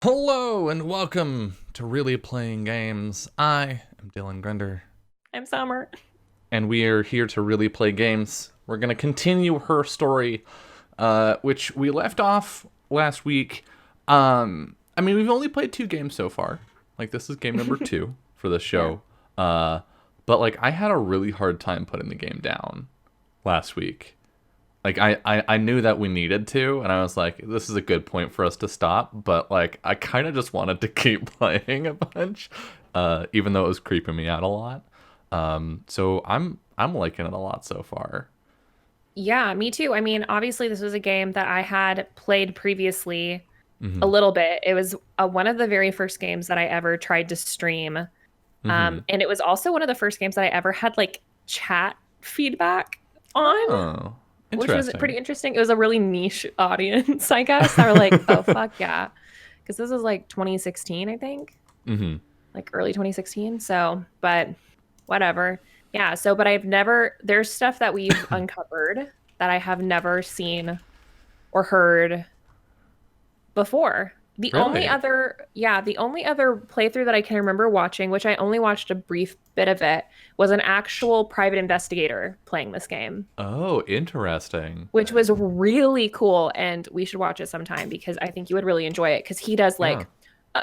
Hello and welcome to Really Playing Games. I am Dylan Grender, I'm Summer. and we are here to really play games. We're going to continue her story, which we left off last week. We've only played 2 games so far. Like, this is game number 2 for the Yeah. show. But, like, I had a really hard time putting the game down last week. Like I knew that we needed to, and I was like, this is a good point for us to stop, but like I kind of just wanted to keep playing a bunch, even though it was creeping me out a lot. So I'm liking it a lot so far. Yeah, me too. I mean, obviously, this was a game that I had played previously a Hmm. little bit. It was one of the very first games that I ever tried to stream. Hmm. And it was also one of the first games that I ever had like chat feedback on, Oh, which was pretty interesting. interesting. It was a really niche audience, I guess. That were like, oh, fuck yeah. Because this was like 2016, I think, Hmm. like early 2016. So, but whatever. Yeah. So, but there's stuff that we've uncovered that I have never seen or heard before. Really? The only other playthrough that I can remember watching, which I only watched a brief bit of it, was an actual private investigator playing this game, Oh, interesting. which was really cool. And we should watch it sometime because I think you would really enjoy it because Yeah.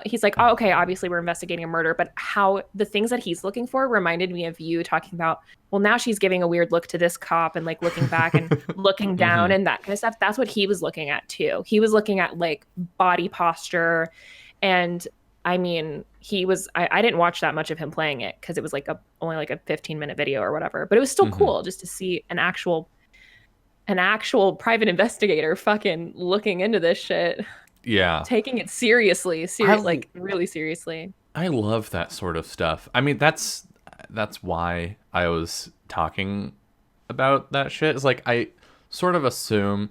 he's like, oh, okay, obviously we're investigating a murder, but how the things that he's looking for reminded me of you talking about, well, now she's giving a weird look to this cop and like looking back and looking down Hmm. and that kind of stuff. That's what he was looking at too. He was looking at like body posture. And I mean, I didn't watch that much of him playing it because it was like only like a 15-minute video or whatever, but it was still Hmm. cool just to see an actual private investigator fucking looking into this shit, Yeah. taking it seriously, I like really seriously. I love that sort of stuff. I mean, that's why I was talking about that shit. It's like I sort of assume.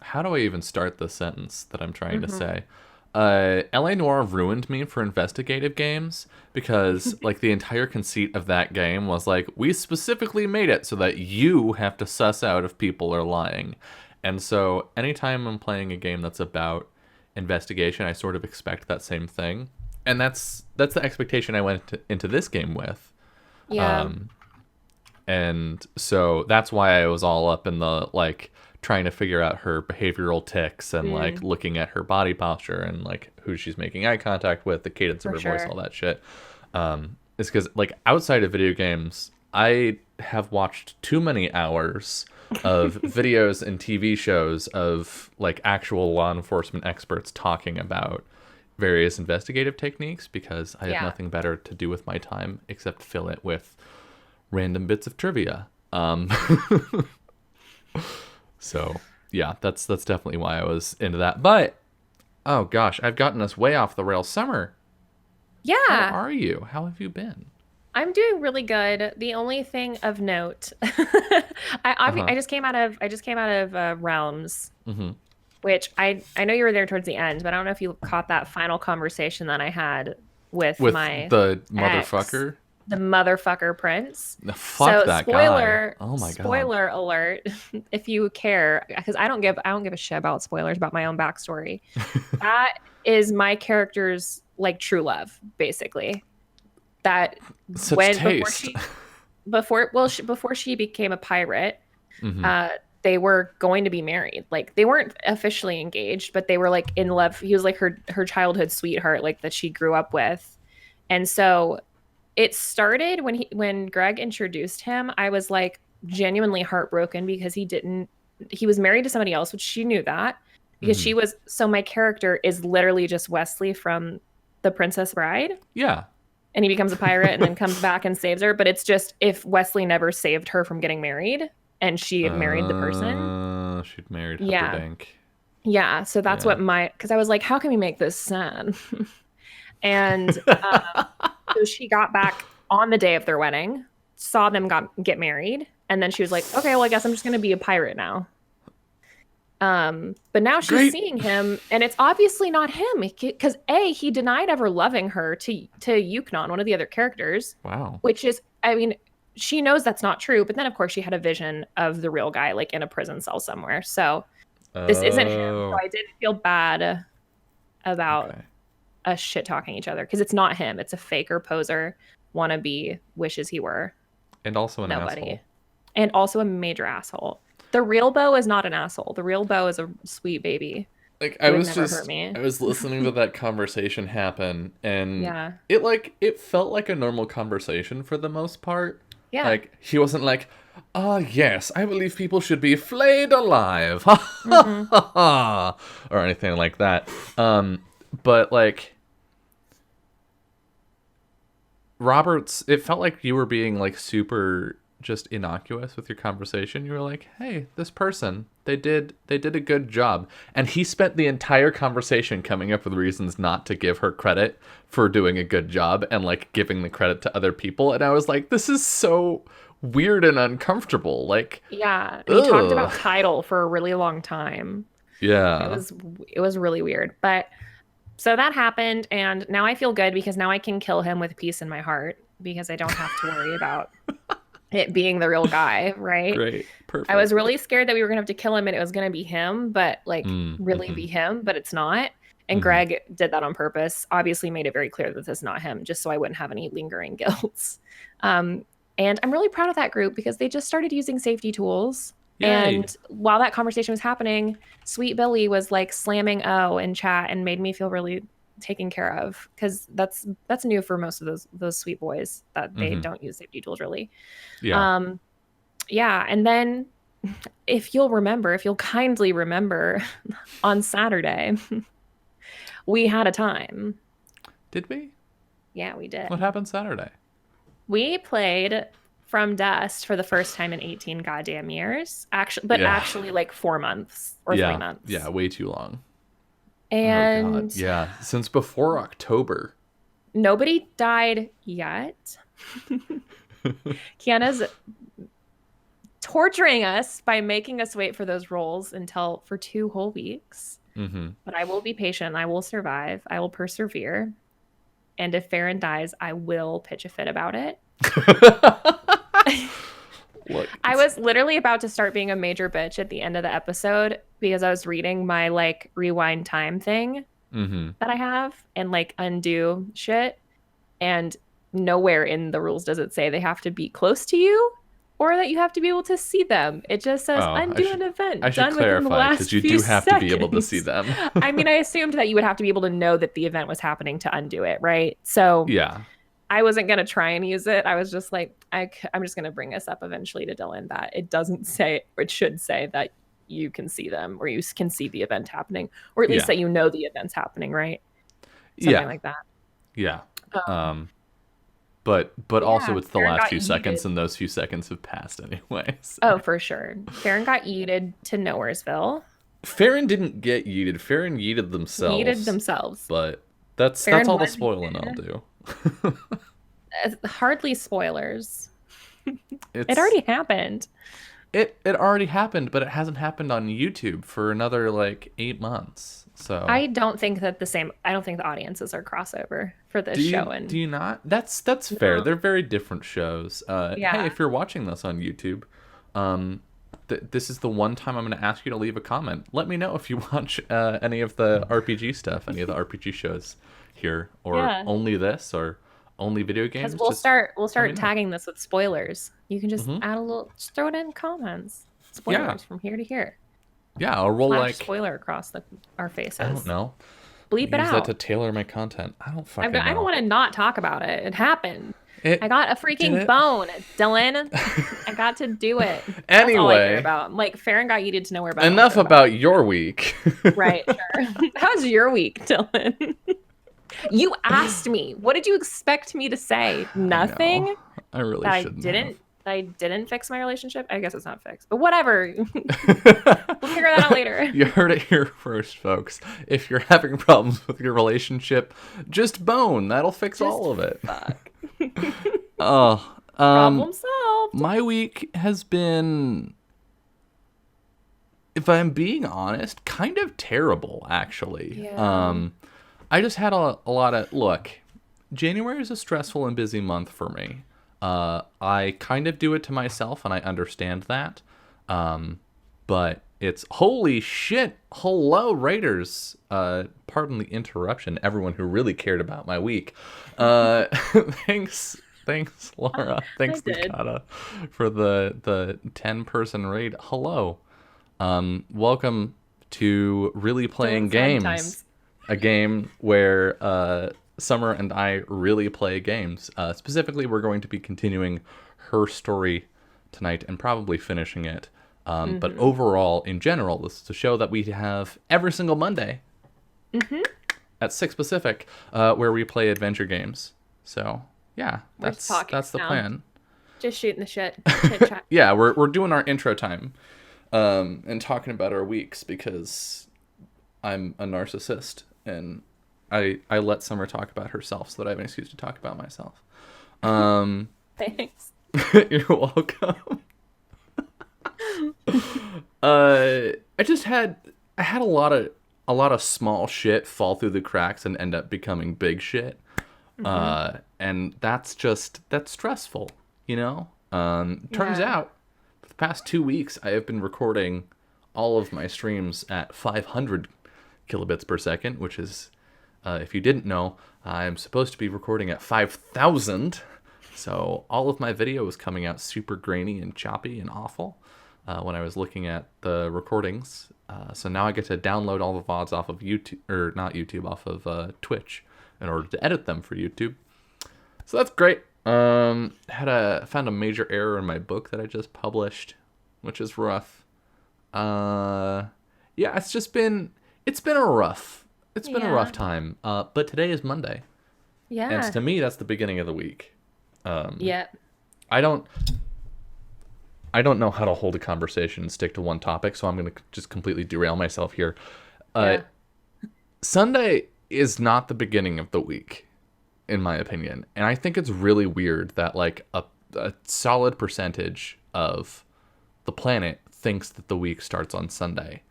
How do I even start the sentence that I'm trying to Hmm. say? LA Noire ruined me for investigative games because like the entire conceit of that game was like we specifically made it so that you have to suss out if people are lying. And so anytime I'm playing a game that's about investigation, I sort of expect that same thing. And that's the expectation I went into this game with. Yeah, Um, and so that's why I was all up in the like trying to figure out her behavioral tics and like mm, looking at her body posture and like who she's making eye contact with, the cadence of for her voice, sure. all that shit. Is because like outside of video games, I have watched too many hours of videos and TV shows of like actual law enforcement experts talking about various investigative techniques because I have Yeah. nothing better to do with my time except fill it with random bits of trivia. So yeah, that's definitely why I was into that. But oh gosh, I've gotten us way off the rails. Summer, how Yeah, are you? How have you been? I'm doing really good. The only thing of note, Uh huh. I just came out of Realms, Mm-hmm. which I know you were there towards the end, but I don't know if you caught that final conversation that I had with With my the ex, motherfucker. the motherfucker prince. Fuck So that guy. spoiler, Oh my god. spoiler alert, if you care, because I don't give a shit about spoilers about my own backstory. That is my character's like true love, basically. That Such when taste. before she became a pirate, Mm-hmm. uh, they were going to be married. Like they weren't officially engaged, but they were like in love. He was like her childhood sweetheart, like that she grew up with. And so it started when Greg introduced him. I was like genuinely heartbroken because he was married to somebody else, which she knew that because Mm-hmm. my character is literally just Wesley from The Princess Bride, Yeah. and he becomes a pirate and then comes back and saves her. But it's just if Wesley never saved her from getting married and she had married the person. She'd married Yeah. Humperdinck. Yeah. So that's Yeah. what because I was like, how can we make this sad? And so she got back on the day of their wedding, saw them get married, and then she was like, okay, well, I guess I'm just going to be a pirate now. But now she's Great. seeing him, and it's obviously not him because he denied ever loving her to Yukon, one of the other characters, Wow. which is, I mean, she knows that's not true. But then, of course, she had a vision of the real guy, like in a prison cell somewhere. So this isn't him. So Oh. I didn't feel bad about Okay. us shit talking each other because it's not him. It's a faker poser wannabe wishes he were And also an nobody. asshole. And also a major asshole. The real Bo is not an asshole. The real Bo is a sweet baby Like who would never hurt me. I was listening to that conversation happen, and Yeah. it felt like a normal conversation for the most part. Yeah. Like he wasn't like, "Ah, yes, I believe people should be flayed alive," ha ha Mm-mm. ha ha, or anything like that. But like Roberts, it felt like you were being like super just innocuous with your conversation. You were like, "Hey, this person, they did a good job." And he spent the entire conversation coming up with reasons not to give her credit for doing a good job and like giving the credit to other people. And I was like, "This is so weird and uncomfortable." Like, Yeah. And he talked about ugh. title for a really long time. It Yeah. was it was really weird. But so that happened and now I feel good because now I can kill him with peace in my heart because I don't have to worry about it being the real guy, right? Great. I was Perfect. really scared that we were gonna have to kill him and it was gonna be him, but like Mm, really mhm. be him, but it's not. And Mhm. Greg did that on purpose. Obviously, made it very clear that this is not him, just so I wouldn't have any lingering guilt. Um, and I'm really proud of that group because they just started using safety tools. Yay. And while that conversation was happening, Sweet Billy was like slamming O in chat and made me feel really taken care of because that's new for most of those sweet boys that they Mhm. don't use safety tools really. Yeah. Um, yeah, and then if you'll kindly remember, on Saturday, we had a time. Did we? Yeah, we did. What happened Saturday? We played From Dust for the first time in 18 goddamn years. Actually, but Yeah. actually like 4 months or 3 Yeah. months. Yeah, way too long. Oh god. And Yeah, since before October. nobody died yet. Kiana's torturing us by making us wait for those rolls until for 2 whole weeks. Mm-hmm. But I will be patient. I will survive. I will persevere. And if Farron dies, I will pitch a fit about it. Look, I was literally about to start being a major bitch at the end of the episode because I was reading my like rewind time thing mm-hmm. that I have and like undo shit. And nowhere in the rules does it say they have to be close to you or that you have to be able to see them. It just says Oh, undo an I event should done within the clarify because last you few do have to be able to seconds. see them. I mean, I assumed that you would have to be able to know that the event was happening to undo it, right? So Yeah. I wasn't going to try and use it. I was just like, I'm just going to bring this up eventually to Dylan that it doesn't say, or it should say that you can see them or you can see the event happening, or at least Yeah. that you know the event's happening, right? Something Yeah. like that. Yeah. Um, But also yeah, it's the Farron last got few seconds yeeted. and those few seconds have passed anyway. So. Oh, for sure. Farron got yeeted to Nowheresville. Farron didn't get yeeted. Farron yeeted themselves. Yeeted themselves. But that's Farron all the was spoiling yeeted. I'll do. Hardly spoilers. It's It already happened. it already happened, but it hasn't happened on YouTube for another like 8 months. So I don't think the audiences are crossover for this show. And do you not? That's fair. No. They're very different shows. Yeah. Hey, if you're watching this on YouTube, this is the one time I'm going to ask you to leave a comment. Let me know if you watch any of the RPG stuff, any of the RPG shows here, or Yeah. only this, or only video games. because we'll Just start let me know. tagging this with spoilers. You can just Mhm. add a little, just throw it in comments. Spoilers from here to here. Yeah, or we'll Flash like spoiler across our faces. I don't know. Bleep it Use out. that to tailor my content. I don't fucking know. I don't want to not talk about it. It happened. It, I got a did freaking it? bone, Dylan. I got to do it. That's all I care Anyway, about. Like Farron got yeeted to nowhere. But I don't enough care about your week. Right, sure. How's your week, Dylan? You asked me. What did you expect me to say? Nothing. know. I really That shouldn't. I didn't fix my relationship. I guess it's not fixed, but whatever. We'll Have. figure that out later. You heard it here first, folks. If you're having problems with your relationship, just bone. That'll fix all of it. Fuck. Oh, Problem solved. my week has been, if I'm being honest, kind of terrible, actually. Yeah. I just had a lot of, look, January is a stressful and busy month for me. I kind of do it to myself, and I understand that. But It's holy shit. Hello, Raiders. Pardon the interruption, everyone who really cared about my week. Thanks, Laura. Thanks, I did. Nakata, for the 10-person raid. Hello. Welcome to Really Playing Doing fun Games, times. a game where Summer and I really play games. Specifically, we're going to be continuing her story tonight and probably finishing it. But overall, in general, this is a show that we have every single Monday at 6 Pacific, where we play adventure games. So, yeah, that's the plan. Just shooting the shit. Chit chat. Yeah, we're doing our intro time and talking about our weeks because I'm a narcissist and I let Summer talk about herself so that I have an excuse to talk about myself. Thanks. You're welcome. I had a lot of small shit fall through the cracks and end up becoming big shit. And that's stressful, you know? Turns out for the past 2 weeks I have been recording all of my streams at 500 kilobits per second, which is if you didn't know, I'm supposed to be recording at 5,000. So all of my video was coming out super grainy and choppy and awful when I was looking at the recordings. So now I get to download all the VODs off of YouTube, or not YouTube, off of Twitch in order to edit them for YouTube. So that's great. Found a major error in my book that I just published, which is rough. Yeah, it's been a rough time. But today is Monday. Yeah. And to me, that's the beginning of the week. Yeah. I don't know how to hold a conversation and stick to one topic, so I'm going to just completely derail myself here. Sunday is not the beginning of the week, in my opinion. And I think it's really weird that like a solid percentage of the planet thinks that the week starts on Sunday.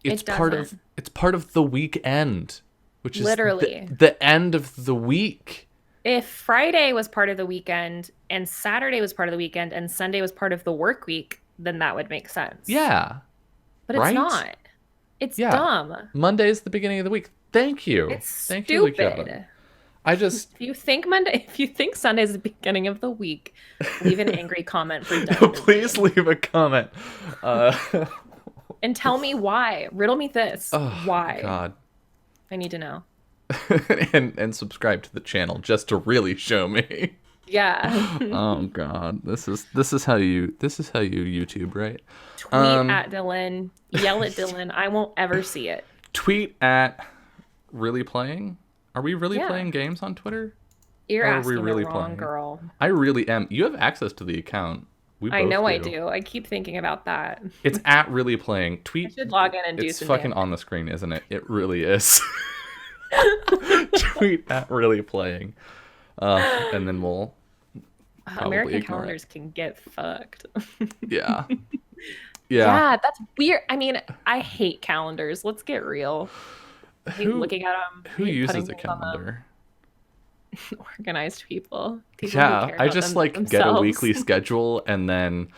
It's part of the weekend, which is literally the end of the week. If Friday was part of the weekend and Saturday was part of the weekend and Sunday was part of the work week, then that would make sense. Yeah. But it's not. It's dumb. Monday is the beginning of the week. Thank you. It's Thank stupid. You, Lakota. If you think Sunday is the beginning of the week, leave an angry comment for Dungeon. Please leave a comment. And tell me why. Riddle me this. Why? God. I need to know. and subscribe to the channel just to really show me. Yeah. Oh God, this is how you YouTube, right? Tweet at Dylan, yell at Dylan. I won't ever see it. Tweet at Really Playing. Are we really playing games on Twitter? You're asking the wrong girl. I really am. You have access to the account. I know I do. I keep thinking about that. It's at Really Playing. Tweet. I should log in and do some. It's fucking on the screen, isn't it? It really is. Tweet at Really Playing, and then we'll American calendars can get fucked. Yeah, that's weird. I mean, I hate calendars. Let's get real. I hate looking at them. Who uses a calendar? Organized people. I just get a weekly schedule, and then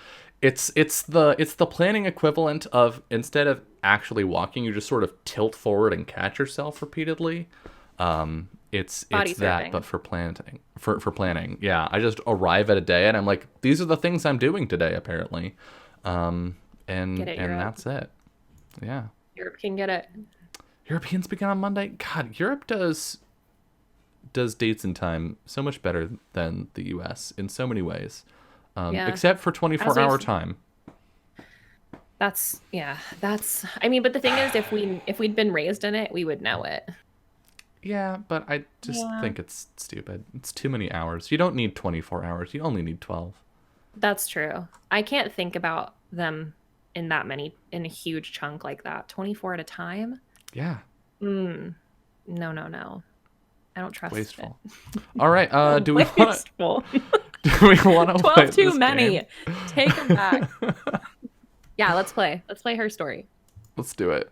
it's the planning equivalent of, instead of actually walking, you just sort of tilt forward and catch yourself repeatedly. It's that, but for planning. For planning, yeah. I just arrive at a day and I'm like, these are the things I'm doing today, apparently, and that's it. Yeah. Europe can get it. Europeans begin on Monday. God, Europe does dates and time so much better than the U.S. in so many ways, except for 24-hour time. That's. I mean, but the thing is, if we'd been raised in it, we would know it. Yeah, but I just think it's stupid. It's too many hours. You don't need 24 hours. You only need 12. That's true. I can't think about them in a huge chunk like that. 24 at a time? Yeah. No. I don't trust Wasteful. it. All right. Do we want to 12 too many. Game? Take them back. Yeah, let's play. Let's play her story. Let's do it.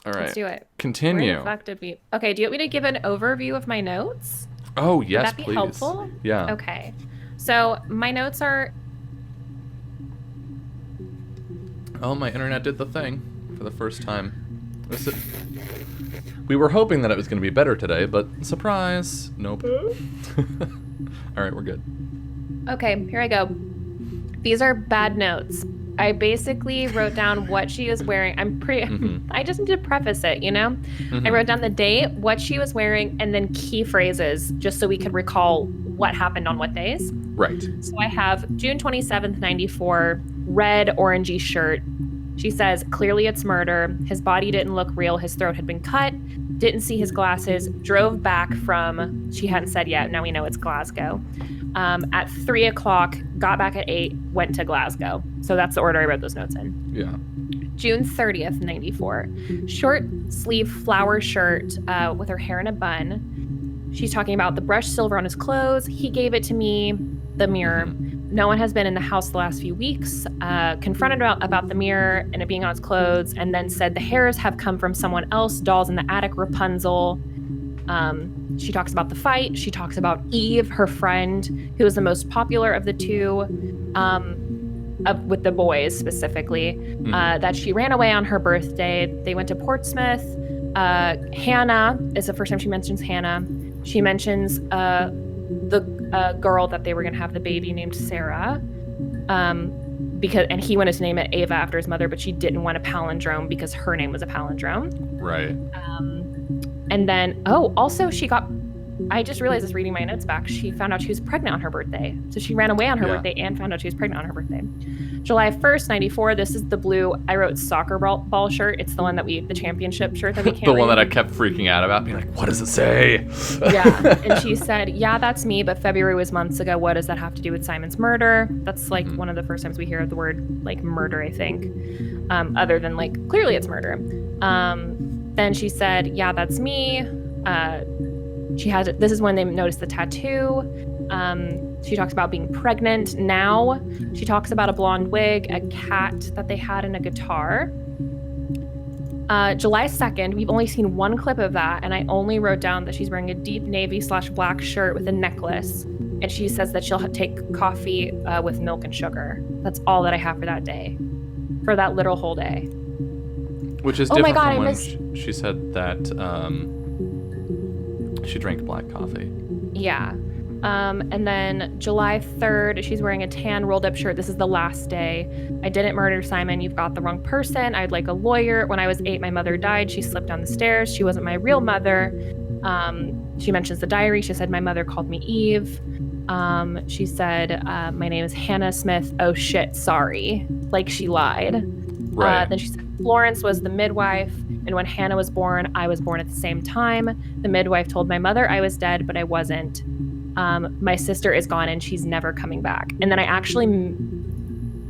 All right. Let's do it. Continue. Where the fuck did we... Okay, do you want me to give an overview of my notes? Oh, yes, please. Would that be helpful? Yeah. Okay. So my notes are... Oh, my internet did the thing for the first time. We were hoping that it was going to be better today, but surprise, nope. All right, we're good. Okay, here I go. These are bad notes. I basically wrote down what she was wearing. I just need to preface it, you know? I wrote down the date, what she was wearing, and then key phrases just so we could recall what happened on what days. Right. So I have June 27th, 94, red orangey shirt. She says, clearly it's murder. His body didn't look real. His throat had been cut. Didn't see his glasses. Drove back from, she hadn't said yet. Now we know it's Glasgow. At 3 o'clock, got back at 8, went to Glasgow. So that's the order I wrote those notes in. Yeah. June 30th, 94. Short sleeve flower shirt with her hair in a bun. She's talking about the brushed silver on his clothes. He gave it to me. The mirror. No one has been in the house the last few weeks. Confronted about the mirror and it being on his clothes, and then said the hairs have come from someone else. Dolls in the attic, Rapunzel. She talks about the fight. She talks about Eve, her friend, who was the most popular of the two, with the boys specifically, that she ran away on her birthday. They went to Portsmouth. Hannah is the first time she mentions Hannah. She mentions the girl that they were going to have the baby named Sarah. And he wanted to name it Ava after his mother, but she didn't want a palindrome because her name was a palindrome. Right. And then, also I just realized this reading my notes back. She found out she was pregnant on her birthday. So she ran away on her birthday and found out she was pregnant on her birthday. July 1st, 94. This is the blue, I wrote soccer ball shirt. It's the one the championship shirt that we can't The one that I kept freaking out about, being like, what does it say? Yeah. And she said, yeah, that's me, but February was months ago. What does that have to do with Simon's murder? That's like one of the first times we hear the word like murder, I think. Other than like, clearly it's murder. Then she said, yeah, that's me. This is when they noticed the tattoo. She talks about being pregnant now. She talks about a blonde wig, a cat that they had, and a guitar. July 2nd, we've only seen one clip of that, and I only wrote down that she's wearing a deep navy/black shirt with a necklace, and she says that she'll take coffee with milk and sugar. That's all that I have for that day, for that literal whole day. Which is different from when she said that she drank black coffee. Yeah. And then July 3rd, she's wearing a tan rolled up shirt. This is the last day. I didn't murder Simon. You've got the wrong person. I'd like a lawyer. When I was 8, my mother died. She slipped down the stairs. She wasn't my real mother. She mentions the diary. She said, my mother called me Eve. She said, my name is Hannah Smith. Oh shit, sorry. Like she lied. Right. Then she said, Florence was the midwife. And when Hannah was born, I was born at the same time. The midwife told my mother I was dead, but I wasn't. My sister is gone and she's never coming back. And then I actually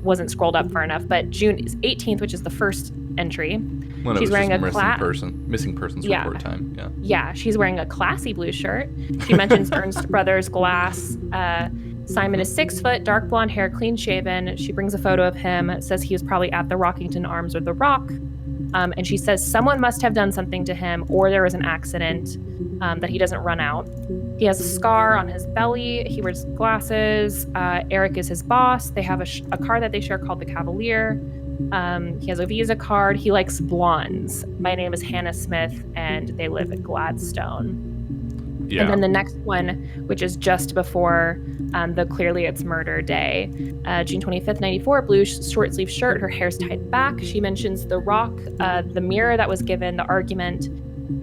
wasn't scrolled up far enough, but June 18th, which is the first entry, when she's wearing a missing persons report time. Yeah. Yeah, she's wearing a classy blue shirt. She mentions Ernst Brothers glass. Simon is 6 foot, dark blonde hair, clean shaven. She brings a photo of him, says he was probably at the Rockington Arms or the Rock. And she says someone must have done something to him or there was an accident that he doesn't run out. He has a scar on his belly. He wears glasses. Eric is his boss. They have a car that they share called the Cavalier. He has a Visa card. He likes blondes. My name is Hannah Smith, and they live at Gladstone. Yeah. And then the next one, which is just before the Clearly It's Murder day, June 25th, 94, blue short sleeve shirt. Her hair's tied back. She mentions the rock, the mirror that was given, the argument,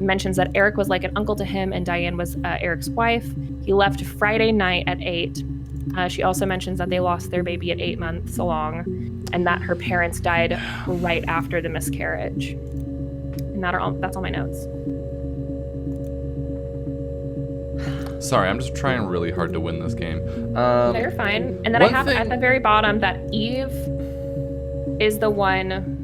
mentions that Eric was like an uncle to him and Diane was Eric's wife. He left Friday night at 8. She also mentions that they lost their baby at 8 months along and that her parents died right after the miscarriage. And that's all my notes. Sorry, I'm just trying really hard to win this game. No, you're fine. And then I have at the very bottom that Eve is the one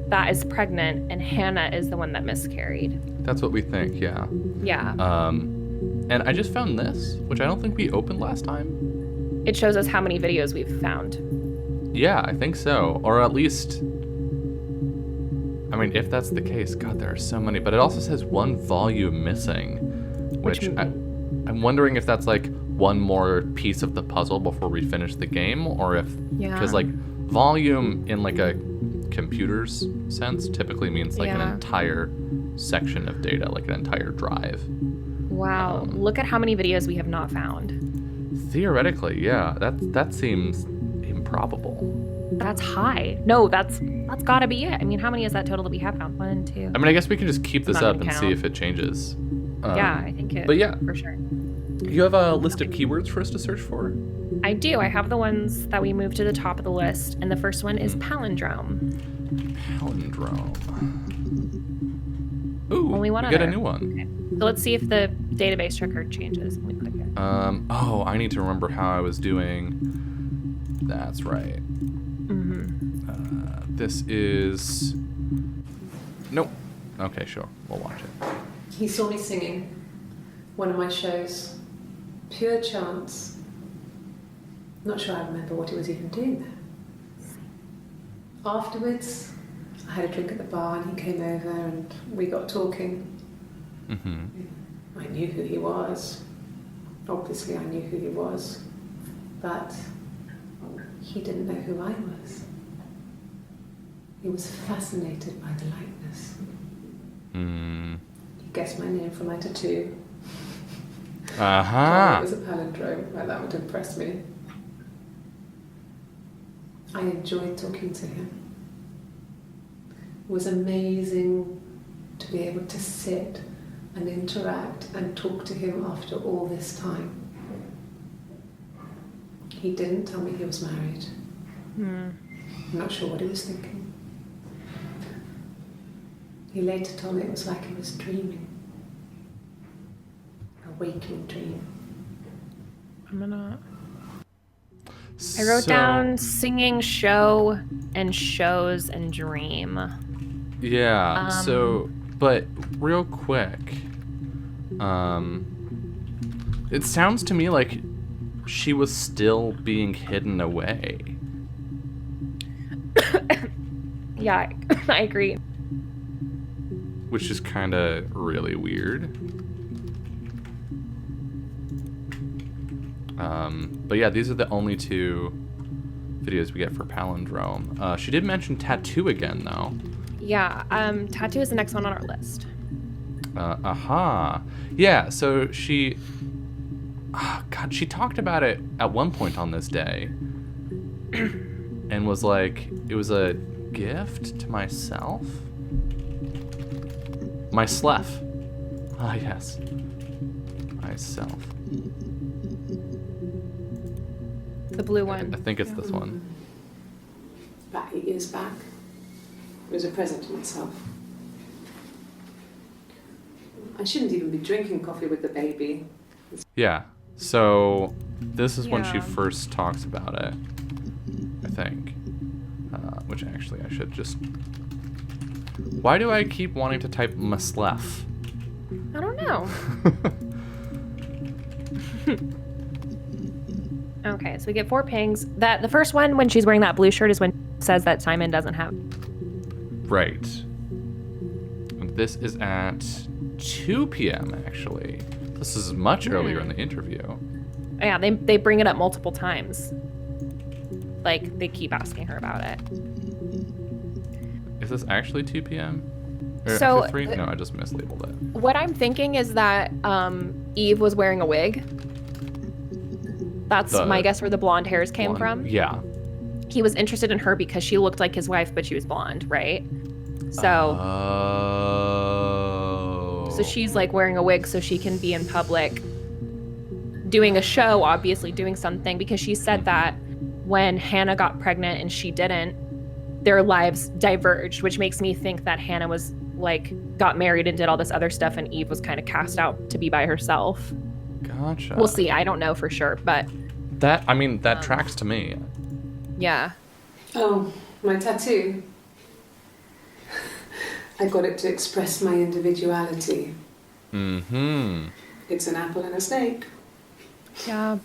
that is pregnant and Hannah is the one that miscarried. That's what we think, yeah. Yeah. And I just found this, which I don't think we opened last time. It shows us how many videos we've found. Yeah, I think so. Or at least, I mean, if that's the case, God, there are so many. But it also says 1 volume missing, which I'm wondering if that's like one more piece of the puzzle before we finish the game, or if, because like volume in like a computer's sense typically means like an Yeah. entire section of data, like an entire drive. Wow. Look at how many videos we have not found. Theoretically, yeah, that seems improbable. That's high. No, that's gotta be it. I mean, how many is that total that we have found? 1, 2. I mean, I guess we can just keep this I'm not up gonna and see count. if it changes. Yeah, I think it. But yeah, for sure. you have a list of keywords for us to search for? I do. I have the ones that we moved to the top of the list, and the first one is palindrome. Palindrome. Ooh, Only one we get a other. new one. Okay. So let's see if the database checker changes when we click it. Oh, I need to remember how I was doing. That's right. This is... Nope. Okay, sure. We'll watch it. He saw me singing one of my shows. Pure chance. Not sure I remember what he was even doing there. Afterwards, I had a drink at the bar and he came over and we got talking. I knew who he was. Obviously I knew who he was. But he didn't know who I was. He was fascinated by the likeness. He guessed my name from my tattoo. It was a palindrome. Well, that would impress me. I enjoyed talking to him. It was amazing to be able to sit and interact and talk to him after all this time. He didn't tell me he was married. I'm not sure what he was thinking. He later told me it was like he was dreaming. A waking dream. I wrote down singing, show, and shows and dream. Yeah, but real quick, it sounds to me like she was still being hidden away. Yeah, I agree. Which is kind of really weird. But yeah, these are the only two videos we get for palindrome. She did mention tattoo again, though. Yeah, tattoo is the next one on our list. Yeah, so she... Oh, God, she talked about it at one point on this day. And was like, it was a gift to myself? Myself. Ah, yes. Myself. The blue one. I think it's this one. About 8 years back. It was a present to myself. I shouldn't even be drinking coffee with the baby. Yeah. So this is when she Yeah. first talks about it, I think. Which actually I should just... Why do I keep wanting to type Maslef? I don't know. Okay, so we get 4 pings. The first one, when she's wearing that blue shirt, is when it says that Simon doesn't have. Right. And this is at 2 p.m. actually. This is much earlier in the interview. Yeah, they bring it up multiple times. Like, they keep asking her about it. Is this actually 2 p.m.? Or So, actually 3? No, I just mislabeled it. What I'm thinking is that Eve was wearing a wig. That's my guess where the blonde hairs came from. Yeah. He was interested in her because she looked like his wife, but she was blonde, right? So, so she's like wearing a wig so she can be in public doing a show, obviously doing something, because she said that when Hannah got pregnant and she didn't, their lives diverged, which makes me think that Hannah was like got married and did all this other stuff, and Eve was kind of cast out to be by herself. Gotcha. We'll see. I don't know for sure, but That, I mean, that tracks to me. yeah. Oh, my tattoo. I got it to express my individuality. Mm-hmm. It's an apple and a snake. Yeah.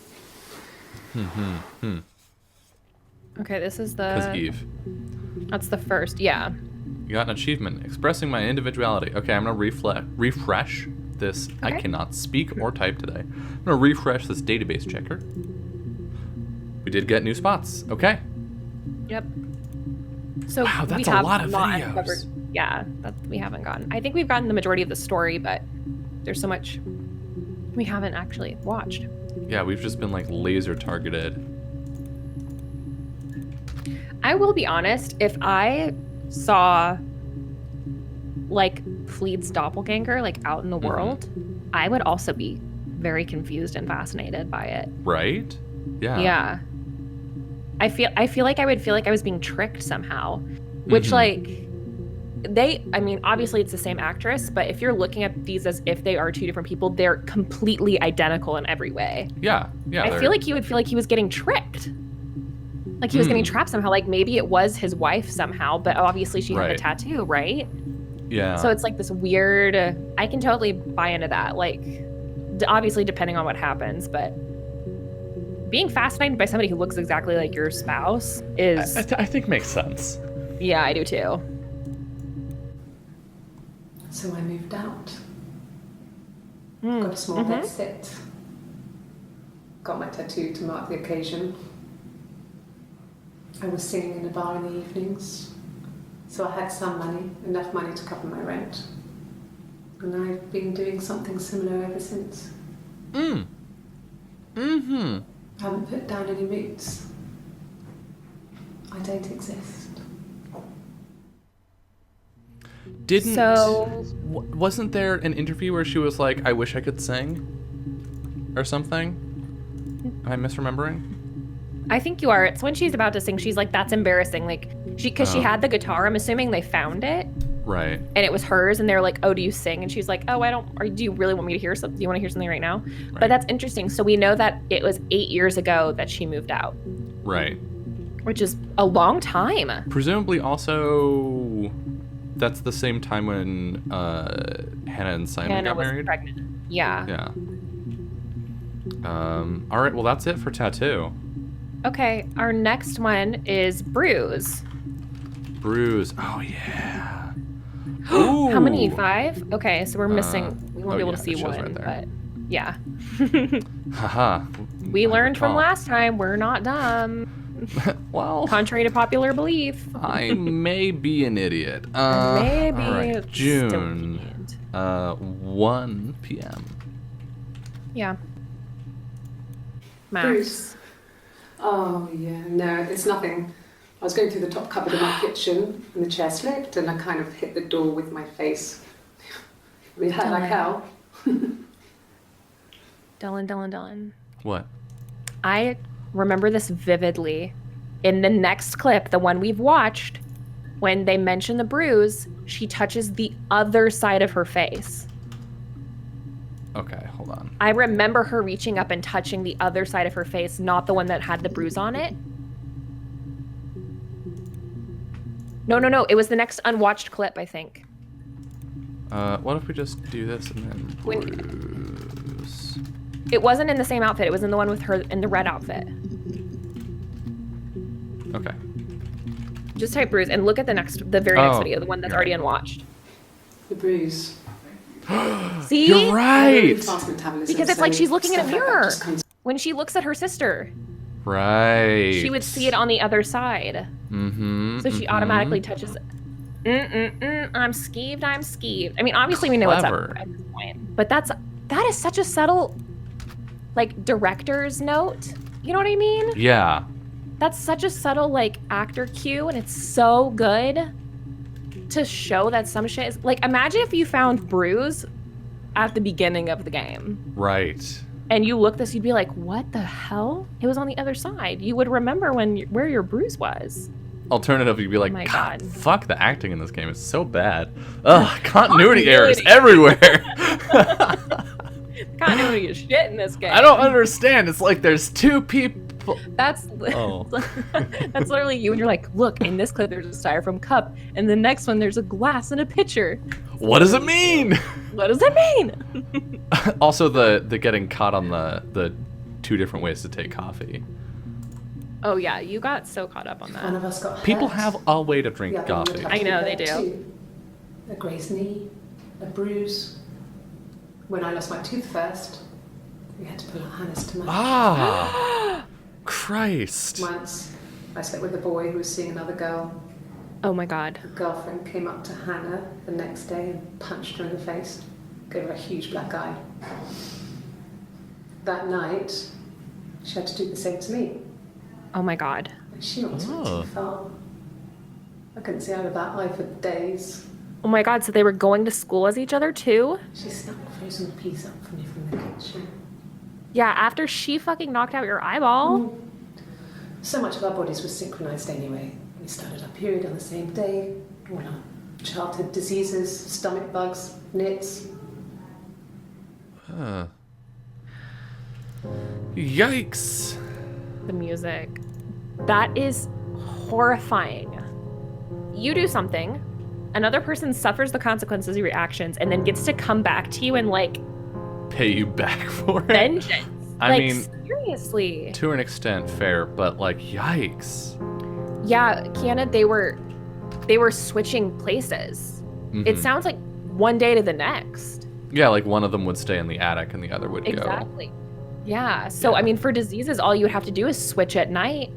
Okay, this is Because the... Eve. That's the first, yeah. You got an achievement. Expressing my individuality. Okay, I'm going to refresh this. I Okay. cannot speak or type today. I'm going to refresh this database checker. We did get new spots. Okay. Yep. So Wow, that's we a have lot of not videos. uncovered. Yeah, we haven't gotten. I think we've gotten the majority of the story, but there's so much we haven't actually watched. Yeah, we've just been like laser targeted. I will be honest, if I saw like Fleet's doppelganger like out in the world, I would also be very confused and fascinated by it. Right? Yeah. Yeah. I feel like I would feel like I was being tricked somehow. Which like I mean, obviously it's the same actress, but if you're looking at these as if they are two different people, they're completely identical in every way. Yeah. Yeah. I feel like you would feel like he was getting tricked. Like he was getting trapped somehow. Like maybe it was his wife somehow, but obviously she had the tattoo, right? Yeah. So it's like this weird. I can totally buy into that. Like, obviously depending on what happens, but being fascinated by somebody who looks exactly like your spouse is. I think makes sense. Yeah, I do too. So I moved out. Got a small bed sit. Got my tattoo to mark the occasion. I was singing in a bar in the evenings. So I had some money, enough money to cover my rent. And I've been doing something similar ever since. I haven't put down any roots. I don't exist. Wasn't there an interview where she was like, I wish I could sing? Or something? Am I misremembering? I think you are. It's when she's about to sing. She's like, "That's embarrassing." Like because she had the guitar. I'm assuming they found it, right? And it was hers. And they're like, "Oh, do you sing?" And she's like, "Oh, I don't. Or do you really want me to hear something? Do you want to hear something right now?" Right. But that's interesting. So we know that it was 8 years ago that she moved out. Right. Which is a long time. Presumably, also, that's the same time when Hannah and Simon got married. Pregnant. Yeah. Yeah. All right. Well, that's it for tattoo. Okay, our next one is Bruise. Bruise. Oh, yeah. How many? 5? Okay, so we're missing. We won't be able to see one, right but yeah. Haha. We learned from last time. We're not dumb. Well, contrary to popular belief. I may be an idiot. Maybe. All right, June. 1 p.m. Yeah. Max. Bruce. Oh, yeah, no, it's nothing. I was going through the top cupboard of my kitchen and the chair slipped and I kind of hit the door with my face. We hurt like hell. Dylan. What? I remember this vividly. In the next clip, the one we've watched, when they mention the bruise, she touches the other side of her face. Okay, hold on. I remember her reaching up and touching the other side of her face, not the one that had the bruise on it. No. It was the next unwatched clip, I think. What if we just do this and then bruise? It wasn't in the same outfit. It was in the one with her in the red outfit. Okay. Just type bruise and look at the very next video, the one that's already unwatched. The bruise. See? You're right. Because it's like she's looking in a mirror. When she looks at her sister. Right. She would see it on the other side. So she automatically touches it. I'm skeeved. I mean, obviously we know what's up at this point. But that is such a subtle, like, director's note. You know what I mean? Yeah. That's such a subtle, like, actor cue, and it's so good to show that some shit is... Like, imagine if you found Bruise at the beginning of the game. Right. And you look this, you'd be like, what the hell? It was on the other side. You would remember where your bruise was. Alternatively, you'd be like, oh my God, God, fuck, the acting in this game is so bad. Ugh, continuity errors everywhere. Continuity is shit in this game. I don't understand. It's like there's two people. That's literally you, and you're like, look, in this clip there's a styrofoam cup, and the next one there's a glass and a pitcher. What does it mean? What does it mean? Also, the getting caught on the 2 different ways to take coffee. Oh yeah, you got so caught up on that. One of us got hurt. People have a way to drink coffee. I know they do. Too. A grazed knee, a bruise. When I lost my tooth first, we had to pull out Hannah's tomato. Ah, Christ. Once, I slept with a boy who was seeing another girl. Oh my God. Her girlfriend came up to Hannah the next day and punched her in the face, gave her a huge black eye. That night, she had to do the same to me. Oh my God. She almost went too far. I couldn't see out of that eye for days. Oh my God, so they were going to school as each other too? She snuck a frozen pizza up for me from the kitchen. Yeah, after she fucking knocked out your eyeball? So much of our bodies was synchronized anyway. We started our period on the same day. All our childhood diseases, stomach bugs, nits. Yikes. The music. That is horrifying. You do something, another person suffers the consequences of your actions, and then gets to come back to you and like Pay you back for it. vengeance. I mean, seriously. to an extent, fair, but like, yikes. Yeah, Kiana, they were switching places. It Mhm. sounds like one day to the next. Yeah, like one of them would stay in the attic and the other would go. Exactly. Yeah. So Yeah. I mean, for diseases, all you would have to do is switch at night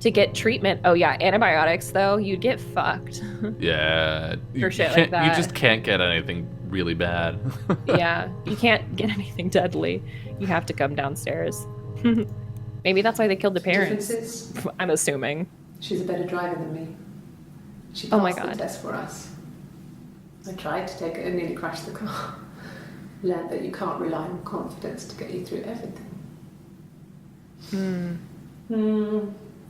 to get treatment. Oh yeah, antibiotics though, you'd get fucked. Yeah. For shit like can't- that. You just can't get anything really bad. Yeah, you can't get anything deadly. You have to come downstairs. Maybe that's why they killed the parents. Differences. I'm assuming. She's a better driver than me. She Oh my passed the God. test for us. I tried to take it and nearly crashed the car. Learned that you can't rely on confidence to get you through everything.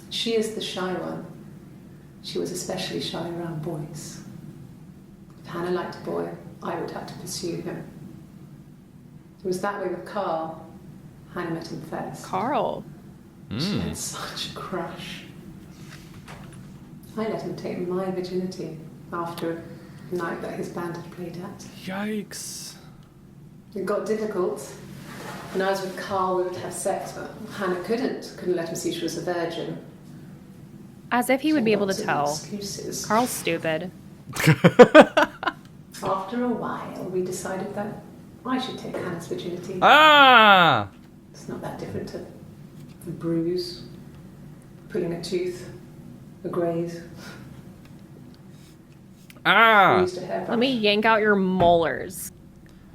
She is the shy one. She was especially shy around boys. If Hannah liked a boy, I would have to pursue him. It was that way with Carl. Hannah met him first. Carl. She had such a crush. I let him take my virginity after a night that his band had played at. Yikes. It got difficult. When I was with Carl, we would have sex, but Hannah couldn't let him see she was a virgin. As if he would be able to Lots of tell. Excuses. Carl's stupid. After a while, we decided that I should take Hannah's virginity. Ah! It's not that different to a bruise, pulling a tooth, a graze. Ah! We used a hairbrush. Let me yank out your molars.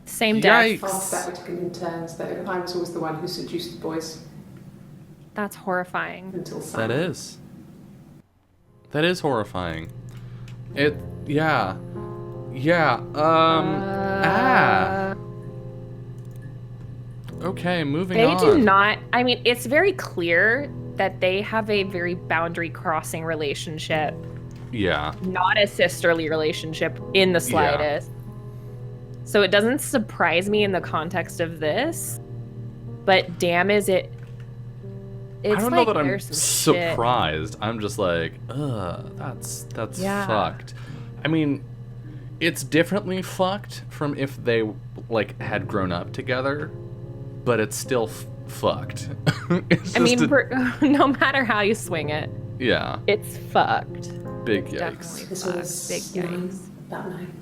Same death. Yikes. After that, we took it in turns, though. I was always the one who seduced the boys That's horrifying. until Simon. That is. That is horrifying. It, yeah. Yeah, Okay, moving They on. do not. I mean, it's very clear that they have a very boundary crossing relationship, Yeah. not a sisterly relationship in the slightest. So it doesn't surprise me in the context of this, but damn, is it? It's I don't like know that I'm there's some shit. surprised. I'm just like, ugh, that's Yeah. fucked. I mean, it's differently fucked from if they like had grown up together, but it's still fucked. It's I mean, just no matter how you swing it, yeah, it's fucked. big yikes. Definitely. This Fuck, was big yikes. about 9.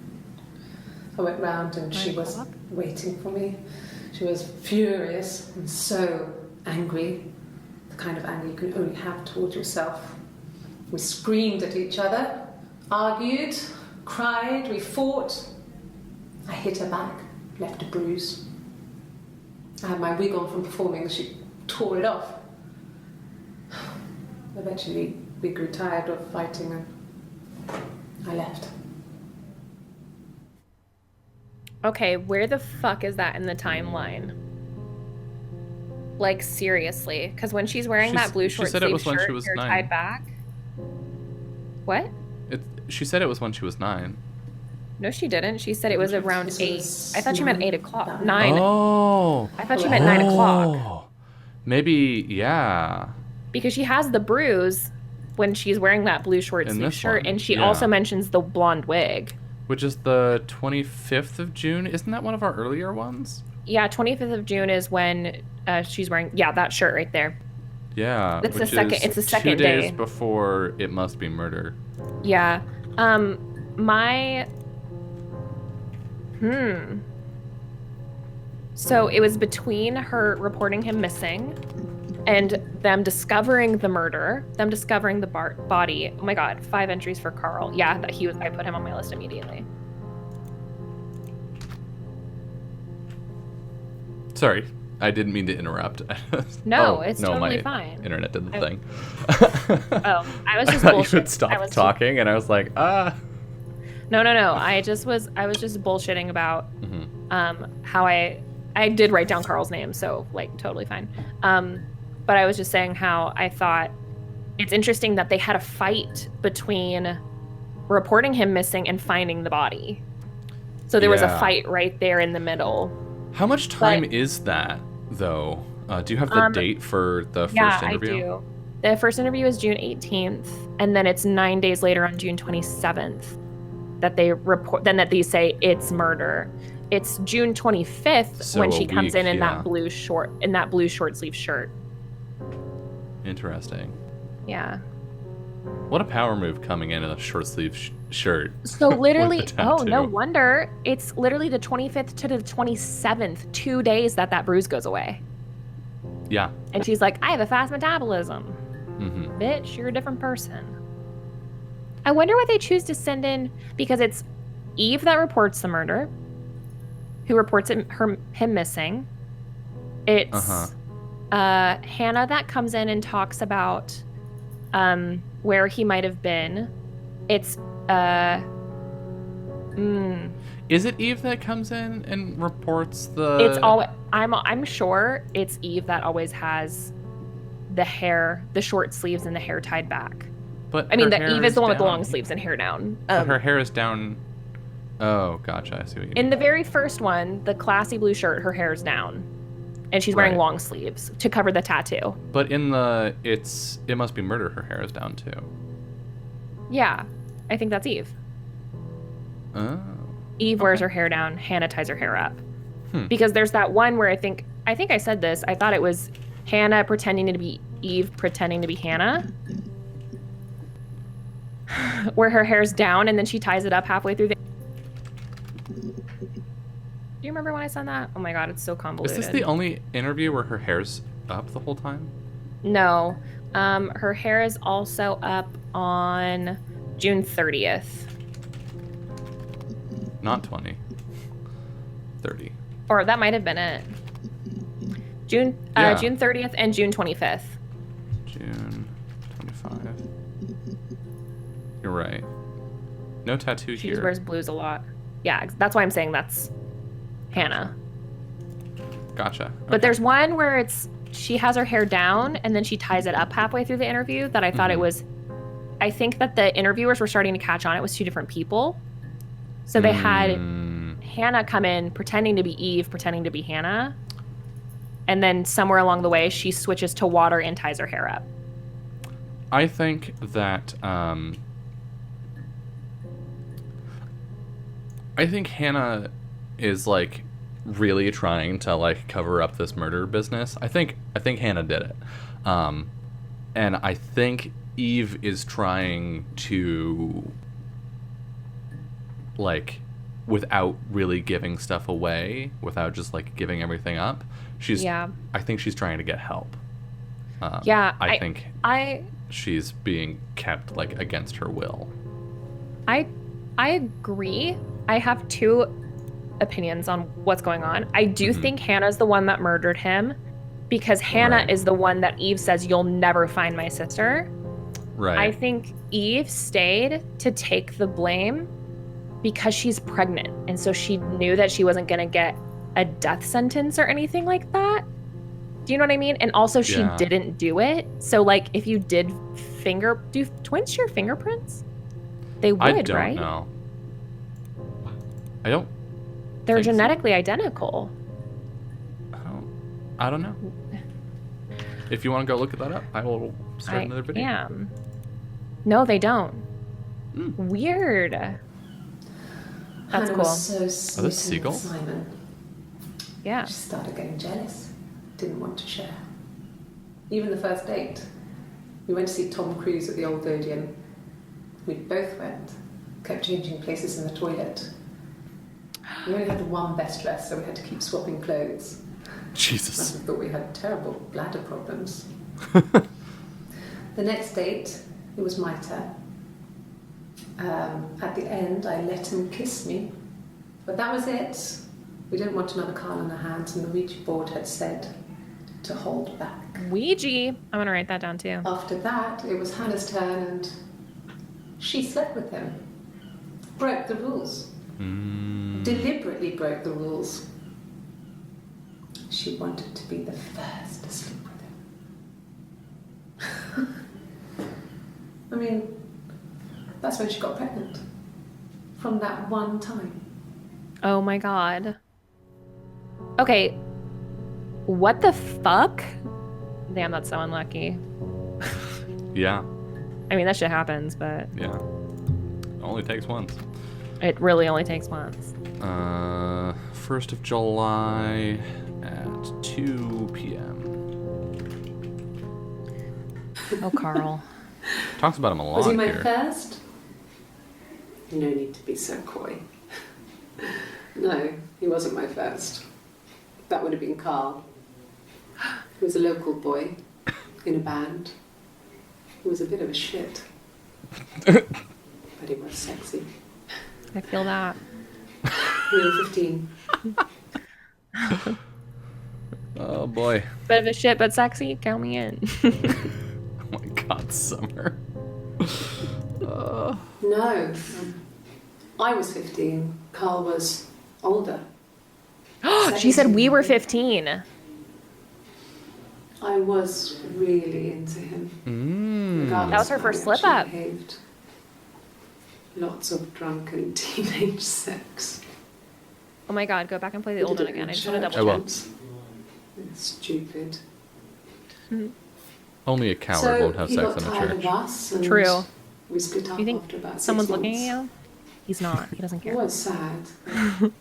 I went round and she 9 was o'clock? waiting for me. She was furious and so angry, the kind of anger you can only have towards yourself. We screamed at each other, argued, cried, we fought. I hit her back, left a bruise. I had my wig on from performing and she tore it off. Eventually, we grew tired of fighting and I left. Okay, where the fuck is that in the timeline? Like, seriously. Because when she's wearing that blue She short said it sleeve was when she shirt, was hair 9. tied back. What? She said it was when she was 9. No, she didn't. She said it was around This 8. was I thought she meant 9. 8 o'clock. 9. Oh. I thought she meant 9 o'clock. Oh. Maybe, yeah. Because she has the bruise when she's wearing that blue short In sleeve this shirt. one, And she yeah. also mentions the blonde wig. Which is the 25th of June. Isn't that one of our earlier ones? Yeah, 25th of June is when she's wearing, yeah, that shirt right there. Yeah. It's the which second- is it's the second 2 days day. before It Must Be Murder. Yeah. So it was between her reporting him missing and them discovering the murder, them discovering the body. Oh my God, 5 entries for Carl. Yeah, I put him on my list immediately. Sorry, I didn't mean to interrupt. No, it's no, totally my fine. internet did the thing. Oh, I was just I thought bullshit. you had stopped talking, and I was like, ah. No. I was just bullshitting about how I did write down Carl's name, so like totally fine. But I was just saying how I thought it's interesting that they had a fight between reporting him missing and finding the body. So there was a fight right there in the middle. How much time is that, though? Do you have the date for the first interview? Yeah, I do. The first interview is June 18th, and then it's 9 days later on June 27th that they report. Then that they say it's murder. It's June 25th when she comes in that blue short sleeve shirt. Interesting. Yeah. What a power move coming in a short sleeve shirt. So literally, oh, no wonder. It's literally the 25th to the 27th, 2 days that bruise goes away. Yeah. And she's like, I have a fast metabolism. Mm-hmm. Bitch, you're a different person. I wonder why they choose to send in, because it's Eve that reports the murder, who reports him missing. It's Hannah that comes in and talks about where he might have been. It's Is it Eve that comes in and reports the? It's all. I'm sure it's Eve that always has the hair, the short sleeves, and the hair tied back. But I mean, Eve is the one with the long sleeves and hair down. But her hair is down. Oh, gotcha. I see what you mean. In the very first one, the classy blue shirt, her hair's down, and she's wearing long sleeves to cover the tattoo. But in the It Must Be Murder, her hair is down too. Yeah, I think that's Eve. Oh. Eve wears her hair down. Hannah ties her hair up. Because there's that one where I think I said this. I thought it was Hannah pretending to be Eve, pretending to be Hannah. Where her hair's down and then she ties it up halfway through the... Do you remember when I said that? Oh my God, it's so convoluted. Is this the only interview where her hair's up the whole time? No. Her hair is also up on June 30th. Not 20. 30. Or that might have been it. June 30th and June 25th. June 25. You're right. No tattoo She here. just wears blues a lot. Yeah, that's why I'm saying that's Hannah. Gotcha. Okay. But there's one where she has her hair down and then she ties it up halfway through the interview that I thought it was... I think that the interviewers were starting to catch on. It was 2 different people. So they had Hannah come in pretending to be Eve, pretending to be Hannah. And then somewhere along the way, she switches to water and ties her hair up. I think that... I think Hannah is like really trying to like cover up this murder business. I think Hannah did it. And I think Eve is trying to, like, without really giving stuff away, without just like giving everything up, I think she's trying to get help. I think she's being kept like against her will. I agree. I have 2 opinions on what's going on. I do think Hannah's the one that murdered him, because Hannah is the one that Eve says, you'll never find my sister. Right. I think Eve stayed to take the blame because she's pregnant. And so she knew that she wasn't going to get a death sentence or anything like that. Do you know what I mean? And also she didn't do it. So like if you did do twins share fingerprints? They would, right? I don't know. I don't. They're genetically identical. I don't know. If you want to go look that up, I will start another video. I am. No, they don't. Weird. That's cool. Was so smitten this Seagull? with Simon. Yeah. She started getting jealous. Didn't want to share. Even the first date. We went to see Tom Cruise at the Old Odeon. We both went. Kept changing places in the toilet. We only had one best dress, so we had to keep swapping clothes. Jesus. I thought we had terrible bladder problems. The next date, it was my turn. At the end, I let him kiss me, but that was it. We didn't want another Carl on our hands, and the Ouija board had said to hold back. Ouija. I'm going to write that down too. After that, it was Hannah's turn, and she slept with him. Broke the rules. Deliberately broke the rules. She wanted to be the first to sleep with him. I mean, that's when she got pregnant. From that one time. Oh my god. Okay. What the fuck? Damn, that's so unlucky. Yeah. I mean, that shit happens, but Yeah. Only takes once. it really only takes once. 1st of July at 2 p.m. Oh, Carl. Talks about him a lot Was he my here. first? No need to be so coy. No, he wasn't my first. That would have been Carl. He was a local boy in a band. He was a bit of a shit. But he was sexy. I feel that. We were 15. Oh boy. Bit of a shit, but sexy. Count me in. Oh my god, Summer. No. I was 15. Carl was older. She said we were 15. I was really into him. Regardless That was her of how first he actually slip up. behaved. Lots of drunken teenage sex. Oh my god, go back and play the We old did one it in again. I just want to church double check. once. It's stupid. Only a coward So won't have he sex got in a tired church. of us and True. we split up You think after about 6 someone's months. looking at you? He's not. He doesn't It care. was sad.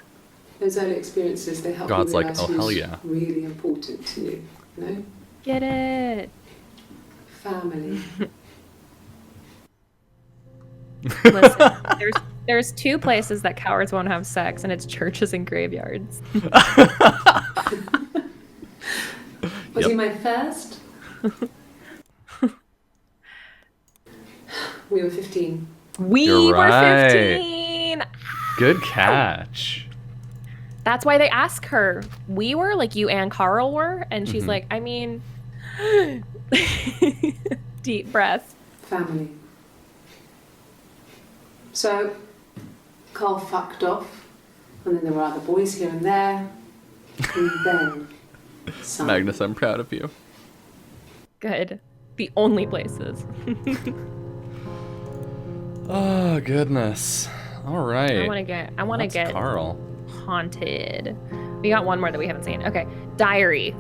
Those early experiences, they help God's you like, realise oh, hell who's yeah. really important to you. You know? Get it. Family. Listen, there's two places that cowards won't have sex, and it's churches and graveyards. Was Yep. he my first? We were 15. We You're were right. 15. Good catch. That's why they ask her. We were like you and Carl were, and she's like, I mean, deep breath. Family. So, Carl fucked off, and then there were other boys here and there, and then some. Magnus, I'm proud of you. Good. The only places. Oh goodness. All right. I want to What's get Carl. haunted. We got one more that we haven't seen. Okay, diary.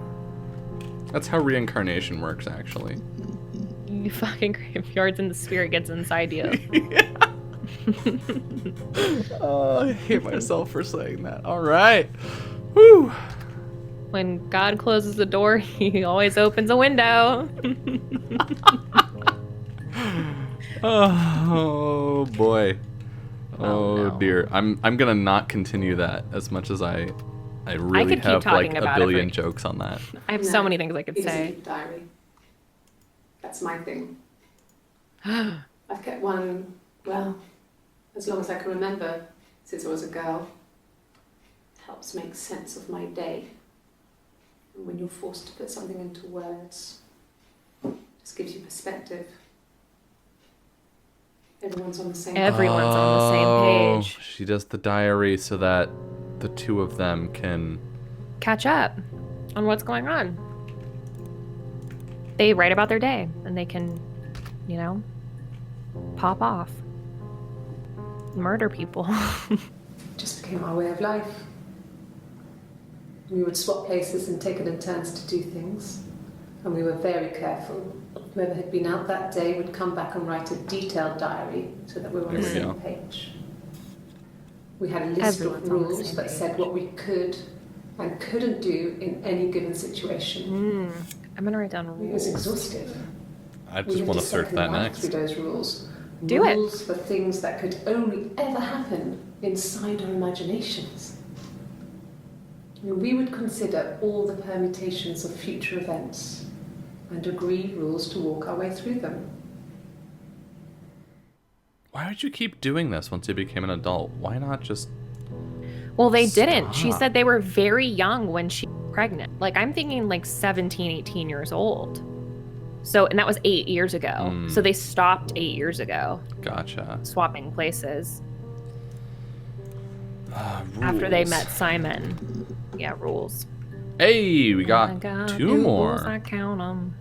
That's how reincarnation works, actually. You fucking graveyards and the spirit gets inside you. Oh, I hate myself for saying that. All right. Woo. When God closes the door, he always opens a window. Oh boy. Oh no. dear. I'm gonna not continue that as much as I really could keep have talking like a about it for- billion jokes on that. I have No, so many things I could He doesn't say. keep a diary. That's my thing. I've kept one, well, as long as I can remember, since I was a girl. It helps make sense of my day. And when you're forced to put something into words, it just gives you perspective. Everyone's on the same Everyone's on the same page. She does the diary so that the two of them can. Catch up on what's going on. They write about their day and they can, you know, pop off. Murder people. It just became our way of life. We would swap places and take it in turns to do things. And we were very careful. Whoever had been out that day would come back and write a detailed diary so that we were on the There we same go. page. We had a list Everyone's of on the rules same that said what we could and couldn't do in any given situation. I'm gonna write down It was rules. exhaustive. I We just had want to to search second that life next. through those rules. Do it. Rules for things that could only ever happen inside our imaginations. We would consider all the permutations of future events. and agree rules to walk our way through them. Why would you keep doing this once you became an adult? Why not just... Well, they didn't. She Stop. said they were very young when she was pregnant. Like, I'm thinking like 17, 18 years old. So, and that was 8 years ago. So they stopped 8 years ago, Gotcha. swapping places after they Rules. met Simon. Yeah, rules. Hey, we got I got 2 rules, more. I count them.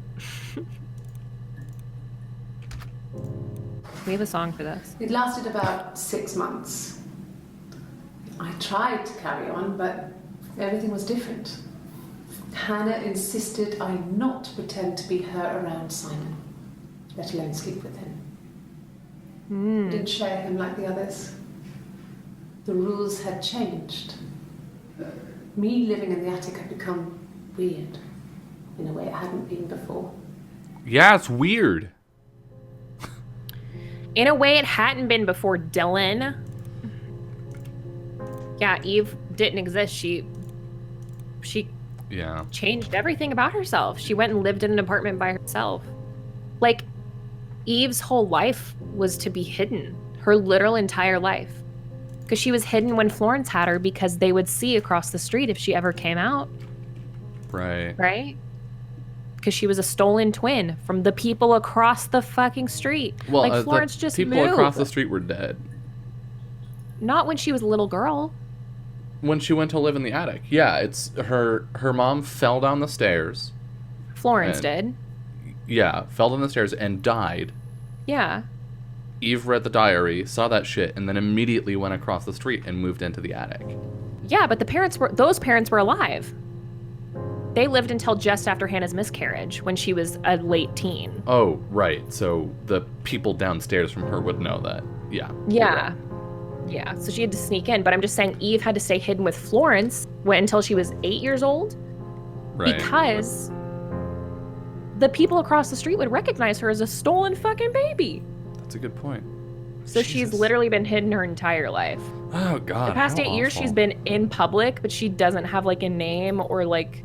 We have a song for this. It lasted about 6 months. I tried to carry on, but everything was different. Hannah insisted I not pretend to be her around Simon, let alone sleep with him. I didn't share him like the others. The rules had changed. Me living in the attic had become weird, in a way it hadn't been before. Yeah, it's weird. In a way it hadn't been before, Dylan. Yeah, Eve didn't exist. She Yeah. changed everything about herself. She went and lived in an apartment by herself. Like, Eve's whole life was to be hidden. Her literal entire life. Because she was hidden when Florence had her because they would see across the street if she ever came out, Right. right? Because she was a stolen twin from the people across the fucking street. Well, like, the Florence just people moved. across the street were dead Not when she was a little girl. when she went to live in the attic. Yeah, it's her mom fell down the stairs. Florence And- did. Yeah, fell down the stairs and died. Yeah. Eve read the diary, saw that shit, and then immediately went across the street and moved into the attic. Yeah, but those parents were alive. They lived until just after Hannah's miscarriage, when she was a late teen. Oh, right. So the people downstairs from her would know that. Yeah. Yeah. Yeah, so she had to sneak in. But I'm just saying Eve had to stay hidden with Florence until she was 8 years old. Right. Because the people across the street would recognize her as a stolen fucking baby. That's a good point. So she's Jesus. literally been hidden her entire life. Oh, God. The past how 8 years, awful. she's been in public, but she doesn't have like a name or like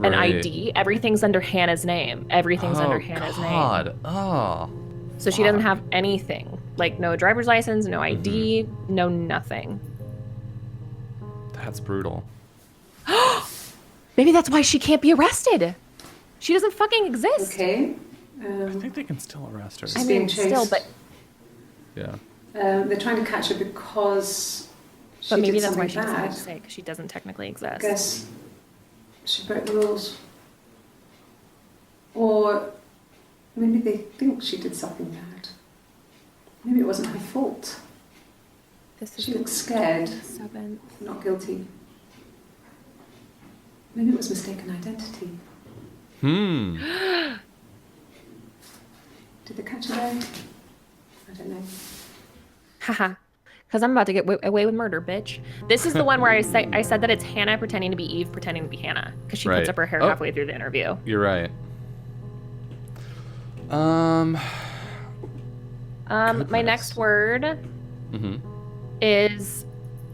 an Right. ID. Everything's under Hannah's name. Everything's under Hannah's name. God. Oh. So she doesn't have anything. Like no driver's license, no ID, Mm-hmm. no nothing. That's brutal. Maybe that's why she can't be arrested. She doesn't fucking exist. Okay. I think they can still arrest her. I She's mean, being still, chased. but Yeah. They're trying to catch her because she maybe did that's why something she doesn't have bad. to say, because she doesn't technically I exist. guess she broke the rules. Or maybe they think she did something bad. Maybe it wasn't her fault. This is She looks scared, 7th. not guilty. Maybe it was mistaken identity. Did they catch her there? I don't know. Haha. Because I'm about to get away with murder, bitch. This is the one where I said that it's Hannah pretending to be Eve, pretending to be Hannah. Because she Right. puts up her hair Oh. halfway through the interview. You're right. My next word Mm-hmm. is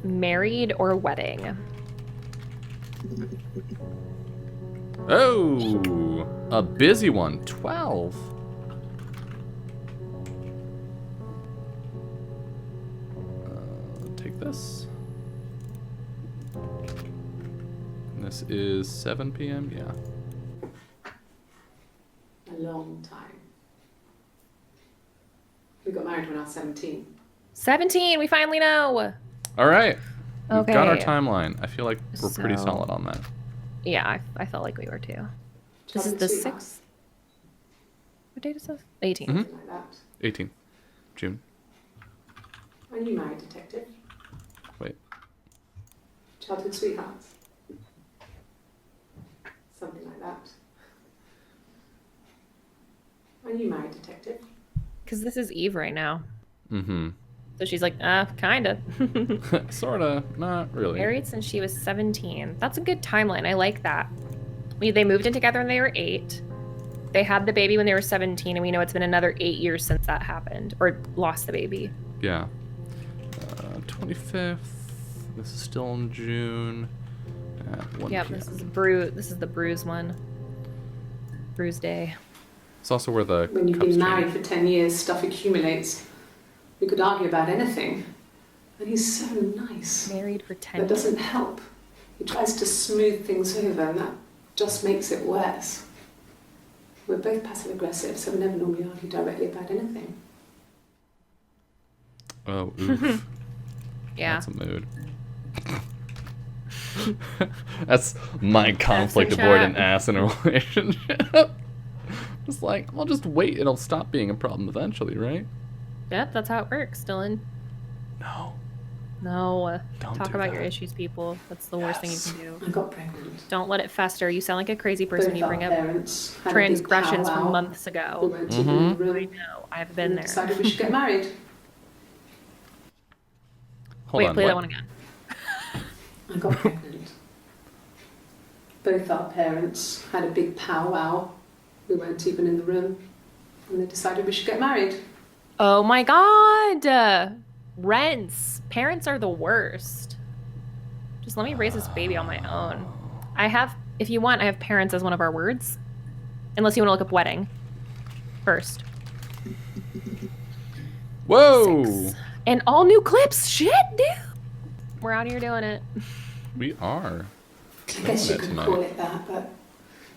married or wedding. Oh, a busy one. 12. Take this. And this is 7 p.m. Yeah. A long time. We got married when I was 17. 17, we finally know. All right. We've got our Okay. timeline. I feel like we're pretty So- solid on that. Yeah, I felt like we were too. This is Childhood the sweetheart. 6th. What date is this? 18. Mhm. Something like that. 18. June. Are you married, detective? Wait. Childhood sweethearts? Something like that. Are you married, detective? Because this is Eve right now. Mm-hmm. So she's like, kinda. Sorta. Not really. Married since she was 17. That's a good timeline. I like that. They moved in together when they were 8. They had the baby when they were 17, and we know it's been another 8 years since that happened, or lost the baby. Yeah. 25th. This is still in June. At 1 Yep, p.m. this is the bruise one. Bruce Day. It's also where the When you've cups been married change. for 10 years, stuff accumulates. We could argue about anything. And he's so nice. Married for 10 That doesn't help. He tries to smooth things over, and that just makes it worse. We're both passive aggressive, so we never normally argue directly about anything. Oh, oof. Yeah. That's a mood. That's my conflict chat. avoidant ass in a relationship. It's like, I'll just wait. It'll stop being a problem eventually, right? Yep, that's how it works, Dylan. No. No. Don't Talk do about your that. issues, people. That's the worst thing you Yes. can do. I got pregnant. Don't let it fester. You sound like a crazy person when Both you our bring up parents had a big transgressions powwow. from months We ago. went to the I room know. I've been and there. decided we should get married. Hold Wait, on. play what? that one again. I got pregnant. Both our parents had a big powwow. We weren't even in the room. And they decided we should get married. Oh my god! Rents. Parents are the worst. Just let me raise this baby on my own. I have, if you want, I have parents as one of our words. Unless you want to look up wedding first. Whoa! 6. And all new clips. Shit, dude. We're out here doing it. We are. I guess you Killing it could tonight. call it that, but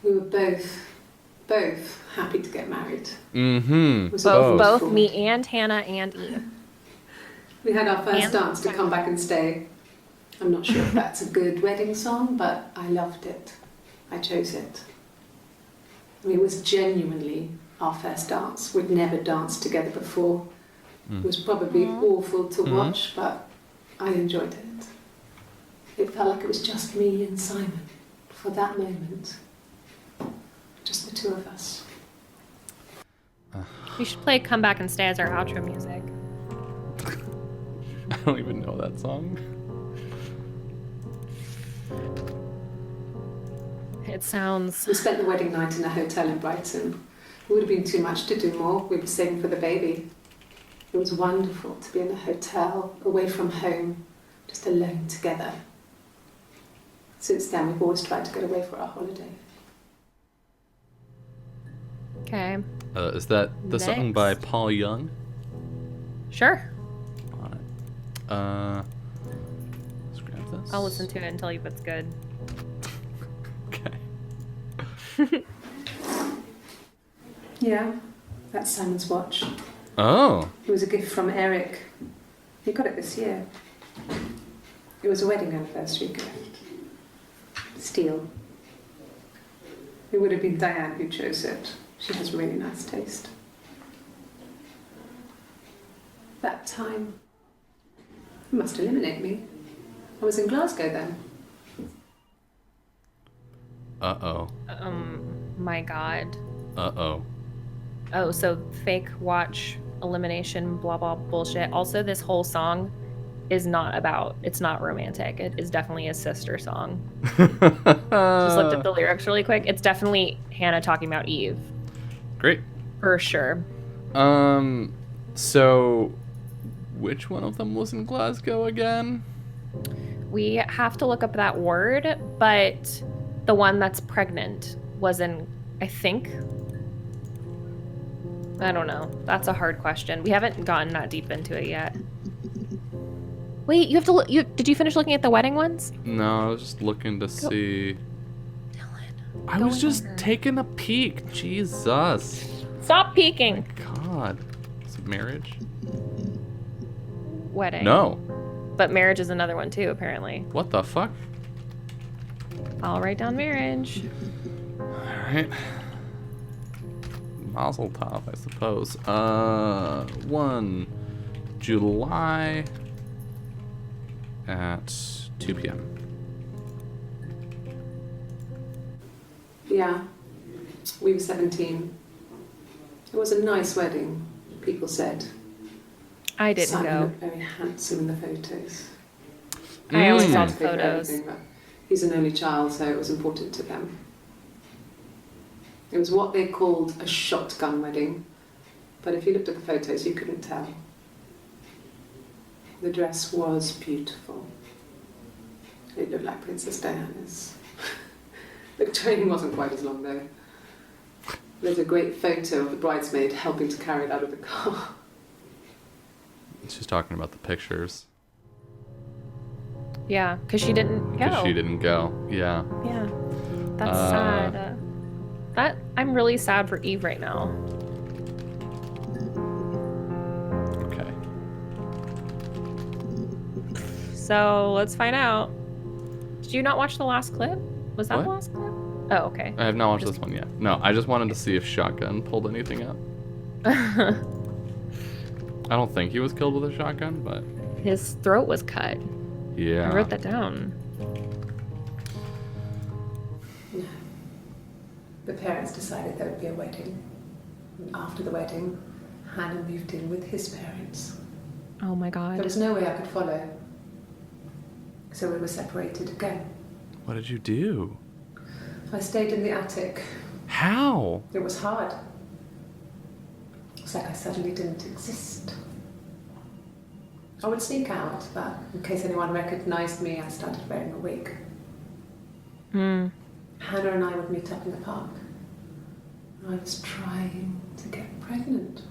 we were both happy to get married. Mm-hmm. It was Both, awful. both me and Hannah and Eve. We had our first And- dance to Come Back and Stay. I'm not sure if that's a good wedding song, but I loved it. I chose it. I mean, it was genuinely our first dance. We'd never danced together before. It was probably awful to watch, but I enjoyed it. It felt like it was just me and Simon for that moment. Just the two of us. We should play Come Back and Stay as our outro music. I don't even know that song. It sounds... We spent the wedding night in a hotel in Brighton. It would have been too much to do more. We were saving for the baby. It was wonderful to be in a hotel, away from home, just alone together. Since then, we've always tried to get away for our holiday. Okay. Is that the song by Next. Paul Young? Sure. Alright. Let's grab this. I'll listen to it and tell you if it's good. Okay. Yeah, that's Simon's watch. Oh. It was a gift from Eric. He got it this year. It was a wedding anniversary gift. Steel. It would have been Diane who chose it. She has really nice taste. That time, it must eliminate me. I was in Glasgow then. Uh-oh. My god. Uh-oh. Oh, so fake watch, elimination, blah, blah, bullshit. Also, this whole song is not about, it's not romantic. It is definitely a sister song. Just looked at the lyrics really quick. It's definitely Hannah talking about Eve. Great. For sure. So which one of them was in Glasgow again? We have to look up that word, but the one that's pregnant was in, I think. I don't know. That's a hard question. We haven't gotten that deep into it yet. Wait, you have to look. Did you finish looking at the wedding ones? No, I was just looking to see. Dylan. I Go was in just order. taking a peek. Jesus. Stop peeking. God. Is it marriage? Wedding. No. But marriage is another one too, apparently. What the fuck? I'll write down marriage. Alright. Mazel tov, I suppose. 1 July at 2 p.m. Yeah, we were 17. It was a nice wedding, people said. I didn't Simon go. looked very handsome in the photos. I only saw Mm. the Paid for photos. everything, but he's an only child, so it was important to them. It was what they called a shotgun wedding, but if you looked at the photos, you couldn't tell. The dress was beautiful. It looked like Princess Diana's. The train wasn't quite as long though. There's a great photo of the bridesmaid helping to carry it out of the car. She's talking about the pictures. Yeah, because she didn't go. Because she didn't go. Yeah. Yeah, that's sad. I'm really sad for Eve right now. Okay. So let's find out. Did you not watch the last clip? Was that What? the last clip? Oh, okay. I have not watched this one yet. No, I just wanted to see if Shotgun pulled anything up. I don't think he was killed with a shotgun, but His throat was cut. yeah. I wrote that down. The parents decided there would be a wedding. And after the wedding, Hannah moved in with his parents. Oh my There god. was no way I could follow. So we were separated again. What did you do? I stayed in the attic. How? It was hard. It's like I suddenly didn't exist. I would sneak out, but in case anyone recognized me, I started wearing a wig. Hmm. Hannah and I would meet up in the park. I was trying to get pregnant.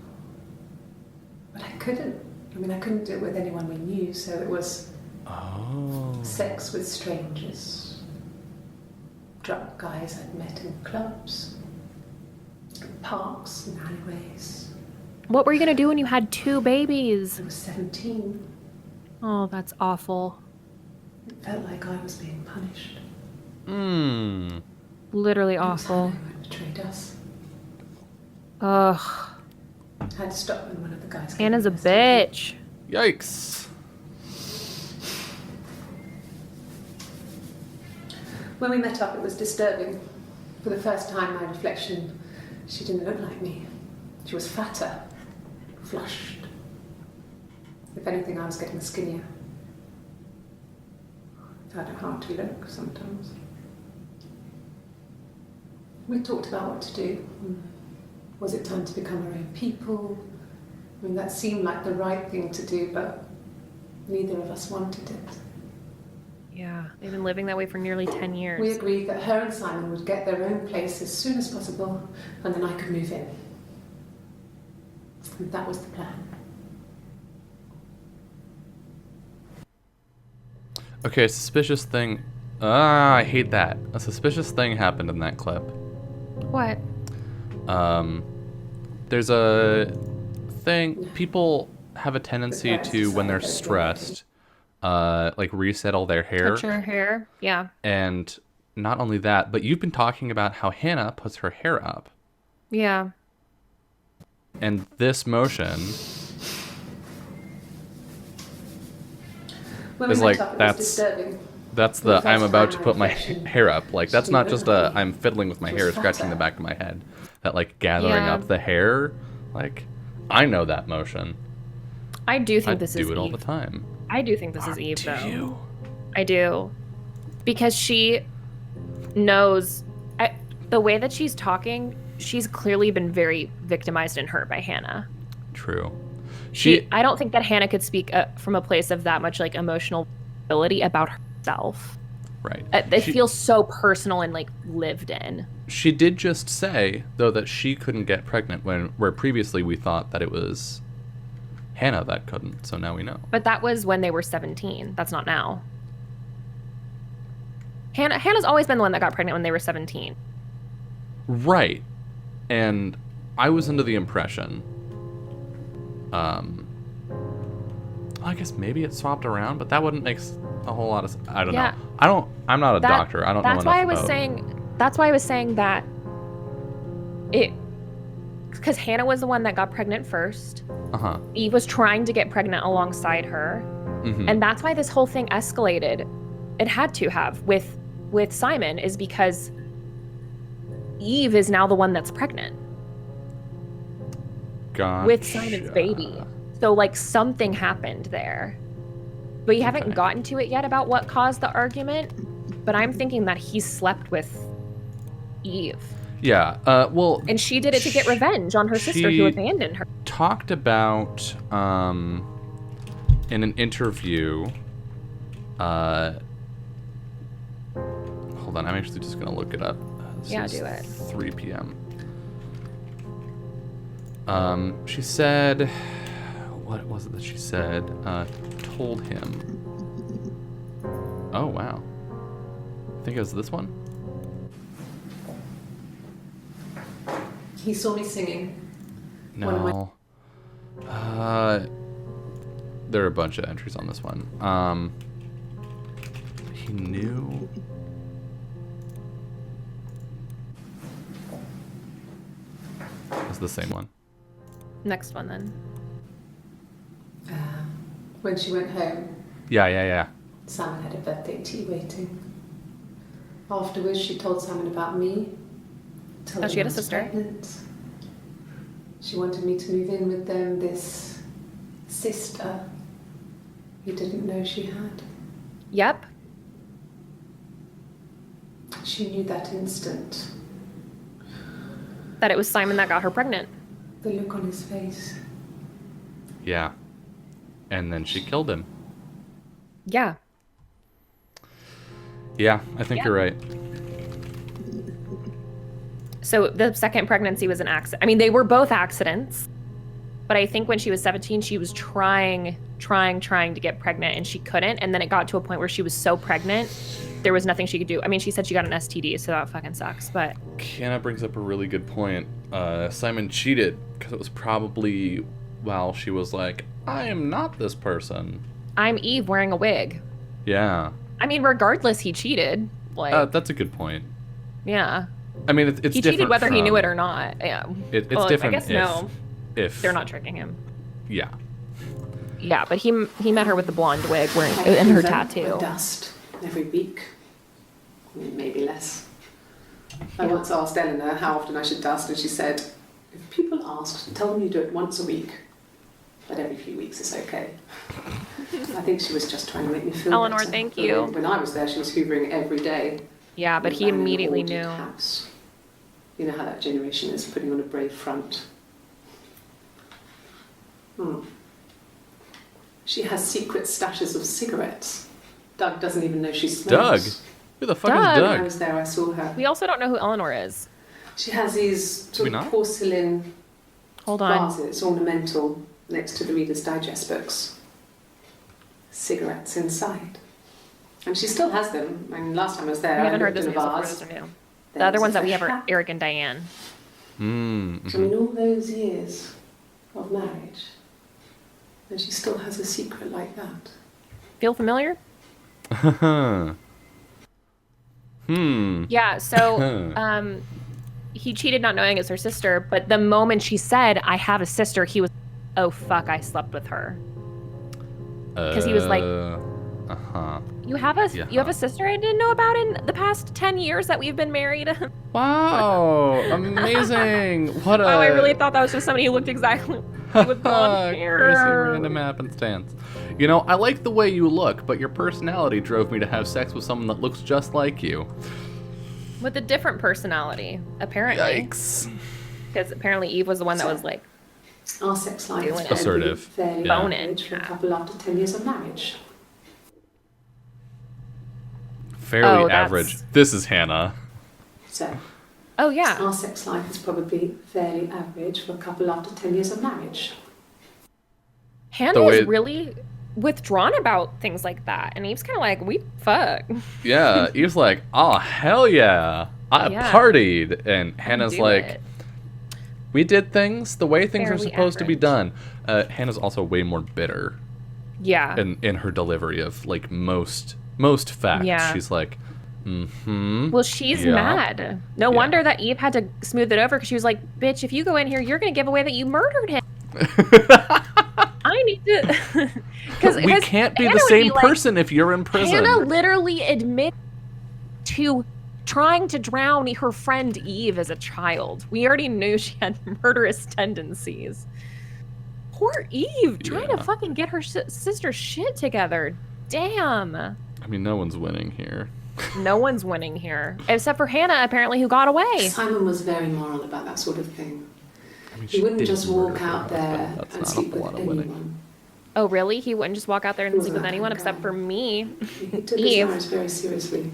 But I couldn't. I mean, I couldn't do it with anyone we knew, so it was Oh. sex with strangers. Drunk guys I'd met in clubs, in parks and alleyways. What were you gonna do when you had 2 babies? I was 17. Oh, that's awful. It felt like I was being punished. Hmm. Literally It was awful. Hannah who had betrayed us. Ugh. I had to stop when one of the guys came Hannah's a and arrested me. bitch. Yikes. When we met up, it was disturbing. For the first time, my reflection, she didn't look like me. She was fatter, flushed. If anything, I was getting skinnier. I found it hard to look sometimes. We talked about what to do. Was it time to become our own people? I mean, that seemed like the right thing to do, but neither of us wanted it. Yeah, they've been living that way for nearly 10 years. We agreed that her and Simon would get their own place as soon as possible, and then I could move in. And that was the plan. Okay, suspicious thing. Ah, I hate that. A suspicious thing happened in that clip. What? There's a thing. People have a tendency to, when they're stressed, like resettle their hair. Touch her hair? Yeah. And not only that, but you've been talking about how Hannah puts her hair up. Yeah. And this motion When is we like, met up, it was that's disturbing. that's For the the I'm first about time, to put my reflection. hair up. Like that's She not didn't just look a like me. I'm fiddling with my She hair, was scratching the fatter. back of my head. That like gathering Yeah. up the hair. Like I know that motion. I do I think this is do it all Eve. the time. I do think this is Eve, Do though. you? I do. Because she knows the way that she's talking, she's clearly been very victimized and hurt by Hannah. True. I don't think that Hannah could speak from a place of that much like emotional ability about herself. Right. It feels so personal and like lived in. She did just say though that she couldn't get pregnant where previously we thought that it was Hannah that couldn't. So now we know. But that was when they were 17. That's not now. Hannah's always been the one that got pregnant when they were 17. Right. And I was under the impression I guess maybe it swapped around, but that wouldn't make a whole lot of I don't Yeah. know. I'm not a doctor. I don't know That's enough why I was about saying. That's why I was saying that because Hannah was the one that got pregnant first. Uh-huh. Eve was trying to get pregnant alongside her, Mhm. and that's why this whole thing escalated. It had to have with Simon is because Eve is now the one that's pregnant with Simon's baby. So like something happened there. But you haven't Okay. gotten to it yet about what caused the argument, but I'm thinking that he slept with Eve. Yeah. Well, And she did it to get revenge on her sister she- who abandoned her. talked about in an interview hold on, I'm actually just gonna look it up. This Yeah, is do it. 3 p.m. She said, what was it that she said? Told him. Oh, wow. I think it was this one. He saw me singing. No. There are a bunch of entries on this one. He knew. It's the same one. Next one then. When she went home, Yeah. Simon had a birthday tea waiting. Afterwards, she told Simon about me. Told Oh, she him had a I was sister? pregnant. She wanted me to move in with them, this sister he didn't know she had. Yep. She knew that instant. That it was Simon that got her pregnant. The look on his face. Yeah. And then she killed him. Yeah. Yeah, I think Yeah. you're right. So the second pregnancy was an accident. I mean, they were both accidents. But I think when she was 17, she was trying to get pregnant and she couldn't. And then it got to a point where she was so pregnant, there was nothing she could do. I mean, she said she got an STD, so that fucking sucks. But Kiana brings up a really good point. Simon cheated because it was probably while she was like, I am not this person. I'm Eve wearing a wig. Yeah. I mean, regardless, he cheated. Like, That's a good point. yeah. I mean, it's He different cheated whether he knew from- it or not. Yeah. It's Well, different I guess no. if They're not tricking him. Yeah. Yeah, but he met her with the blonde wig wearing, I and her hoover tattoo. with dust every week. I mean, maybe less. I once asked Eleanor how often I should dust, and she said, if people ask, tell them you do it once a week, but every few weeks is okay. I think she was just trying to make me feel Eleanor, better. thank But you. When I was there, she was hoovering every day. Yeah, but he With an immediately ordered knew. House. You know how that generation is, putting on a brave front. She has secret stashes of cigarettes. Doug doesn't even know she Doug? smokes. Who the fuck Doug? is When I Doug? was there, I saw her. We also don't know who Eleanor is. She has these Do we sort of not? porcelain Hold on. vases, ornamental, next to the Reader's Digest books. Cigarettes inside. And she still has them. I mean, last time I was there, We haven't I heard looked this in a news before. vase. This are new. There The other was ones a that we have fresh are hat. Eric and Diane. I mean, all those years of marriage, and she still has a secret like that. Feel familiar? Hmm. Yeah, so he cheated not knowing it's her sister, but the moment she said, I have a sister, he was, oh fuck, I slept with her. 'Cause he was like- Uh-huh. You have a sister I didn't know about in the past 10 years that we've been married? Wow. Amazing. What a... Oh, I really thought that was just somebody who looked exactly with blonde hair. Crazy random happenstance. You know, I like the way you look, but your personality drove me to have sex with someone that looks just like you. With a different personality, apparently. Yikes. Because apparently Eve was the one that was like, Our sex life Doing is it. probably Assertive. fairly Yeah. average for a couple after 10 years of marriage. Fairly Oh, that's- average. This is Hannah. So, oh yeah. our sex life is probably fairly average for a couple after 10 years of marriage. Hannah The way- is really withdrawn about things like that. And Eve's kind of like, we fuck. Yeah, Eve's like, oh, hell yeah. I Yeah. partied. And Hannah's Do like, it. we did things the way things are Fairly supposed to be average. done. Hannah's also way more bitter Yeah. in her delivery of like most facts. Yeah. She's like, mm-hmm. Well, she's Yeah. mad. No Yeah. wonder that Eve had to smooth it over because she was like, bitch, if you go in here, you're going to give away that you murdered him. I need to. we can't be the same person if you're in prison. Hannah literally admitted to trying to drown her friend Eve as a child. We already knew she had murderous tendencies. Poor Eve, trying Yeah. to fucking get her sister's shit together. Damn. I mean, no one's winning here. No one's winning here. Except for Hannah, apparently, who got away. Simon was very moral about that sort of thing. I mean, He she wouldn't did just murder walk her out there husband. That's and not a sleep whole with lot of winning. anyone. Oh, really? He wouldn't just walk out there and sleep with Wasn't that anyone kind of except guy. for me. He took Eve. his marriage very seriously.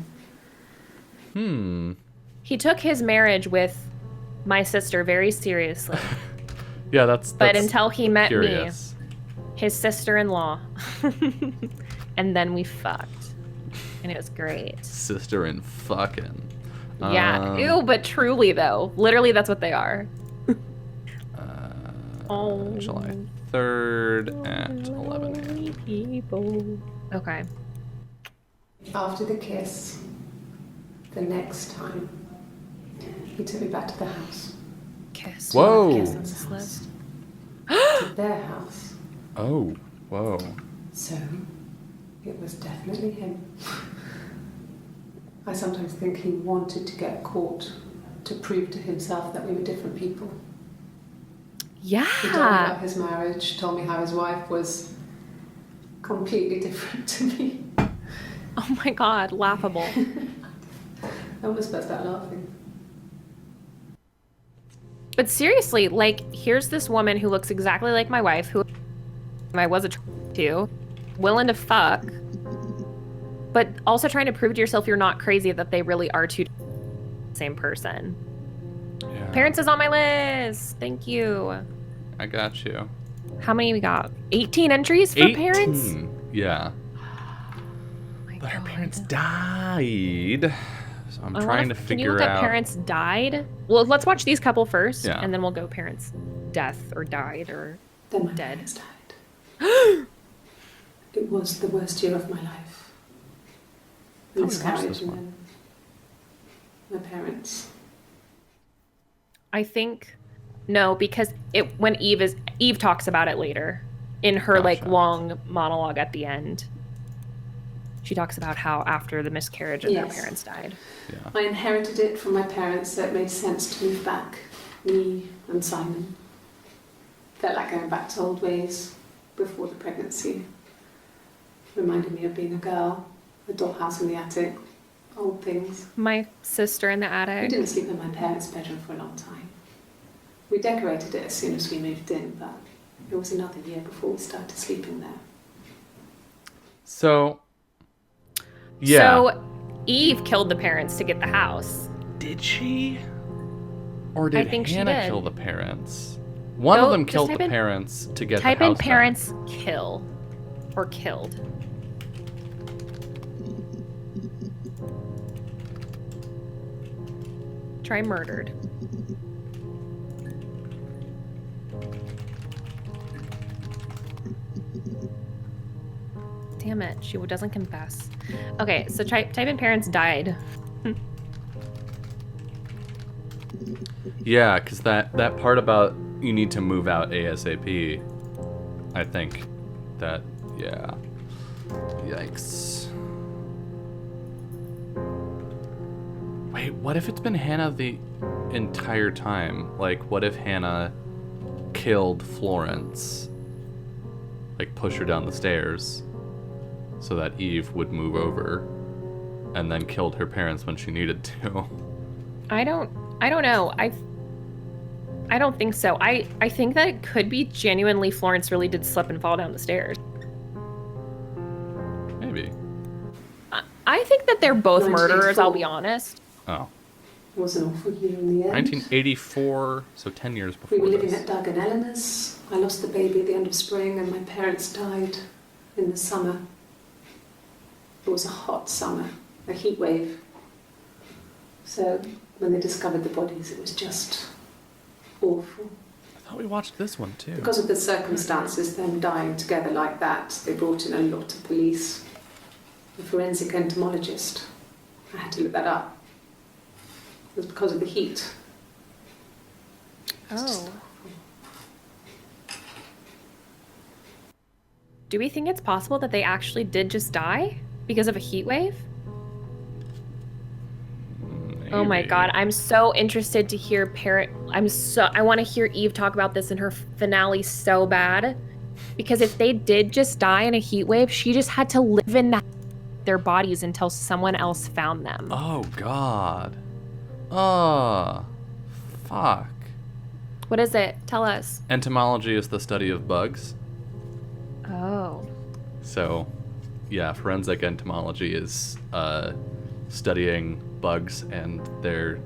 Hmm. He took his marriage with my sister very seriously. Yeah, that's But until he met curious. me, his sister-in-law, and then we fucked, and it was great. Sister and fucking. Yeah. Ew, but truly though, literally that's what they are. July 3rd at 11 a.m. People. Okay. After the kiss, the next time, he took me back to the house, Kiss. Whoa. Kiss on this list. to their house. Oh, whoa. So, it was definitely him. I sometimes think he wanted to get caught to prove to himself that we were different people. He told me Yeah. about his marriage, told me how his wife was completely different to me. Oh my God, laughable. I almost burst out laughing. But seriously, like, here's this woman who looks exactly like my wife, who I was attracted to, willing to fuck, but also trying to prove to yourself you're not crazy, that they really are two same person. Yeah. Parents is on my list. Thank you. I got you. How many we got? 18 entries for 18. parents? Yeah. My But her God. parents died. So I'm I trying wanna- to Can you figure look up out. parents died? Well, let's watch these couple first, Yeah. and then we'll go parents death or died or Then my Dead. parents died. It was the worst year of my life. Tell me watch Miscarriage this and one. then my parents. I think no, because when Eve talks about it later in her like Gotcha. long monologue at the end. She talks about how after the miscarriage and Yes. their parents died. Yeah. I inherited it from my parents, so it made sense to move back. Me and Simon. Felt like going back to old ways before the pregnancy. Reminded me of being a girl, a dollhouse in the attic, old things. My sister in the We attic. didn't sleep in my parents' bedroom for a long time. We decorated it as soon as we moved in, but it was another year before we started sleeping there. So. Yeah. So Eve killed the parents to get the house. Did she? Or did think she Hannah did. kill the parents? One of Go- them just killed type the in- parents to get Type the in house done. parents kill or killed. Try murdered. Damn it, she doesn't confess. Okay, so type in parents died. Yeah, because that part about you need to move out ASAP, I think that, yeah. Yikes. Wait, what if it's been Hannah the entire time? Like, what if Hannah killed Florence? Like, push her down the stairs so that Eve would move over and then killed her parents when she needed to. I don't know. I don't think so. I think that it could be genuinely Florence really did slip and fall down the stairs. Maybe. I think that they're both 1984. murderers, I'll be honest. Oh. It was an awful year in the end. 1984, so 10 years We before were living this. at Doug and Eleanor's. I lost the baby at the end of spring and my parents died in the summer. It was a hot summer, a heat wave. So when they discovered the bodies, it was just awful. I thought we watched this one too. Because of the circumstances, them dying together like that, they brought in a lot of police. A forensic entomologist. I had to look that up. It was because of the heat. Oh. Do we think it's possible that they actually did just die because of a heat wave? Oh my Maybe. god, I'm so interested to hear I want to hear Eve talk about this in her finale so bad. Because if they did just die in a heat wave, she just had to live in their bodies until someone else found them. Oh god. Oh. Fuck. What is it? Tell us. Entomology is the study of bugs. Oh. So, yeah, forensic entomology is studying bugs and their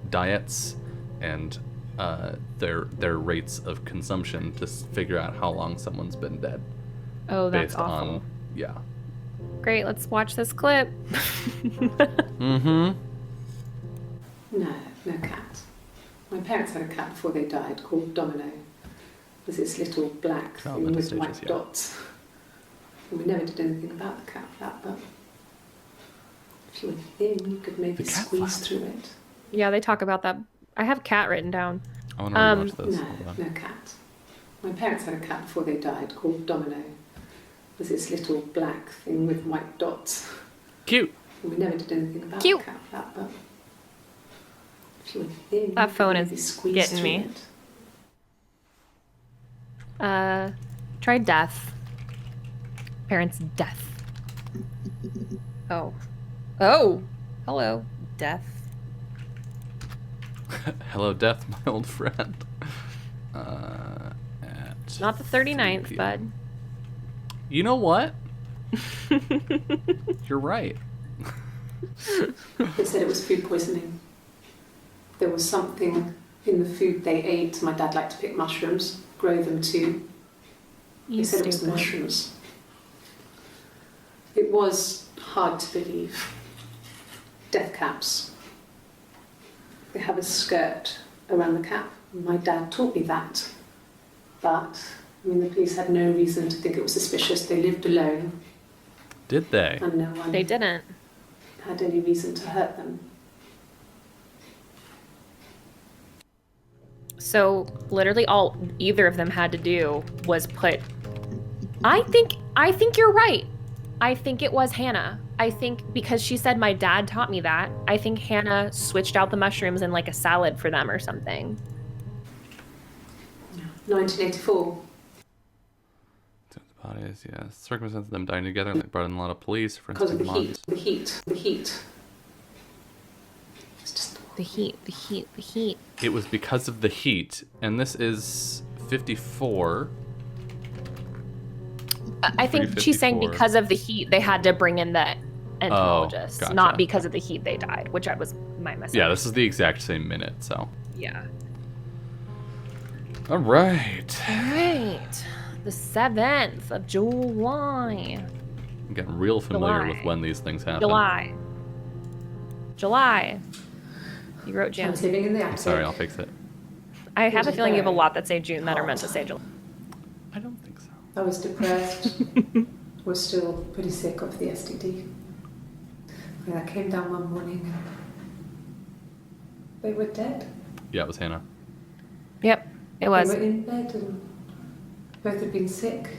diets and their rates of consumption to figure out how long someone's been dead. Oh, that's Based awful. on, yeah. Great, let's watch this clip. Mm-hmm. No cat. My parents had a cat before they died called Domino. It was this little black Oh, thing mental with stages, white yeah. dots. And we never did anything about the cat flap, but if you were thin, you could maybe The cat squeeze flap? through it. Yeah, they talk about that. I have cat written down. I want to rewatch this. No, Hold on. no cat. My parents had a cat before they died called Domino. It was this little black thing with white dots. Cute. And we never did anything about Cute. the cat flap, but if you were thin, That you could phone maybe is squeeze getting through me. it. Try death. Parents' death. Oh. Oh! Hello, death. Hello, Death, my old friend. At Not the 39th, 3 bud. p.m. You know what? You're right. They said it was food poisoning. There was something in the food they ate. My dad liked to pick mushrooms, grow them too. They You said it was the stupid. mushrooms. It was hard to believe. Death caps. They have a skirt around the cap. My dad taught me that. But, I mean, the police had no reason to think it was suspicious. They lived alone Did they? and no one They didn't. had any reason to hurt them. So literally all either of them had to do was put I think you're right. I think it was Hannah. I think because she said my dad taught me that, I think Hannah switched out the mushrooms in like a salad for them or something. 1984. The bodies, yeah. Circumstances of them dying together, like brought in a lot of police, for Because of instance, the months. the heat. It's just The heat. It was because of the heat, and this is 54. I think she's saying 354. because of the heat they had to bring in the entomologist, gotcha. not because of the heat they died, which I was my mistake. Yeah, this is the exact same minute, so. Yeah. All right. All right. The 7th of July. I'm getting real familiar July. with when these things happen. July. You wrote I June. was living in the attic. I'm sorry, I'll fix it. I have a feeling you have a lot that say June that are meant to say July. I don't think so. I was depressed. Was still pretty sick of the STD. And I came down one morning and they were dead. Yeah, it was Hannah. Yep, it was. They were in bed and both had been sick.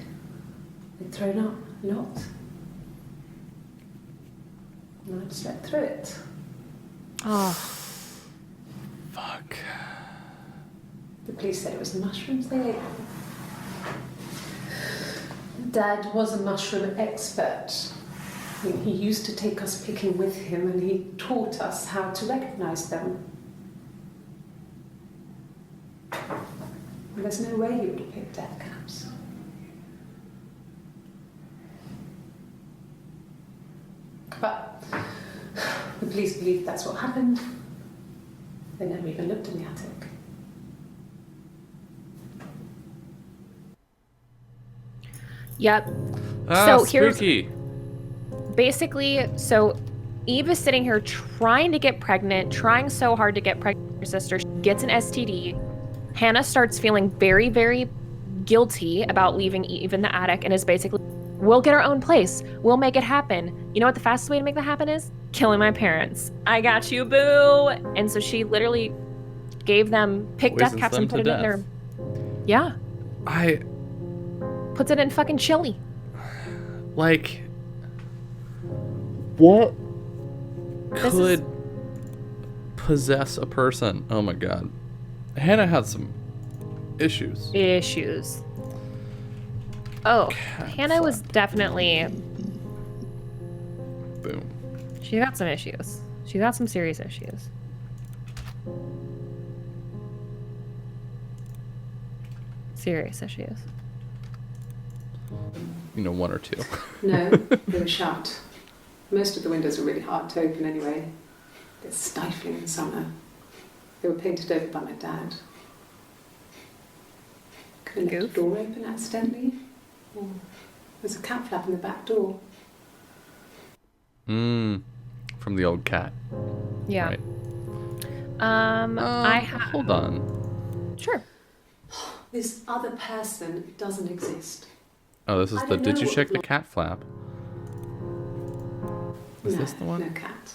They'd thrown up a lot. And I slept through it. Oh, Fuck. The police said it was the mushrooms they ate. Dad was a mushroom expert. I mean, he used to take us picking with him and he taught us how to recognize them. And there's no way he would have picked death caps. But the police believe that's what happened. They never even looked in the attic. yep. Ah, So here's- spooky. Basically, so Eve is sitting here trying to get pregnant, trying so hard to get pregnant with her sister. She gets an STD. Hannah starts feeling very, very guilty about leaving Eve in the attic and is basically, we'll get our own place. We'll make it happen. You know what the fastest way to make that happen is? Killing my parents. I got you, boo. And so she literally gave them, picked death Poisons caps them and put to it in there. death. Yeah. I, Puts it in fucking chili. like, what This could possess a person? Oh my god. Hannah had some issues. Issues. Oh, Cat Hannah was flap. definitely, Boom. she got some issues. She got some serious issues. Serious issues. You know, one or two. No, they were shut. Most of the windows were really hard to open anyway. It's stifling in summer. They were painted over by my dad. and left Goof. the door open accidentally. Or there's a cat flap in the back door. From the old cat. Yeah. Right. I have. Hold on. Sure. This other person doesn't exist. Oh, this is I the don't did know you what check the block- cat flap? Is No, this the one? No cat.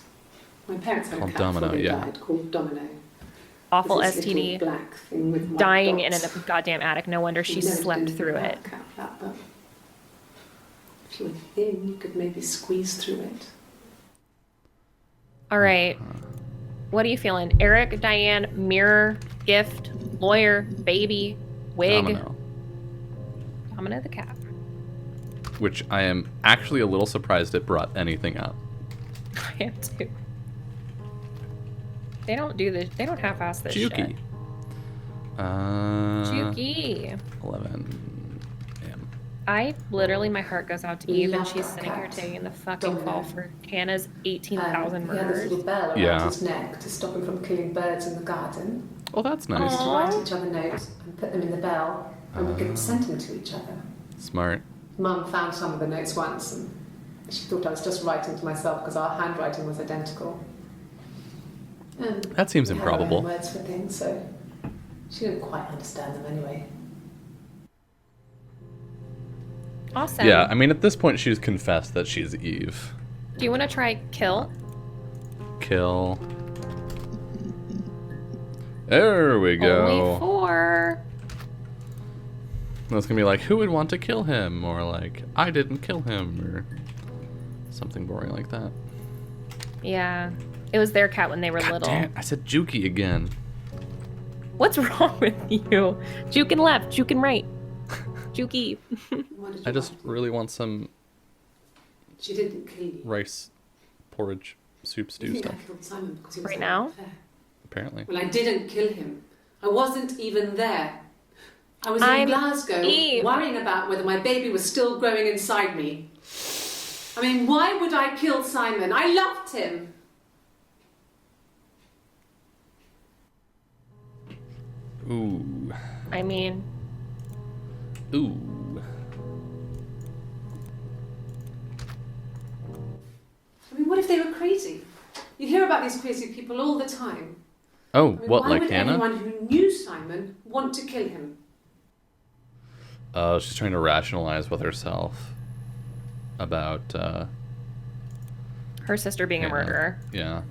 My parents had Called a cat Domino, before they yeah. died called Domino. Awful There's this little STD. black thing with white Dying in a dots. goddamn attic. No wonder she You'd never slept been through in it. that cat flap, but if you were thin, you could maybe squeeze through it. All right. What are you feeling? Eric, Diane, mirror, gift, lawyer, baby, wig. Domino the cat. Which I am actually a little surprised it brought anything up. I am too. They don't do this. They don't half-ass this Juki. shit. Juki. 11 a.m. I literally, my heart goes out to We Eve, and love she's that sitting here cat. taking the fucking Domino. fall for Hannah's 18,000 He had this murders. little bell around Yeah. his neck to stop him from killing birds in the garden. Oh, that's We nice. used to Aw. write each other notes and put them in the bell, and we could send them to each other. Smart. Mum found some of the notes once, and she thought I was just writing to myself because our handwriting was identical. And That seems we had our own improbable. words for things, so she didn't quite understand them anyway. Awesome. Yeah, I mean, at this point, she's confessed that she's Eve. Do you want to try kill? Kill. There we go. Only 4. That's gonna be like, who would want to kill him? Or like, I didn't kill him, or something boring like that. Yeah. It was their cat when they were God little. damn, I said Juki again. What's wrong with you? Juke and left, juke and right. Juki. What did I you just want? really want some She didn't kill you. rice, porridge, soup, You stew think stuff, I killed Simon because he was Right so now? unfair. apparently. Well, I didn't kill him. I wasn't even there. I was in I'm Glasgow Eve. worrying about whether my baby was still growing inside me. I mean, why would I kill Simon? I loved him. Ooh. I mean, Ooh. I mean, what if they were crazy? You hear about these crazy people all the time. Oh, I mean, what, why like would Hannah? anyone who knew Simon want to kill him? She's trying to rationalize with herself about, her sister being a Hannah. murderer. Yeah.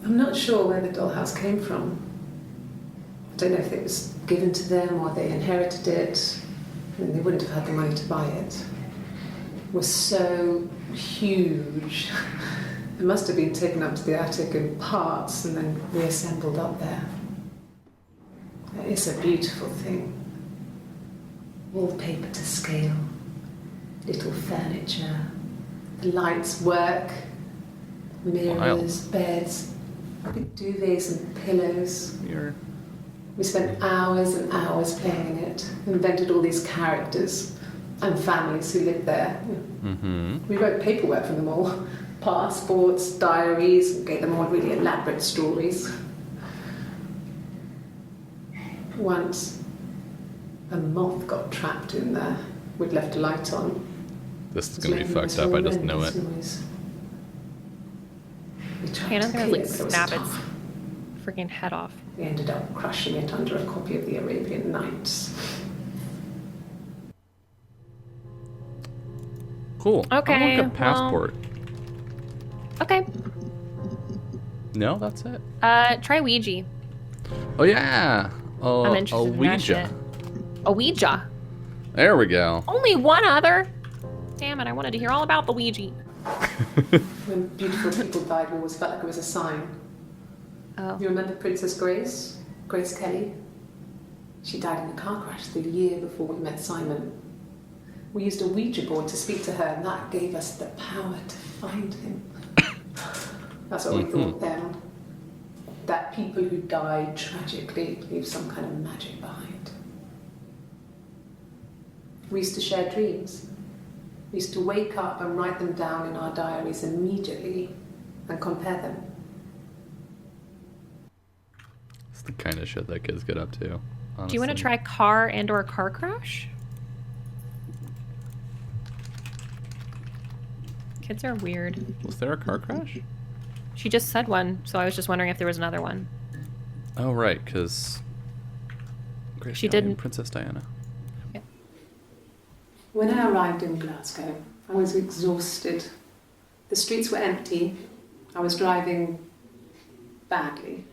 I'm not sure where the dollhouse came from. I don't know if it was given to them or they inherited it. I mean, they wouldn't have had the money to buy it. It was so huge. It must have been taken up to the attic in parts and then reassembled up there. It's a beautiful thing. Wallpaper to scale, little furniture, the lights work, mirrors, beds, big duvets and pillows. You're... We spent hours and hours playing in it, invented all these characters and families who lived there. Mm-hmm. We wrote paperwork for them all, passports, diaries, and gave them all really elaborate stories. Once, a moth got trapped in there. We'd left a light on. This is It was gonna be making fucked this up, I just horrendous know it. noise. We tried Hannah's to gonna kill like it, but it was snap its tough. freaking head off. We ended up crushing it under a copy of the Arabian Nights. Cool. Okay, I'm gonna look well- up passport. Okay. No, that's it. Try Ouija. Oh yeah. I'm A interested in that shit. Ouija. A Ouija. There we go. Only one other. Damn it! I wanted to hear all about the Ouija. When beautiful people died, we always felt like it was a sign. Oh. You remember Princess Grace? Grace Kelly? She died in a car crash the year before we met Simon. We used a Ouija board to speak to her, and that gave us the power to find him. That's what we thought then. That people who died tragically leave some kind of magic behind. We used to share dreams. We used to wake up and write them down in our diaries immediately and compare them. It's the kind of shit that kids get up to. Honestly. Do you want to try car and or car crash? Kids are weird. Was there a car crash? She just said one, so I was just wondering if there was another one. Oh, right, because She didn't. Princess Diana. Yeah. When I arrived in Glasgow, I was exhausted. The streets were empty. I was driving badly.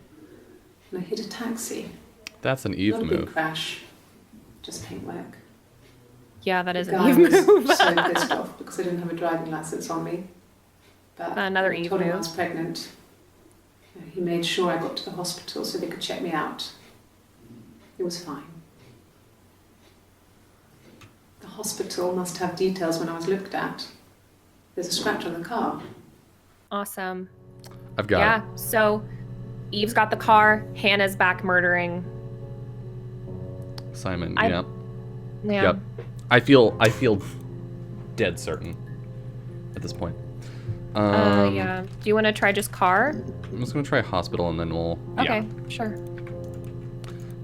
And I hit a taxi. That's an Eve Not a big move. crash, just paintwork. Yeah, that is The an guy Eve move. was so pissed off because I didn't have a driving license on me. But Another I Eve told him I move. was pregnant. He made sure I got to the hospital so they could check me out. It was fine. The hospital must have details when I was looked at. There's a scratch on the car. Awesome. I've got Yeah, so Eve's got the car, Hannah's back murdering. it. Simon, I- yep. Yeah. Yep. I feel dead certain at this point. Yeah. Do you want to try just car? I'm just gonna try hospital and then we'll Okay, sure.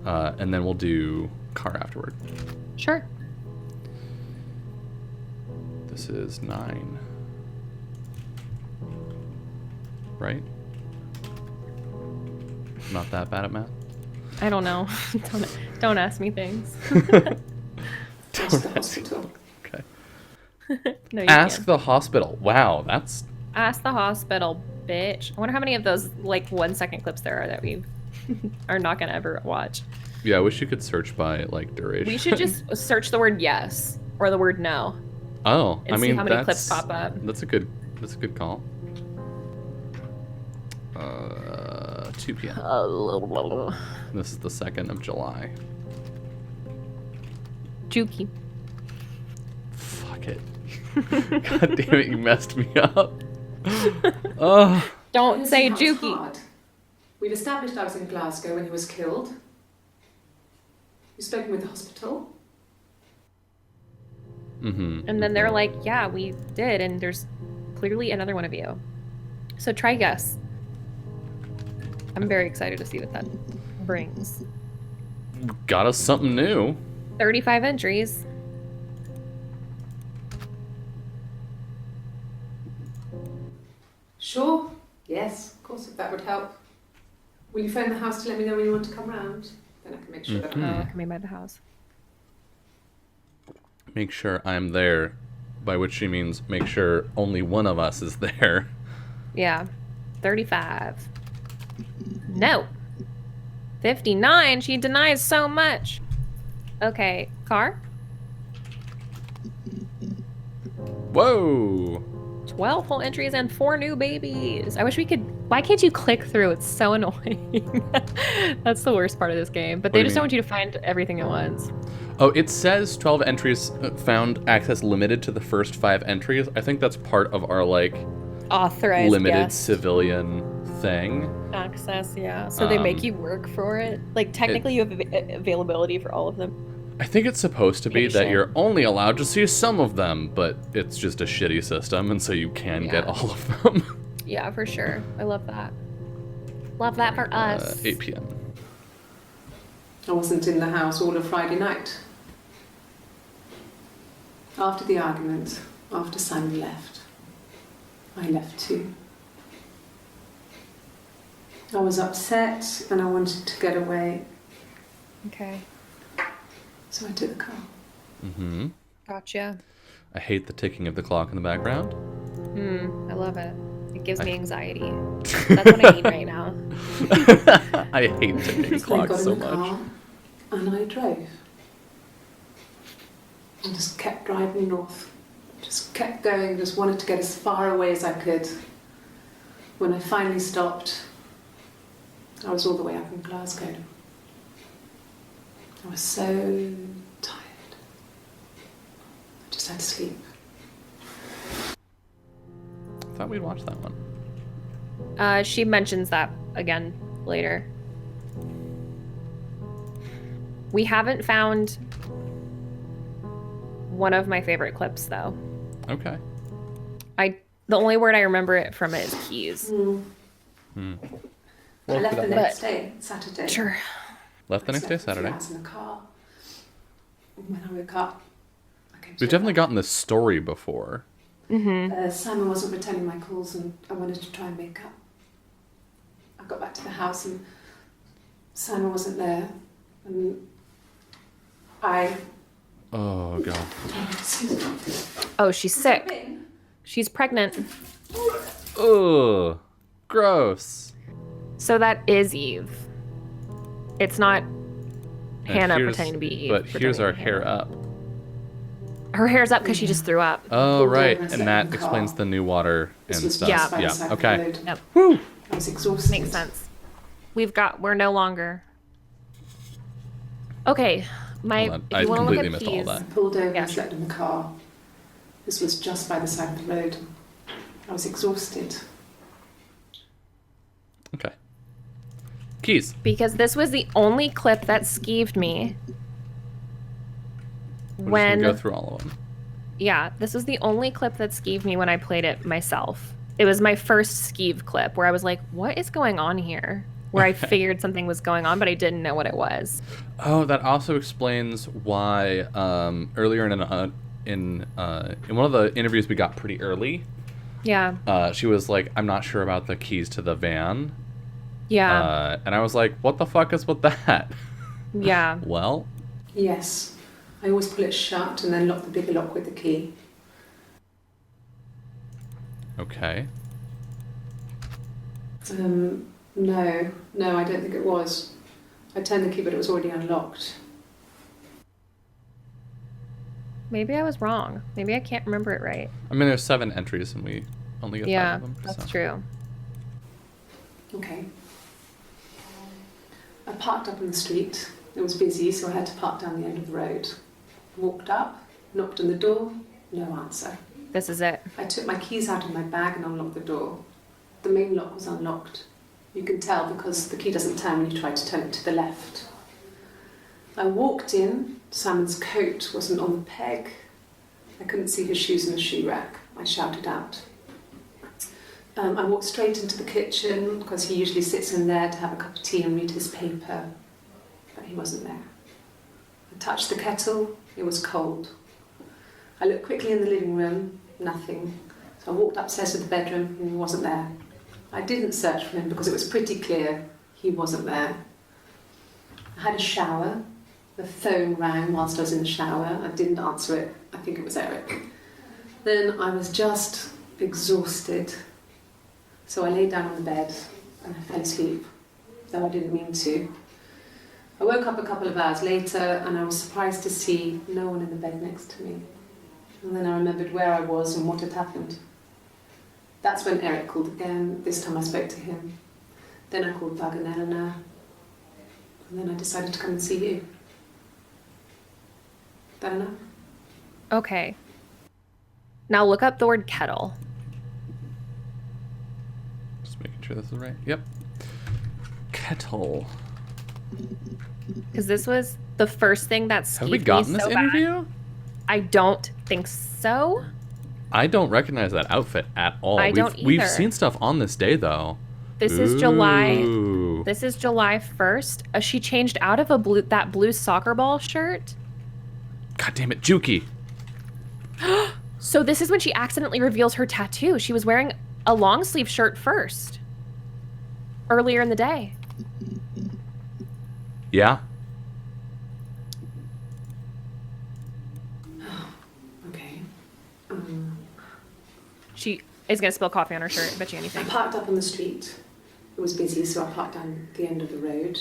and then we'll do car afterward. Sure. This is 9. Right? Not that bad at math. I don't know. don't ask me things. That's the hospital. Okay. No, you Ask can't. the hospital. Wow, that's Ask the hospital, bitch. I wonder how many of those like 1-second clips there are that we are not gonna ever watch. yeah. I wish you could search by like duration. We should just search the word yes or the word no Oh, and I mean see how many that's clips pop up. That's a good call. 2 p.m. This is the 2nd of July. Juki. Fuck it. God damn it, you messed me up. Oh. Don't Here's say how it's Juki. hard. We've established I was in Glasgow when he was killed. You've spoken with the hospital. Mm-hmm. And then they're like, yeah, we did, and there's clearly another one of you. So try guess. I'm very excited to see what that brings. Got us something new. 35 entries. Sure. Yes, of course, if that would help. Will you phone the house to let me know when you want to come round? Then I can make sure that I'm there. Coming by the house. Make sure I'm there, by which she means make sure only one of us is there. Yeah. 35. No. 59. She denies so much. Okay. Car? Whoa! 12 full entries and 4 new babies. I wish we could. Why can't you click through? It's so annoying. That's the worst part of this game. But What do they you just don't mean? want you to find everything at once. Oh, it says 12 entries found, access limited to the first 5 entries. I think that's part of our like Authorized limited guest civilian thing. access, yeah. So they make Um, you work for it. Like technically, you have availability for all of them. I think it's supposed to be that Patient. you're only allowed to see some of them, but it's just a shitty system, and so you can get Yeah. all of them. Yeah, for sure. I love that. Love that for us. 8 p.m. I wasn't in the house all of Friday night. After the argument, after Simon left, I left too. I was upset and I wanted to get away, Okay, so I took the car. Mm-hmm. gotcha. I hate the ticking of the clock in the background. I love it. It gives me anxiety. That's what I need right now. I hate ticking So I clocks got so in the much. car and I drove. And just kept driving north. Just kept going, just wanted to get as far away as I could. When I finally stopped, I was all the way up in Glasgow. I was so tired. I just had to sleep. I thought we'd watch that one. She mentions that again later. We haven't found one of my favorite clips though. Okay. The only word I remember it from is keys. I left the next day, Saturday. Sure. Left the next day, Slept for 3 Saturday. hours in the car. When I woke up, I came to We've definitely gotten this story before. Simon wasn't returning my calls, and I wanted to try and make up. I got back to the house, and Simon wasn't there, and I. Oh, God. Oh, she's sick. She's pregnant. Ugh. Gross. So that is Eve. It's not And Hannah here's- pretending to be Eve. But here's pretending our to be hair Hannah. up. Her hair's up because she just threw up. Oh, Pulled right. over and And slept that in the car. explains the new water This and was stuff. just by the Yeah. side of the Okay. road. Yep. Woo. I was exhausted. Makes sense. We're no longer. Okay, Hold on. if I you want to look completely at missed all keys, that. I pulled over Yeah, and slept in the car. This was just by the side of the road. I was exhausted. Okay. Keys. because this was the only clip that skeeved me. We're just When gonna go through all of them. Yeah, this was the only clip that skeeved me when I played it myself. It was my first skeeve clip where I was like, what is going on here? Where I figured something was going on, but I didn't know what it was. Oh, that also explains why earlier in one of the interviews we got pretty early, Yeah. she was like, "I'm not sure about the keys to the van," Yeah. and I was like, "What the fuck is with that?" Yeah. Well, Yes. I always pull it shut and then lock the bigger lock with the key. okay. No, I don't think it was. I turned the key, but it was already unlocked. Maybe I was wrong. Maybe I can't remember it right. I mean, there's 7 entries, and we only get 5 Yeah, of them. that's so. true. Okay. I parked up in the street. It was busy, so I had to park down the end of the road. Walked up, knocked on the door, no answer. This is it. I took my keys out of my bag and unlocked the door. The main lock was unlocked. You can tell because the key doesn't turn when you try to turn it to the left. I walked in. Simon's coat wasn't on the peg. I couldn't see his shoes in the shoe rack. I shouted out. I walked straight into the kitchen because he usually sits in there to have a cup of tea and read his paper, but he wasn't there. I touched the kettle. It was cold. I looked quickly in the living room. Nothing. So I walked upstairs to the bedroom and he wasn't there. I didn't search for him because it was pretty clear he wasn't there. I had a shower. The phone rang whilst I was in the shower. I didn't answer it. I think it was Eric. Then I was just exhausted. So I lay down on the bed and I fell asleep, though I didn't mean to. I woke up a couple of hours later and I was surprised to see no one in the bed next to me. And then I remembered where I was and what had happened. That's when Eric called again. This time I spoke to him. Then I called Doug and Eleanor. And then I decided to come and see you. That enough? Okay. Now look up the word kettle. Just making sure this is right. Yep. Kettle. Because this was the first thing that skeeved Have we gotten me this so bad. interview? I don't think so. I don't recognize that outfit at all. I don't We've either. seen stuff on this day though. This is July. Ooh. This is July 1st. She changed out of that blue soccer ball shirt. God damn it, Juki. So this is when she accidentally reveals her tattoo. She was wearing a long sleeve shirt first. Earlier in the day. Yeah. Okay. She is going to spill coffee on her shirt. Bet you I anything. parked up on the street. It was busy, so I parked down the end of the road.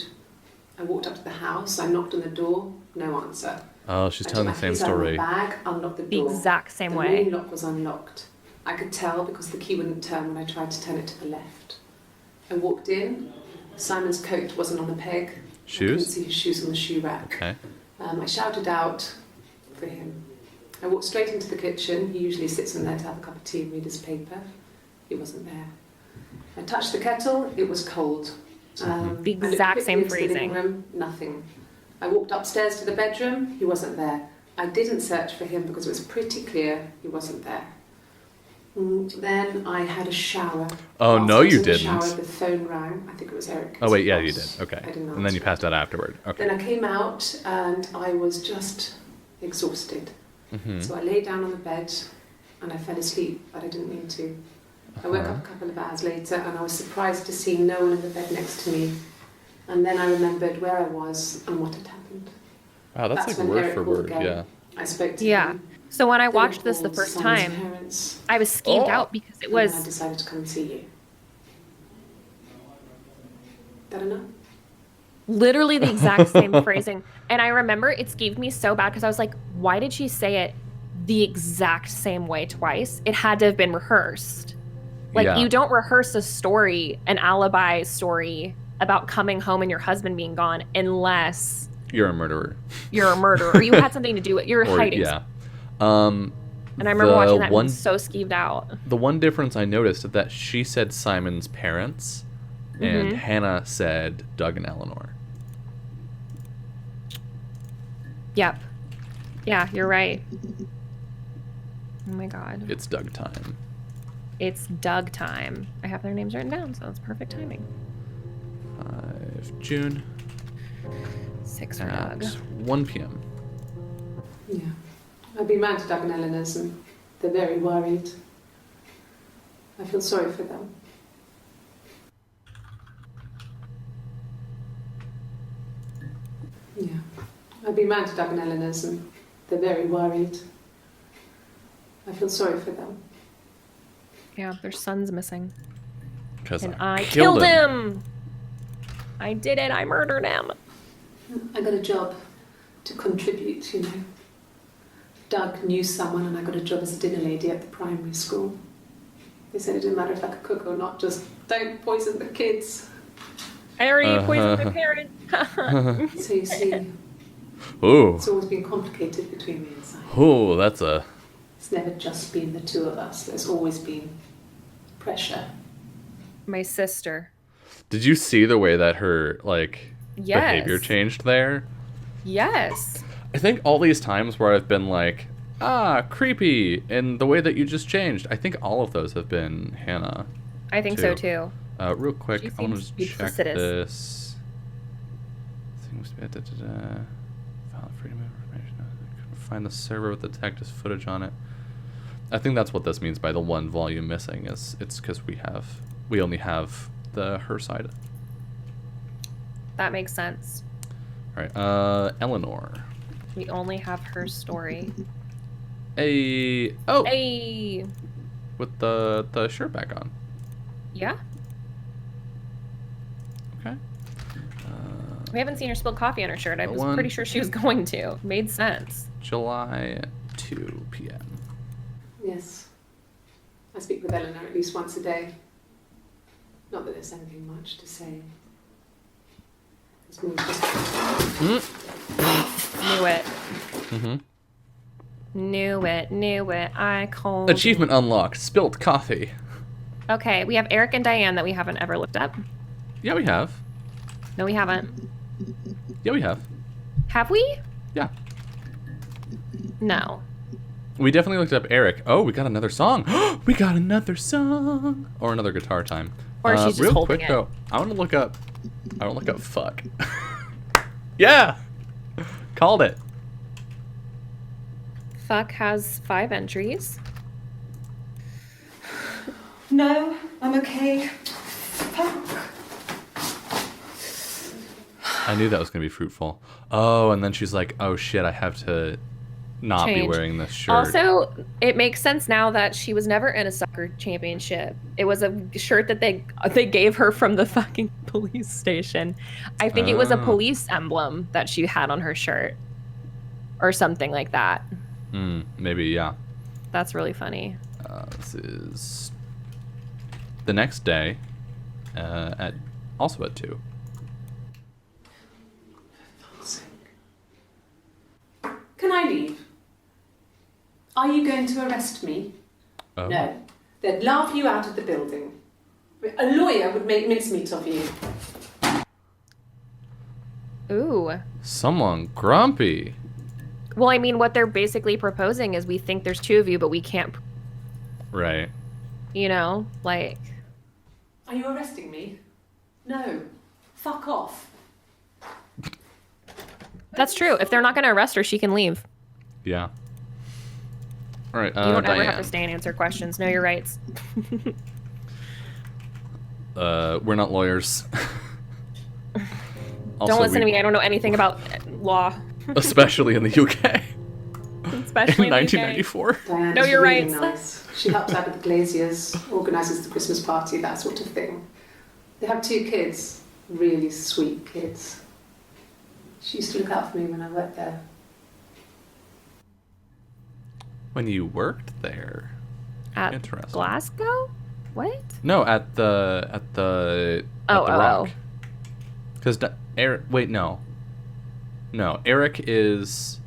I walked up to the house. I knocked on the door. No answer. Oh, she's I telling took the my same keys out of my story. bag, unlocked the The door. exact same the way. main lock was unlocked. I could tell because the key wouldn't turn when I tried to turn it to the left. I walked in. Simon's coat wasn't on the peg. I couldn't Shoes? see his shoes on the shoe rack. Okay. I shouted out for him. I walked straight into the kitchen. He usually sits in there to have a cup of tea and read his paper. He wasn't there. I touched the kettle. It was cold. The I looked exact quickly same into the living phrasing. room, nothing. I walked upstairs to the bedroom. He wasn't there. I didn't search for him because it was pretty clear he wasn't there. Then I had a shower. Oh, Whilst no, I was you in the shower, didn't. the phone rang. I think it was Eric. Oh, wait, yeah, His you did. boss. Okay. I didn't And then you answer. passed out afterward. Okay. Then I came out and I was just exhausted. Mm-hmm. So I lay down on the bed and I fell asleep, but I didn't mean to. I woke Uh-huh. up a couple of hours later and I was surprised to see no one in the bed next to me. And then I remembered where I was and what had happened. Wow, that's like when word Eric for called word, again. yeah. I spoke to Yeah. him. So when I Then watched this the called first Simon's time, parents, I was skeeved Oh. out because it and then I was decided to come and see you. That enough? literally the exact same phrasing. And I remember it skeeved me so bad because I was like, why did she say it the exact same way twice? It had to have been rehearsed. Like, Yeah. you don't rehearse a story, an alibi story about coming home and your husband being gone unless You're a murderer. you're a murderer or you had something to do with you're Or, hiding. yeah. And I remember the watching that and one, being so skeeved out. The one difference I noticed is that she said Simon's parents, and Mhm. Hannah said Doug and Eleanor. Yep. Yeah, you're right. Oh my god. It's Doug time. It's Doug time. I have their names written down, so it's perfect timing. 5 June 6 for at Doug. 1 p.m. Yeah. I've been round to Doug and Eleanor's and they're very worried. I feel sorry for them. Yeah. I've been round to Doug and Eleanor's and they're very worried. I feel sorry for them. Yeah, their son's missing. Because And I killed him! I did it. I murdered him. I got a job to contribute, you know. Doug knew someone and I got a job as a dinner lady at the primary school. They said it didn't matter if I could cook or not, just don't poison the kids. I already poisoned my parents. So you see, Ooh. it's always been complicated between me and Simon. Ooh, that's a... It's never just been the two of us. There's always been pressure. My sister. Did you see the way that her, like, Yes. behavior changed there? Yes. I think all these times where I've been like, creepy, and the way that you just changed, I think all of those have been Hannah. I think so too. Real quick, She I want to seems just check duplicitous. this. Things File freedom of information. I couldn't find the server with the detective's footage on it. I think that's what this means by the one volume missing. Is it's because we only have the her side. That makes sense. All right, Eleanor. We only have her story. Hey, Hey. with the shirt back on. Yeah. Okay. We haven't seen her spill coffee on her shirt. I was one- pretty sure she was going to. Made sense. July 2 p.m. Yes. I speak with Eleanor at least once a day. Not that there's anything much to say. It's more just Knew it. Mm-hmm. Knew it. I called. Achievement unlocked. Spilt coffee. Okay, we have Eric and Diane that we haven't ever looked up. Yeah, we have. No, we haven't. Yeah, we have. Have we? Yeah. No. We definitely looked up Eric. Oh, we got another song. We got another song. Or another guitar time. Or she's just real holding quick it. though, I want to look up fuck. Yeah. Called it. Fuck has 5 entries. No, I'm okay. Fuck. I knew that was going to be fruitful. Oh, and then she's like, "Oh shit, I have to not be Change. wearing this shirt." Also, it makes sense now that she was never in a soccer championship. It was a shirt that they gave her from the fucking police station. I think it was a Oh. police emblem that she had on her shirt. Or something like that. Maybe, yeah. That's really funny. This is the next day, also at 2. Can I leave? Are you going to arrest me? Oh. No. They'd laugh you out of the building. A lawyer would make mincemeat of you. Ooh. Someone grumpy. Well, I mean, what they're basically proposing is we think there's 2 of you, but we can't. Right. You know, like Are you arresting me? No. Fuck off. that's true. If they're not going to arrest her, she can leave. Yeah. All right, You don't ever have Diane. to stay and answer questions. Know your rights. We're not lawyers. Also, Don't listen to me. I don't know anything about law, especially in the UK especially in in the UK. 1994. Diane's Know your really rights. nice. She helps out with the Glaziers, organises the Christmas party, that sort of thing. They have 2 kids, really sweet kids. She used to look out for me when I worked there. When you worked there. At Interesting. Glasgow? What? No, at the Rock. Because Eric. Wait, no. No, Eric is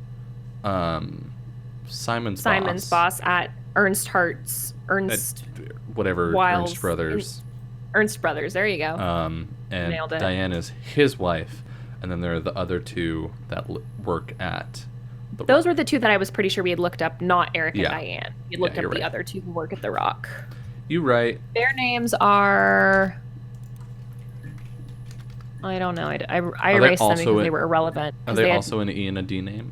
Simon's boss at Ernst Hart's Ernst whatever Wiles. Ernst Brothers. Ernst Brothers. There you go. And Nailed it. Diane is his wife, and then there are the other 2 that work at. Those were the 2 that I was pretty sure we had looked up, not Eric Yeah. and Diane. We looked up you're the right. other 2 who work at the Rock. You right. Their names are. I don't know. I they erased them also because in- they were irrelevant. Are 'cause they had- also an E and a D name?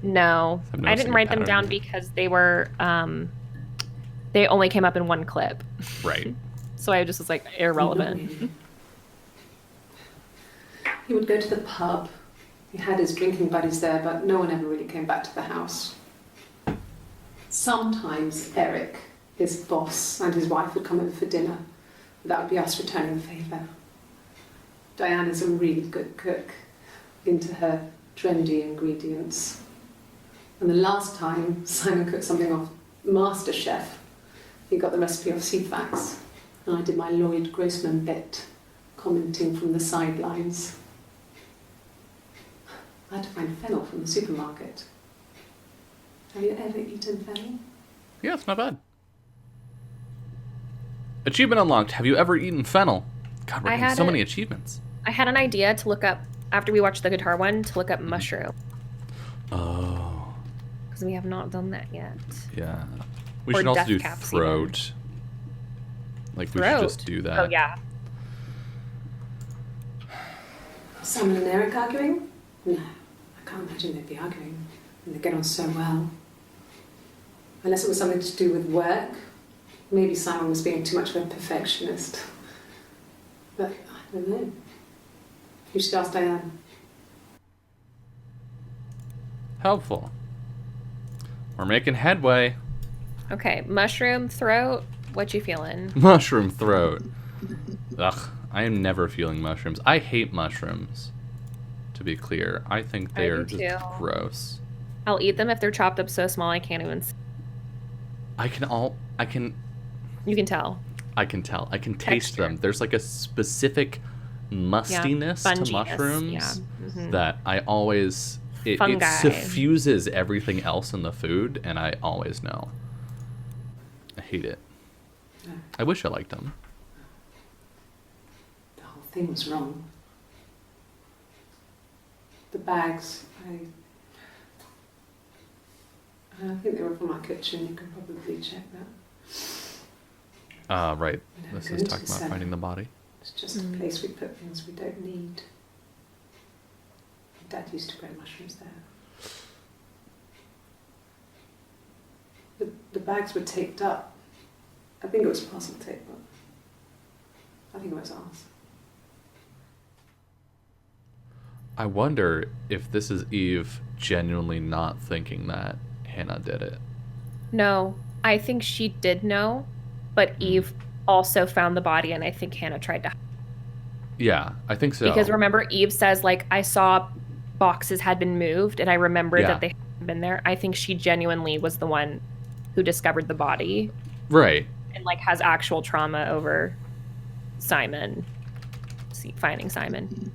No, I'm I noticing didn't a write them pattern. down because they were. They only came up in one clip, Right. so I just was like irrelevant. He would go to the pub. He had his drinking buddies there, but no one ever really came back to the house. Sometimes Eric, his boss, and his wife would come over for dinner. That would be us returning the favour. Diane is a really good cook, into her trendy ingredients. And the last time Simon cooked something off MasterChef, he got the recipe off CFAX, and I did my Lloyd Grossman bit, commenting from the sidelines. I had to find fennel from the supermarket. Have you ever eaten fennel? Yeah, it's not bad. Achievement unlocked. Have you ever eaten fennel? God, we're I getting had so it. many achievements. I had an idea to look up after we watched the guitar one to look up mushroom Oh, because we have not done that yet. yeah. We Or should also death do caps throat. Like, we should Throat. just do that. Oh yeah. Simon and Eric arguing? No, I can't imagine they'd be arguing. And they get on so well. Unless it was something to do with work. Maybe Simon was being too much of a perfectionist. But I don't know. You should ask Diane. Helpful. We're making headway. Okay, mushroom throat. What you feeling? Mushroom throat. Ugh, I am never feeling mushrooms. I hate mushrooms, to be clear. I think I they do are just too. gross. I'll eat them if they're chopped up so small I can't even. I can You can tell. tell. I can taste Texture. them. There's like a specific mustiness to Funginess, mushrooms yeah. Mhm. that I always it Fungi. suffuses everything else in the food, and I always know. I hate it. No, I wish I liked them. the whole thing was wrong. The bags, I think they were from our kitchen. You can probably check that. Right. No, This go is into talking the about cellar. finding the body. It's just a place we put things we don't need. Dad used to grow mushrooms there. The bags were taped up. I think it was parcel tape, but I think it was ours. I wonder if this is Eve genuinely not thinking that Hannah did it. No, I think she did know, but Eve also found the body, and I think Hannah tried to. Yeah, I think so. Because remember, Eve says, like, I saw boxes had been moved, and I remembered Yeah. that they hadn't been there. I think she genuinely was the one who discovered the body Right. and, like, has actual trauma over Simon, finding Simon.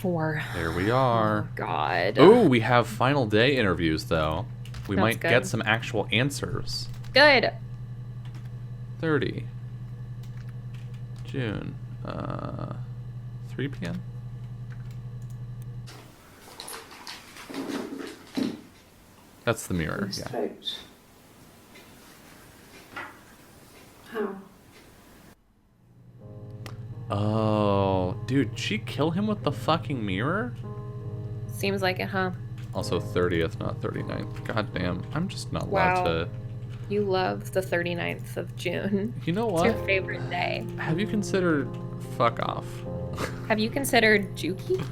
There we are. God. Oh, we have final day interviews, though. We That's might good. get some actual answers. Good. 30 June, 3 p.m. That's the mirror, His yeah. throat. How? Oh, dude, she kill him with the fucking mirror? Seems like it, huh? Also 30th, not 39th. God damn, I'm just not allowed Wow. to. You love the 39th of June. You know It's what? your favorite day. Have you considered fuck off? Have you considered Juki?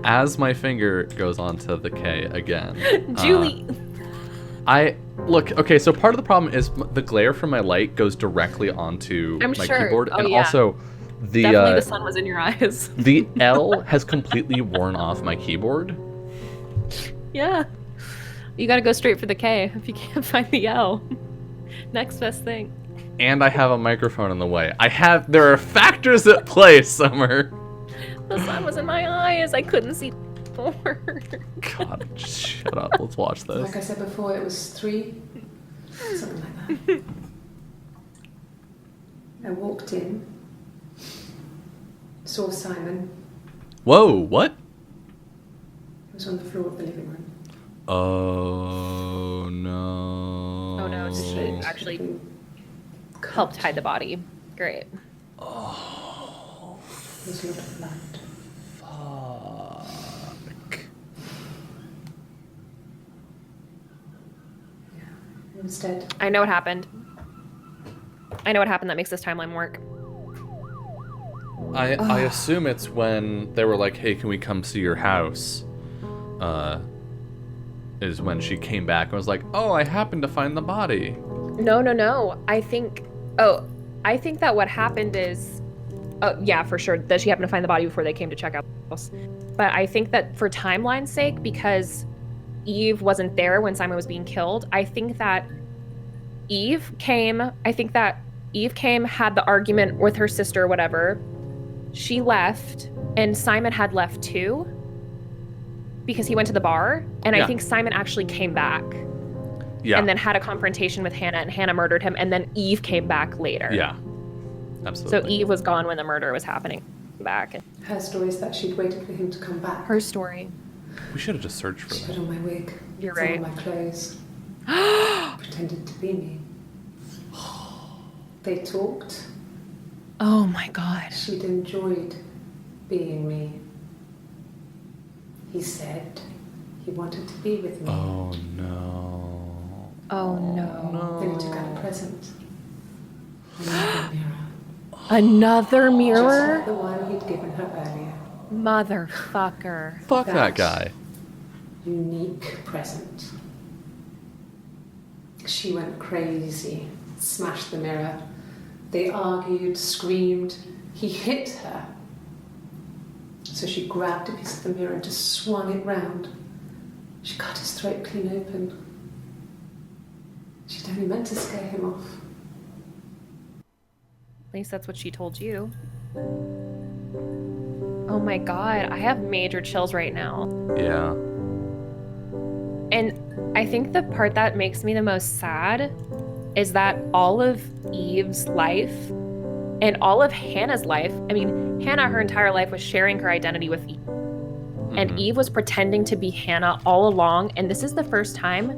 As my finger goes onto the K again. Julie. Okay, so part of the problem is the glare from my light goes directly onto I'm my sure. keyboard, Oh, and yeah. also Definitely the sun was in your eyes. the L has completely worn off my keyboard. Yeah. You gotta go straight for the K if you can't find the L. Next best thing. And I have a microphone in the way. There are factors at play, Summer. The sun was in my eyes. I couldn't see more. God, shut up. Let's watch this. Like I said before, it was 3, something like that. I walked in, saw Simon. Whoa, what? He was on the floor of the living room. Oh, no. Oh no, Just she actually helped hide the body. Great. There's a lot of blood. Fuck. Yeah. He was dead. I know what happened. I know what happened that makes this timeline work. I assume it's when they were like, hey, can we come see your house? Is when she came back and was like, oh, I happened to find the body. No. I think that what happened is, yeah, for sure, that she happened to find the body before they came to check out the house. But I think that for timeline's sake, because Eve wasn't there when Simon was being killed, I think that Eve came, had the argument with her sister or whatever. She left, and Simon had left too, because he went to the bar. And Yeah. I think Simon actually came back. Yeah. And then had a confrontation with Hannah, and Hannah murdered him, and then Eve came back later. Yeah. So Absolutely. Eve was gone when the murder was happening. Back. Her story is that she'd waited for him to come back. Her story. We should have just searched for She put that. on my wig. You're some right. of my clothes. Pretended to be me. They talked. Oh my god. She'd enjoyed being me. He said he wanted to be with me. Oh, no. Oh no. Then he took out a present. Another mirror. Another Just mirror? like the one he'd given her earlier. Motherfucker. Fuck that guy. Unique present. She went crazy, smashed the mirror. They argued, screamed. He hit her. So she grabbed a piece of the mirror and just swung it round. She cut his throat clean open. She'd only meant to scare him off. At least that's what she told you. Oh my god, I have major chills right now. Yeah. And I think the part that makes me the most sad is that all of Eve's life and all of Hannah's life, I mean, Hannah, her entire life was sharing her identity with Eve. And Mhm. Eve was pretending to be Hannah all along. And this is the first time.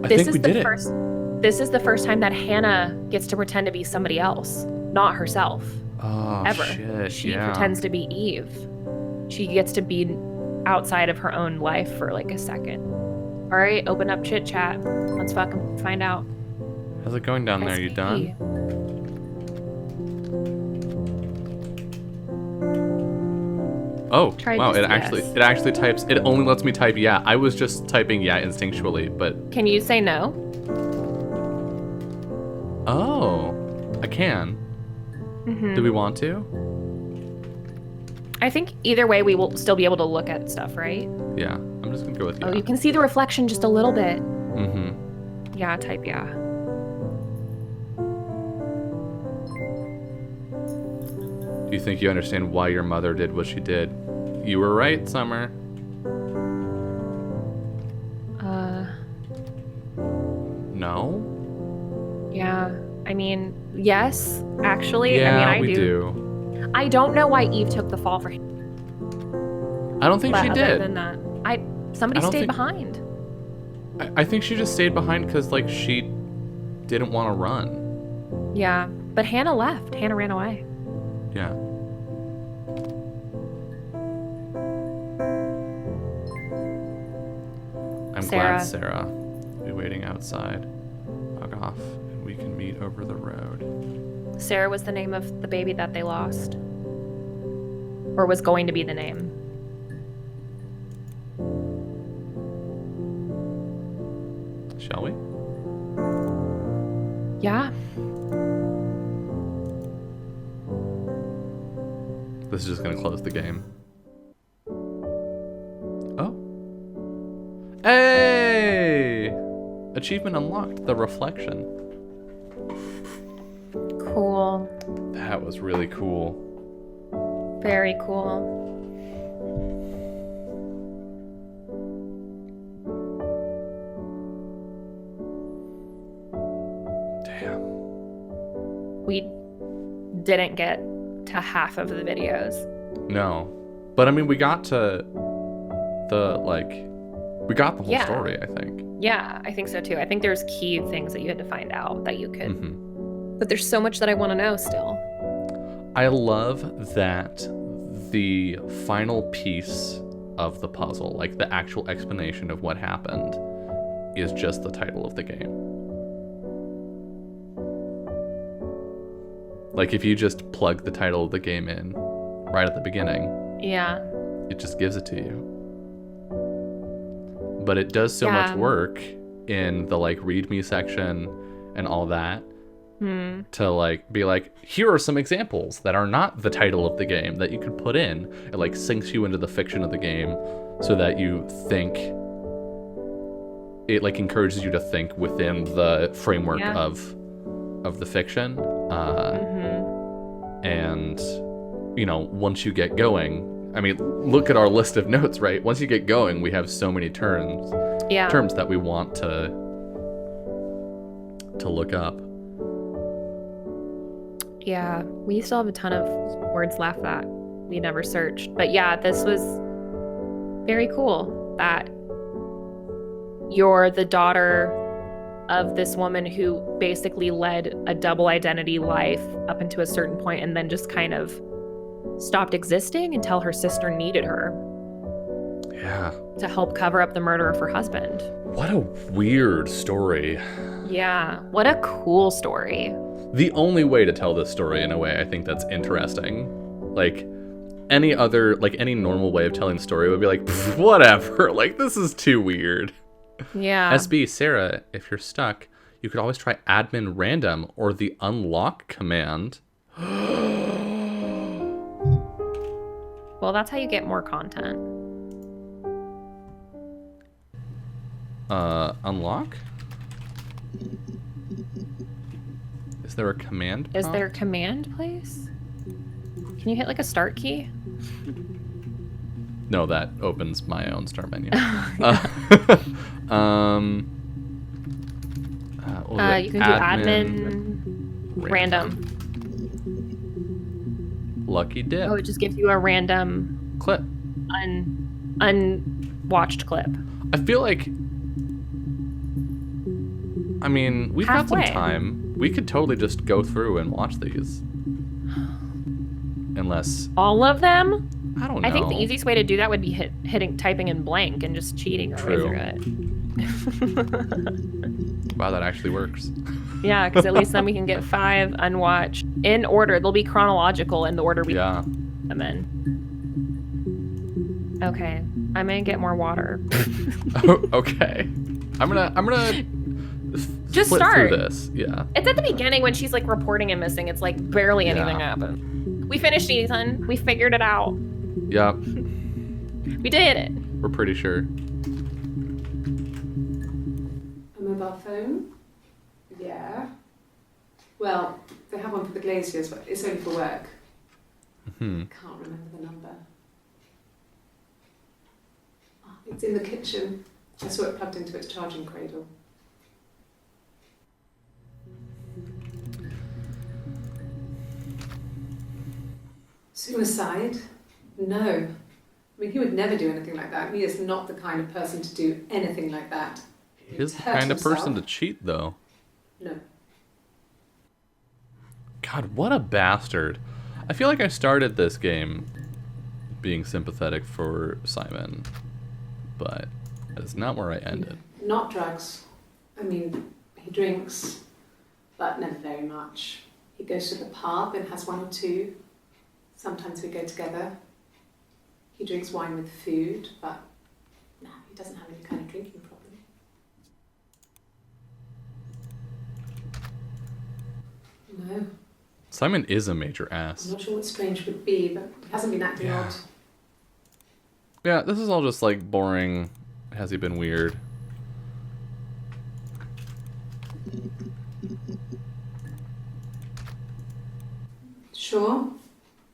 I think we did it. This is the first time that Hannah gets to pretend to be somebody else, not herself. Oh, Ever. shit. She yeah. pretends to be Eve. She gets to be outside of her own life for like a second. All right, open up chit chat. Let's fucking find out. How's it going down there? Are you done? Oh, Try wow, just it yes. actually types, it only lets me type yeah. I was just typing yeah instinctually, but Can you say no? oh, I can. Mhm. Do we want to? I think either way we will still be able to look at stuff, right? Yeah, I'm just gonna go with yeah. Oh, you can see the reflection just a little bit. Mm-hmm. Yeah, type yeah. Do you think you understand why your mother did what she did? You were right, Summer. No? Yeah. I mean, yes, actually. Yeah, I mean, we do. I don't know why Eve took the fall for him. I don't think But she other did. than that, somebody I don't stayed think- behind. I think she just stayed behind because, like, she didn't want to run. Yeah, but Hannah left. Hannah ran away. Yeah. I'm glad Sarah will be waiting outside. Log off, and we can meet over the road. Sarah was the name of the baby that they lost. Or was going to be the name. Shall we? Yeah. This is just gonna close the game. Oh. Hey! Achievement unlocked. The reflection. Cool. That was really cool. Very cool. Damn. We didn't get to half of the videos. No. But I mean, we got to we got the whole Yeah. story, I think. Yeah, I think so too. I think there's key things that you had to find out that you could. Mm-hmm. But there's so much that I want to know still. I love that the final piece of the puzzle, like the actual explanation of what happened, is just the title of the game. Like, if you just plug the title of the game in right at the beginning, Yeah. it just gives it to you. But it does so much work in the, like, readme section and all that to, like, be like, here are some examples that are not the title of the game that you could put in. It, like, sinks you into the fiction of the game so that you think, it, like, encourages you to think within the framework of the fiction. And, you know, once you get going, I mean, look at our list of notes, right? Once you get going, we have so many terms that we want to look up. Yeah, we still have a ton of words left that we never searched. But yeah, this was very cool that you're the daughter of this woman who basically led a double identity life up until a certain point and then just kind of stopped existing until her sister needed her. Yeah. To help cover up the murder of her husband. What a weird story. Yeah, what a cool story. The only way to tell this story in a way I think that's interesting. Like, any other, like, any normal way of telling the story would be like, whatever, like, this is too weird. Yeah. SB, Sarah, if you're stuck, you could always try admin random or the unlock command. Well, that's how you get more content. Unlock? Is there a command? Is there a command place? Can you hit like a start key? No, that opens my own start menu. You can do admin random. Lucky dip. Oh, it just gives you a random clip. Unwatched clip. I feel like, I mean, we've got some time. We could totally just go through and watch these. Unless... All of them? I don't know. I think the easiest way to do that would be typing in blank and just cheating our way through it. Wow, that actually works. Yeah, because at least then we can get 5 unwatched in order. They'll be chronological in the order we put them in. Okay, I'm gonna get more water. Okay, I'm gonna just flip start through this. Yeah, it's at the beginning when she's like reporting and missing. It's like barely anything happened. We finished, Ethan. We figured it out. Yep. We did it. We're pretty sure. A mobile phone? Yeah. Well, they have one for the Glaziers, but it's only for work. Mm-hmm. I can't remember the number. Oh, it's in the kitchen. I saw it plugged into its charging cradle. Suicide? No. I mean, he would never do anything like that. He is not the kind of person to do anything like that. He's the hurt kind of person to himself. cheat, though. No. God, what a bastard. I feel like I started this game being sympathetic for Simon, but that's not where I ended. Not drugs. I mean, he drinks, but never very much. He goes to the pub and has one or two. Sometimes we go together. He drinks wine with food, but no, he doesn't have any kind of drinking problem. No, Simon is a major I'm ass. not sure what strange would be, but he hasn't been acting Yeah. odd. Yeah, this is all just like boring. Has he been weird? Sure,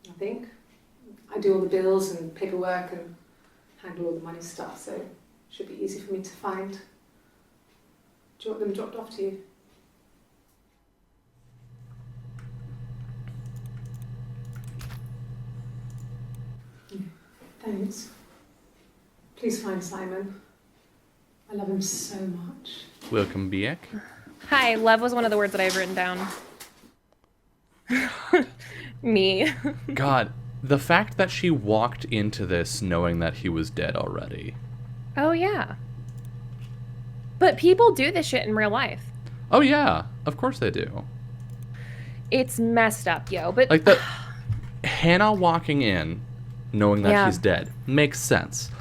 I think. I do all the bills and paperwork and handle all the money stuff, so it should be easy for me to find. Do you want them dropped off to you? Thanks. Please find Simon. I love him so much. Welcome back. Hi, love was one of the words that I've written down. Me. God, the fact that she walked into this knowing that he was dead already. Oh, yeah. But people do this shit in real life. Oh yeah, of course they do. It's messed up, yo. But Like the Hannah walking in knowing that Yeah. he's dead makes sense.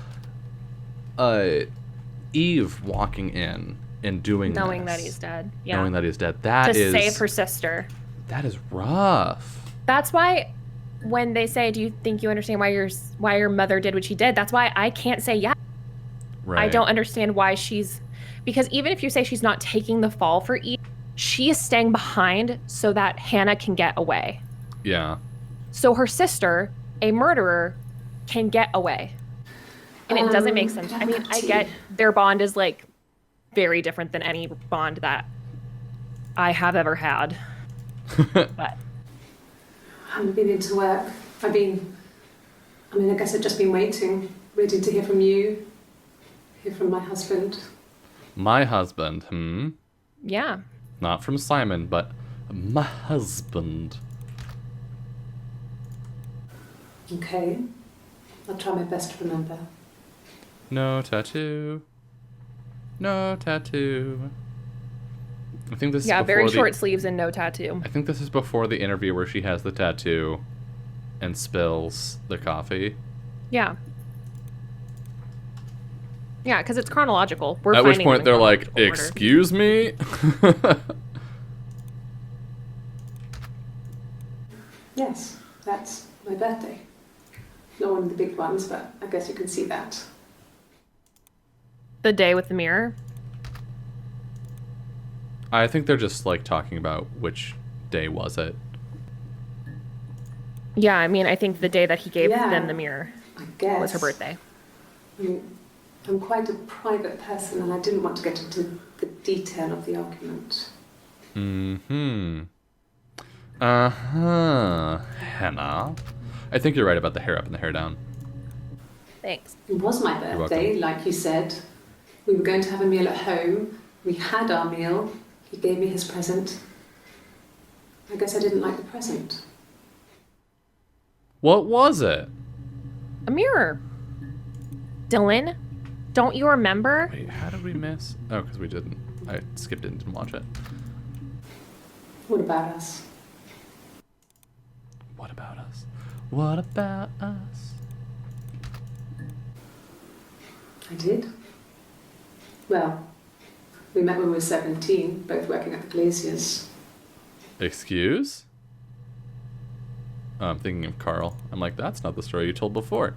Eve walking in and doing knowing this, that he's dead. Yeah. knowing that he's dead, to that is save her sister. that is rough. That's why when they say, "Do you think you understand why your mother did what she did?" That's why I can't say yeah. Right. I don't understand why because even if you say she's not taking the fall for Eve, she is staying behind so that Hannah can get away. Yeah. So her sister, a murderer, can get away. And it doesn't make sense. I mean, I get their bond is like very different than any bond that I have ever had. But I haven't been into work. I guess I've just been waiting to hear from you, hear from my husband. My husband, yeah. Not from Simon, but my husband. Okay. I'll try my best to remember. No tattoo. No tattoo. I think this is Yeah, before very the, short sleeves and no tattoo. I think this is before the interview where she has the tattoo and spills the coffee. Yeah. Yeah, because it's chronological. We're At which finding them point in they're like, chronological order. "Excuse me?" Yes, that's my birthday. Not one of the big ones, but I guess you can see that. The day with the mirror. I think they're just like talking about which day was it. Yeah, I mean, I think the day that he gave Yeah. them the mirror I guess. was her birthday. I mean, I'm quite a private person and I didn't want to get into the detail of the argument. Hannah. I think you're right about the hair up and the hair down. Thanks. It was my You're birthday, welcome. like you said. We were going to have a meal at home. We had our meal. He gave me his present. I guess I didn't like the present. What was it? A mirror. Dylan, don't you remember? Wait, how did we miss? Oh, because we didn't. I skipped it and didn't watch it. What about us? What about us? What about us? I did. Well, we met when we were 17, both working at the Glaziers. Excuse? Oh, I'm thinking of Carl. I'm like, that's not the story you told before.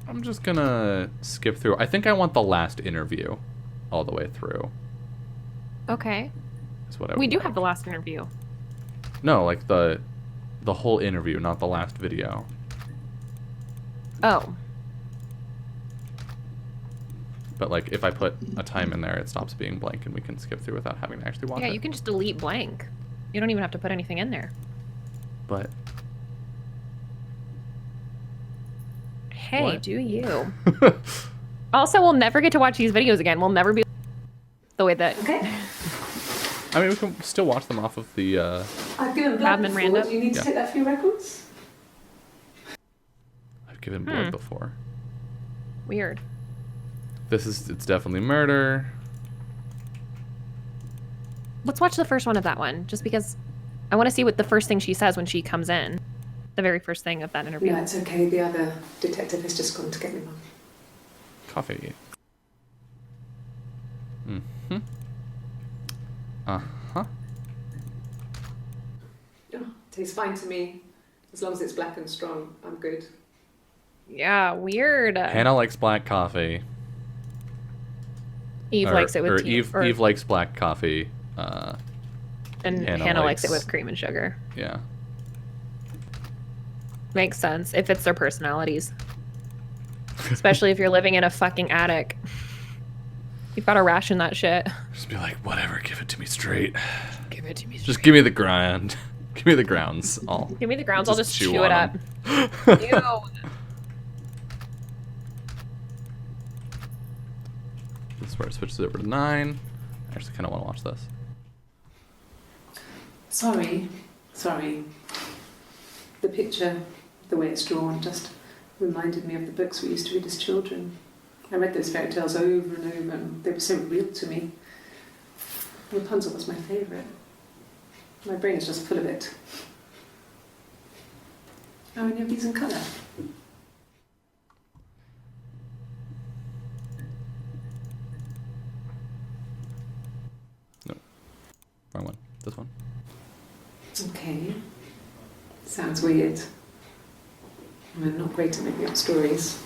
I'm just gonna skip through. I think I want the last interview all the way through. Okay. Is what I We would do like. have the last interview. No, like the whole interview, not the last video. Oh. But like if I put a time in there, it stops being blank and we can skip through without having to actually watch Yeah, it. you can just delete blank. You don't even have to put anything in there. But Hey, What? do you? Also, we'll never get to watch these videos again. We'll never be the way that Okay. I mean, we can still watch them off of the. I've given blood Admin before. random. Do you need to Yeah. take that for your records? I've given blood before. weird. It's definitely murder. Let's watch the first one of that one, just because I want to see what the first thing she says when she comes in. The very first thing of that interview. Yeah, it's okay. The other detective has just gone to get me one. Coffee. Mm-hmm. Uh-huh. Oh, tastes fine to me. As long as it's black and strong, I'm good. Yeah, weird. Hannah likes black coffee. Eve likes it with tea. Eve likes black coffee. And Hannah likes it with cream and sugar. Yeah. Makes sense if it's their personalities. Especially if you're living in a fucking attic. You've got to ration that shit. Just be like, whatever, give it to me straight. Give it to me. Just give me the grind. Give me the grounds. Give me the grounds. I'll just chew on it up. 'em. Ew. This is where it switches over to 9. I actually kind of want to watch this. Sorry. The picture, the way it's drawn, just reminded me of the books we used to read as children. I read those fairy tales over and over, and they were so real to me. Rapunzel was my favourite. My brain is just full of it. Are any of these in colour? No. Wrong one. This one. Okay. Sounds weird. I'm not great at making up stories.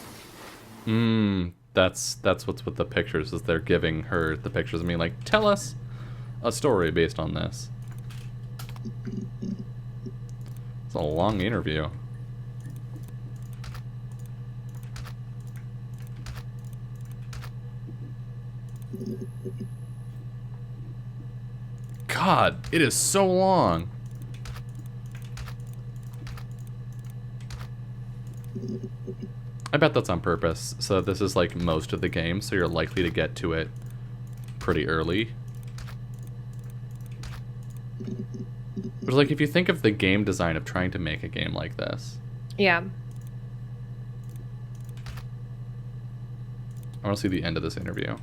That's what's with the pictures, is they're giving her the pictures. I mean, like, tell us a story based on this. It's a long interview. God, it is so long. I bet that's on purpose, so this is like most of the game, so you're likely to get to it pretty early. But like, if you think of the game design of trying to make a game like this, Yeah. I want to see the end of this interview.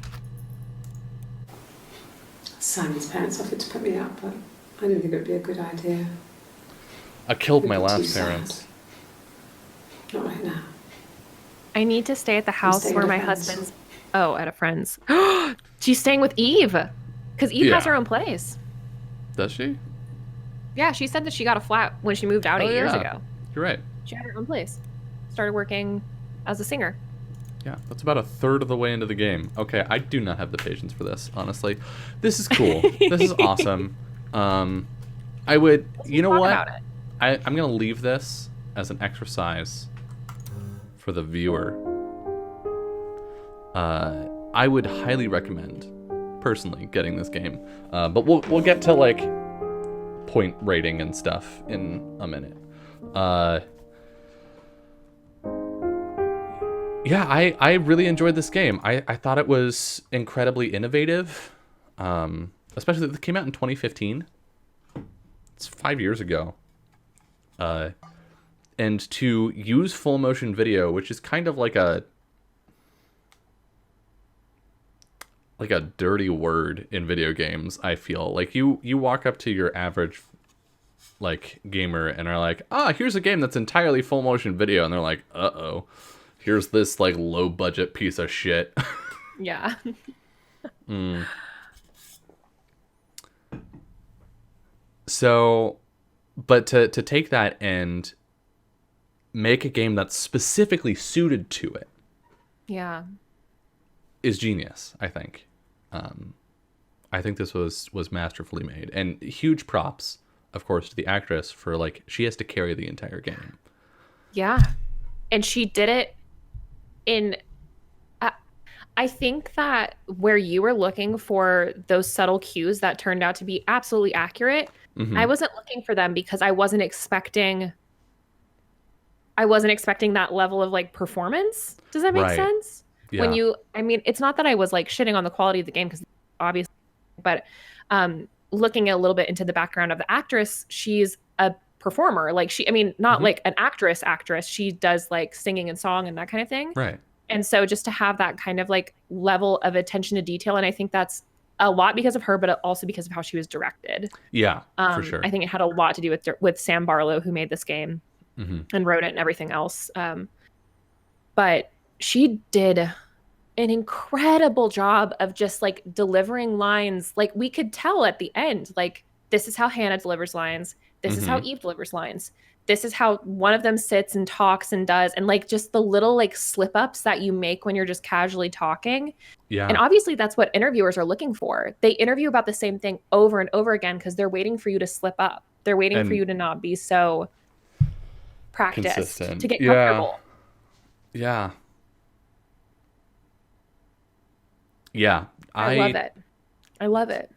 Simon's parents offered to put me up, but I didn't think it would be a good idea. I killed my It'd be too last sad. parents. Not right now. I need to stay at the house staying where at a my friend's. husband's. Oh, at a friend's. She's staying with Eve. Because Eve has Yeah. her own place. Does she? Yeah, she said that she got a flat when she moved out Oh, 8 years yeah. ago. You're right. She had her own place. Started working as a singer. Yeah, that's about a third of the way into the game. Okay, I do not have the patience for this, honestly. This is cool. This is awesome. I would, you know Talk what? about it. I'm going to leave this as an exercise for the viewer. I would highly recommend, personally, getting this game. But we'll get to, like, point rating and stuff in a minute. Yeah, I really enjoyed this game. I thought it was incredibly innovative, especially that it came out in 2015. It's 5 years ago. And to use full motion video, which is kind of like a dirty word in video games, I feel. Like you walk up to your average like gamer and are like, here's a game that's entirely full motion video, and they're like, uh-oh. Here's this, like, low-budget piece of shit. Yeah. So, but to take that and make a game that's specifically suited to it Yeah. is genius, I think. I think this was masterfully made. And huge props, of course, to the actress for, like, she has to carry the entire game. Yeah. And she did it in I think that where you were looking for those subtle cues that turned out to be absolutely accurate, Mhm. I wasn't looking for them because I wasn't expecting that level of like performance. Does that make Right. sense? Yeah. When you, I mean, it's not that I was like shitting on the quality of the game because obviously, but looking a little bit into the background of the actress, she's a performer. Like I mean, not like an actress. She does like singing and song and that kind of thing. Right. And so just to have that kind of like level of attention to detail, and I think that's a lot because of her, but also because of how she was directed. Yeah, for sure. I think it had a lot to do with Sam Barlow, who made this game and wrote it and everything else. But she did an incredible job of just like delivering lines. Like we could tell at the end, like this is how Hannah delivers lines. This is how Eve delivers lines. This is how one of them sits and talks and does, and like just the little like slip ups that you make when you're just casually talking. Yeah. And obviously that's what interviewers are looking for. They interview about the same thing over and over again because they're waiting for you to slip up. They're waiting for you to not be so practiced consistent. to get comfortable. Yeah. Yeah. I love it. I love it.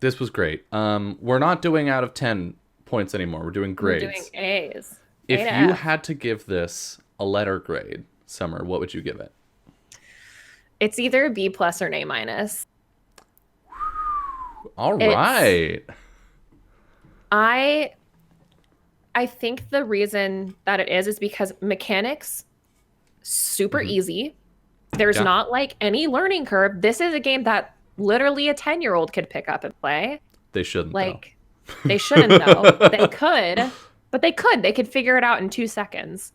This was great. We're not doing out of 10 points anymore. We're doing grades. We're doing A's. If you had to give this a letter grade, Summer, what would you give it? It's either a B+ or an A-. All right. I think the reason that it is because mechanics super easy. There's not like any learning curve. This is a game that literally a 10-year-old could pick up and play. They shouldn't. Like they shouldn't though. They could, but they could. They could figure it out in 2 seconds.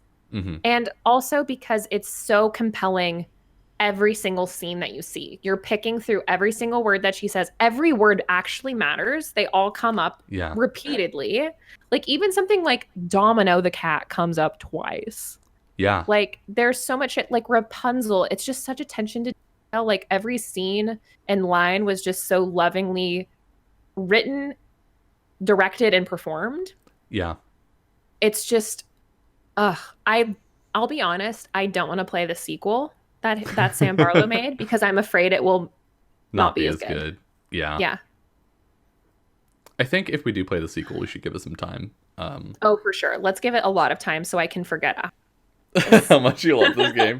And also because it's so compelling every single scene that you see. You're picking through every single word that she says. Every word actually matters. They all come up repeatedly. Like even something like Domino the cat comes up twice. Yeah. Like there's so much shit, like Rapunzel. It's just such attention to detail. Like every scene and line was just so lovingly written, directed, and performed. Yeah. It's just, I'll be honest. I don't want to play the sequel that Sam Barlow made because I'm afraid it will not be as good. Yeah. Yeah. I think if we do play the sequel, we should give it some time. Oh, for sure. Let's give it a lot of time so I can forget how much you love this game.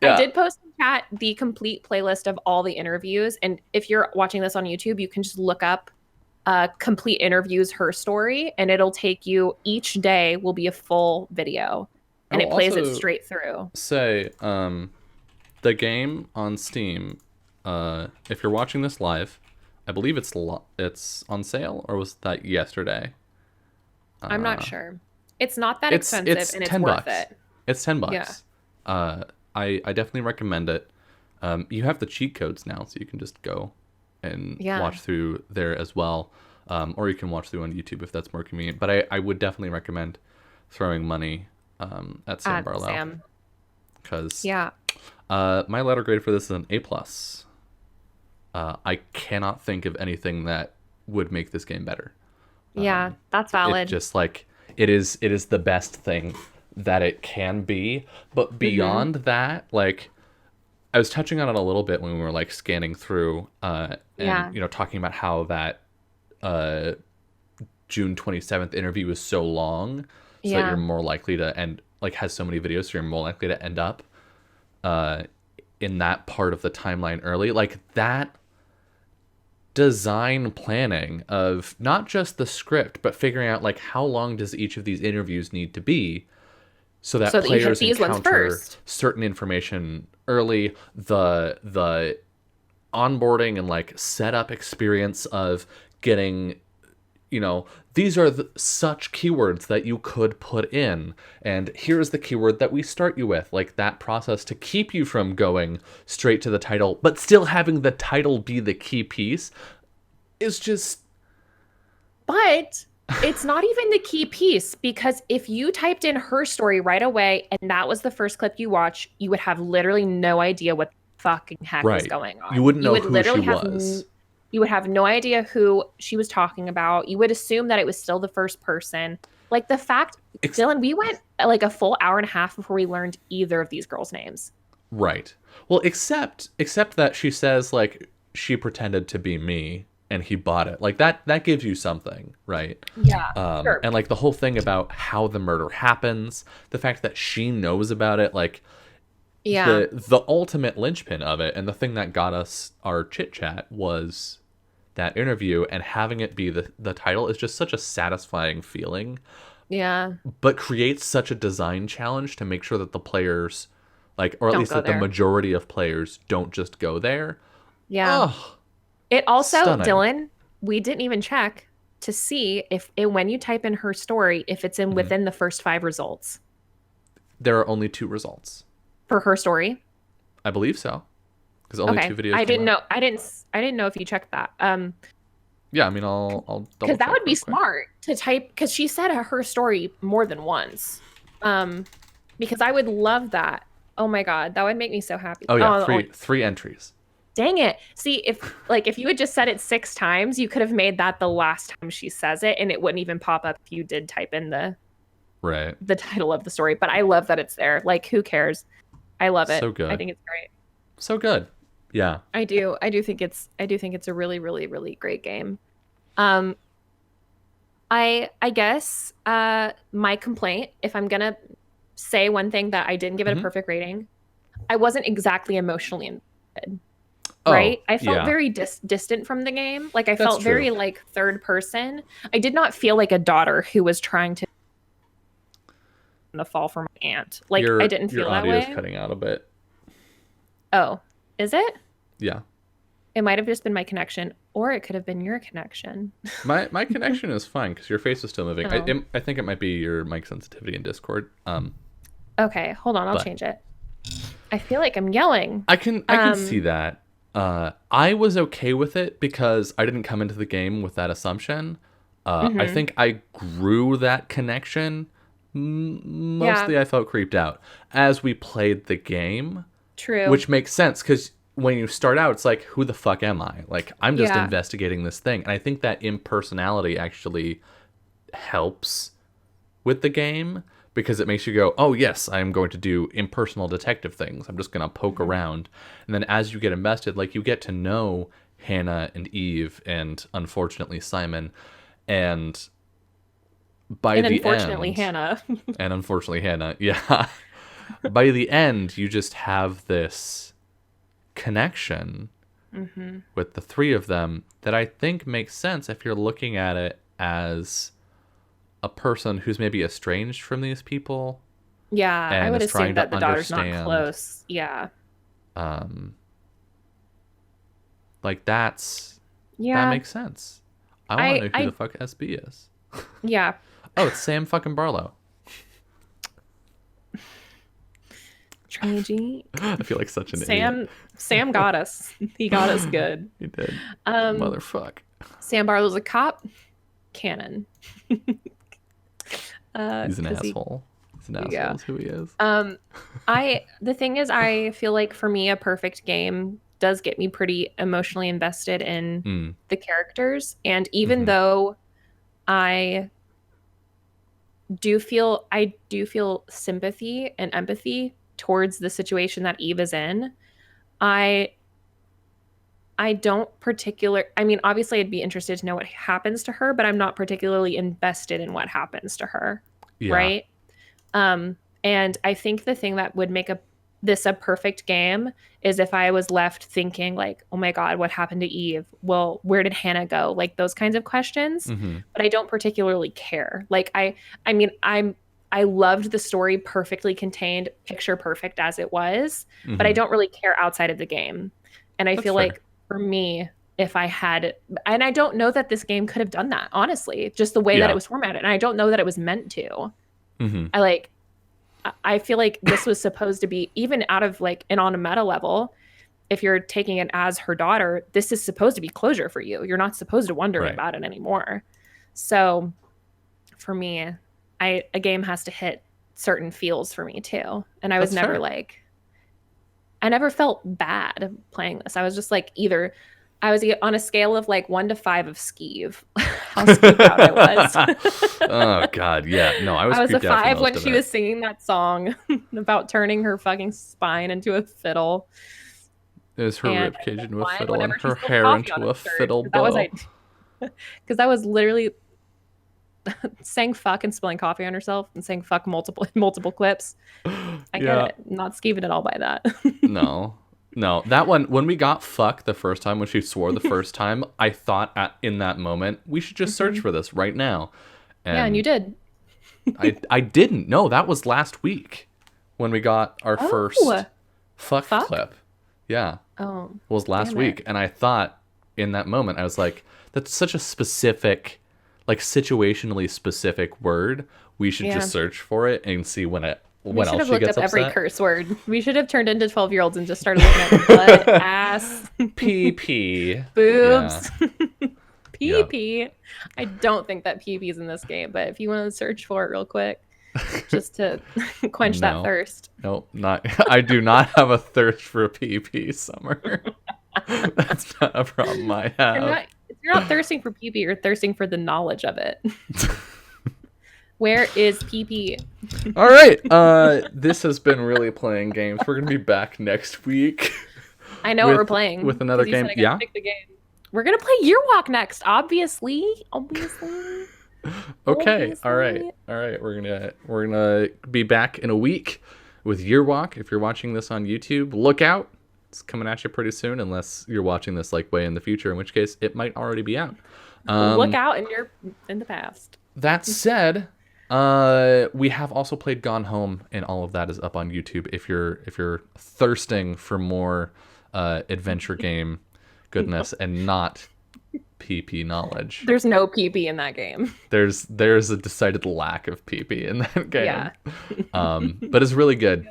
Yeah. I did post in chat the complete playlist of all the interviews. And if you're watching this on YouTube, you can just look up complete interviews, her story, and it'll take you, each day will be a full video. And it plays it straight through. Say, the game on Steam, if you're watching this live, I believe it's on sale, or was that yesterday? I'm not sure. It's not that expensive, and it's worth it. It's $10. Yeah. I definitely recommend it. You have the cheat codes now, so you can just go and watch through there as well. Or you can watch through on YouTube if that's more convenient. But I would definitely recommend throwing money at Sam Barlow. Because my letter grade for this is an A+. I cannot think of anything that would make this game better. Yeah, that's valid. It just like it is the best thing that it can be. But beyond that, like I was touching on it a little bit when we were like scanning through and you know, talking about how that June 27th interview is so long, so that you're more likely to end, like has so many videos, so you're more likely to end up in that part of the timeline early. Like that design planning of not just the script, but figuring out like how long does each of these interviews need to be, so that players encounter certain information early. The onboarding and like setup experience of getting, you know, these are such keywords that you could put in, and here's the keyword that we start you with. Like that process to keep you from going straight to the title, but still having the title be the key piece is just... But it's not even the key piece, because if you typed in her story right away and that was the first clip you watch, you would have literally no idea what the fucking heck was going on. You wouldn't know who she was. You would have no idea who she was talking about. You would assume that it was still the first person. Like the fact, Dylan, we went like a full hour and a half before we learned either of these girls' names. Right. Well, except that she says like she pretended to be me and he bought it. Like that gives you something, right? Yeah. Sure. And like the whole thing about how the murder happens, the fact that she knows about it, like Yeah. The ultimate linchpin of it, and the thing that got us our chit chat, was that interview, and having it be the title is just such a satisfying feeling, Yeah. but creates such a design challenge to make sure that the players, like, or at Don't least go that the there. majority of players don't just go there. Yeah. Oh, It also, stunning. Dylan, we didn't even check to see if when you type in her story, if it's in within the first 5 results There are only 2 results. for her story. I believe so. Because only Okay. 2 videos I came didn't out. know. I didn't know if you checked that. Yeah, I mean, I'll double Because that check would be real quick. smart to type, because she said her story more than once. Because I would love that. Oh my God, that would make me so happy. Oh yeah, three entries. Dang it. See, if you had just said it 6 times, you could have made that the last time she says it, and it wouldn't even pop up if you did type in the title of the story. But I love that it's there. Like, who cares? I love it. So good. I think it's great. So good. Yeah. I do think it's a really, really, really great game. I guess my complaint, if I'm gonna say one thing that I didn't give it a perfect rating, I wasn't exactly emotionally invested. Right? I felt very distant from the game. Like, I felt very like third person. I did not feel like a daughter who was trying to the fall for my aunt. Like, I didn't feel that way. Your audio's cutting out a bit. Oh, is it? Yeah. It might have just been my connection, or it could have been your connection. My connection is fine because your face is still moving. Oh. I think it might be your mic sensitivity in Discord. Okay, hold on. I'll change it. I feel like I'm yelling. I can see that. I was okay with it because I didn't come into the game with that assumption. I think I grew that connection. Mostly I felt creeped out as we played the game. True. Which makes sense because when you start out, it's like, who the fuck am I? Like, I'm just investigating this thing. And I think that impersonality actually helps with the game because it makes you go, oh, yes, I'm going to do impersonal detective things. I'm just going to poke around. And then as you get invested, like, you get to know Hannah and Eve and, unfortunately, Simon. And by the end... Hannah. And unfortunately, Hannah. Yeah. By the end, you just have this connection with the 3 of them that I think makes sense if you're looking at it as a person who's maybe estranged from these people. Yeah, I would assume that the daughter's not close. Yeah. Like, that makes sense. I want to know who the fuck SB is. Yeah. Oh, it's Sam fucking Barlow. Trilogy. I feel like such an idiot. Sam got us. He got us good. He did. Motherfuck. Sam Barlow's a cop. Canon. He's an asshole. He's an asshole is who he is. The thing is, I feel like for me, a perfect game does get me pretty emotionally invested in the characters. And even though I do feel sympathy and empathy towards the situation that Eve is in, I don't I mean, obviously I'd be interested to know what happens to her, but I'm not particularly invested in what happens to her. Yeah. Right? And I think the thing that would make this a perfect game is if I was left thinking like, oh my God, what happened to Eve? Well, where did Hannah go? Like, those kinds of questions. But I don't particularly care. Like, I mean, I loved the story, perfectly contained, picture perfect as it was, but I don't really care outside of the game. And I feel like for me, if I had, and I don't know that this game could have done that, honestly, just the way that it was formatted. And I don't know that it was meant to. I feel like this was supposed to be, even out of like, and on a meta level, if you're taking it as her daughter, this is supposed to be closure for you. You're not supposed to wonder about it anymore. So for me, a game has to hit certain feels for me too. And I was never like, I never felt bad playing this. I was just like, I was on a scale of like 1 to 5 of skeeve. How skeeved out I was. Oh God, yeah. No, I was a 5 when she was singing that song about turning her fucking spine into a fiddle. It was her ribcage into a fiddle and her hair into a fiddle bow. Because that was literally saying fuck and spilling coffee on herself and saying fuck multiple clips. I get it. Not skeeving at all by that. No, that one, when we got fuck the first time, when she swore the first time, I thought in that moment, we should just search for this right now. And you did. I didn't. No, that was last week when we got our first fuck clip. Yeah. Oh. It was last week. And I thought in that moment, I was like, that's such a specific, like situationally specific word. We should just search for it and see when else she gets upset. We should have looked up every curse word. We should have turned into 12-year-olds and just started looking at butt, ass, pee, boobs, pee. I don't think that pee is in this game, but if you want to search for it real quick, just to quench that thirst. No, not. I do not have a thirst for a pee, Summer. That's not a problem I have. You're not thirsting for pee, you're thirsting for the knowledge of it. Where is pee? All right. This has been Really Playing Games. We're gonna be back next week. I know what we're playing with another game. Yeah. Pick the game. We're gonna play Year Walk next, obviously. Okay. All right. We're gonna be back in a week with Year Walk. If you're watching this on YouTube, look out. It's coming at you pretty soon, unless you're watching this like way in the future, in which case it might already be out. Look out in the past. That said, we have also played Gone Home, and all of that is up on YouTube. If you're thirsting for more adventure game goodness and not PP knowledge, there's no PP in that game. There's a decided lack of PP in that game. Yeah. But it's really good.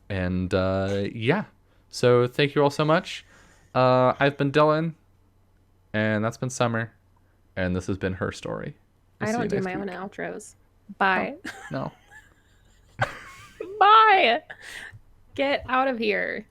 Yeah. So thank you all so much. I've been Dylan, and that's been Summer, and this has been her story. I don't do my own outros. Bye. No. Bye. Get out of here.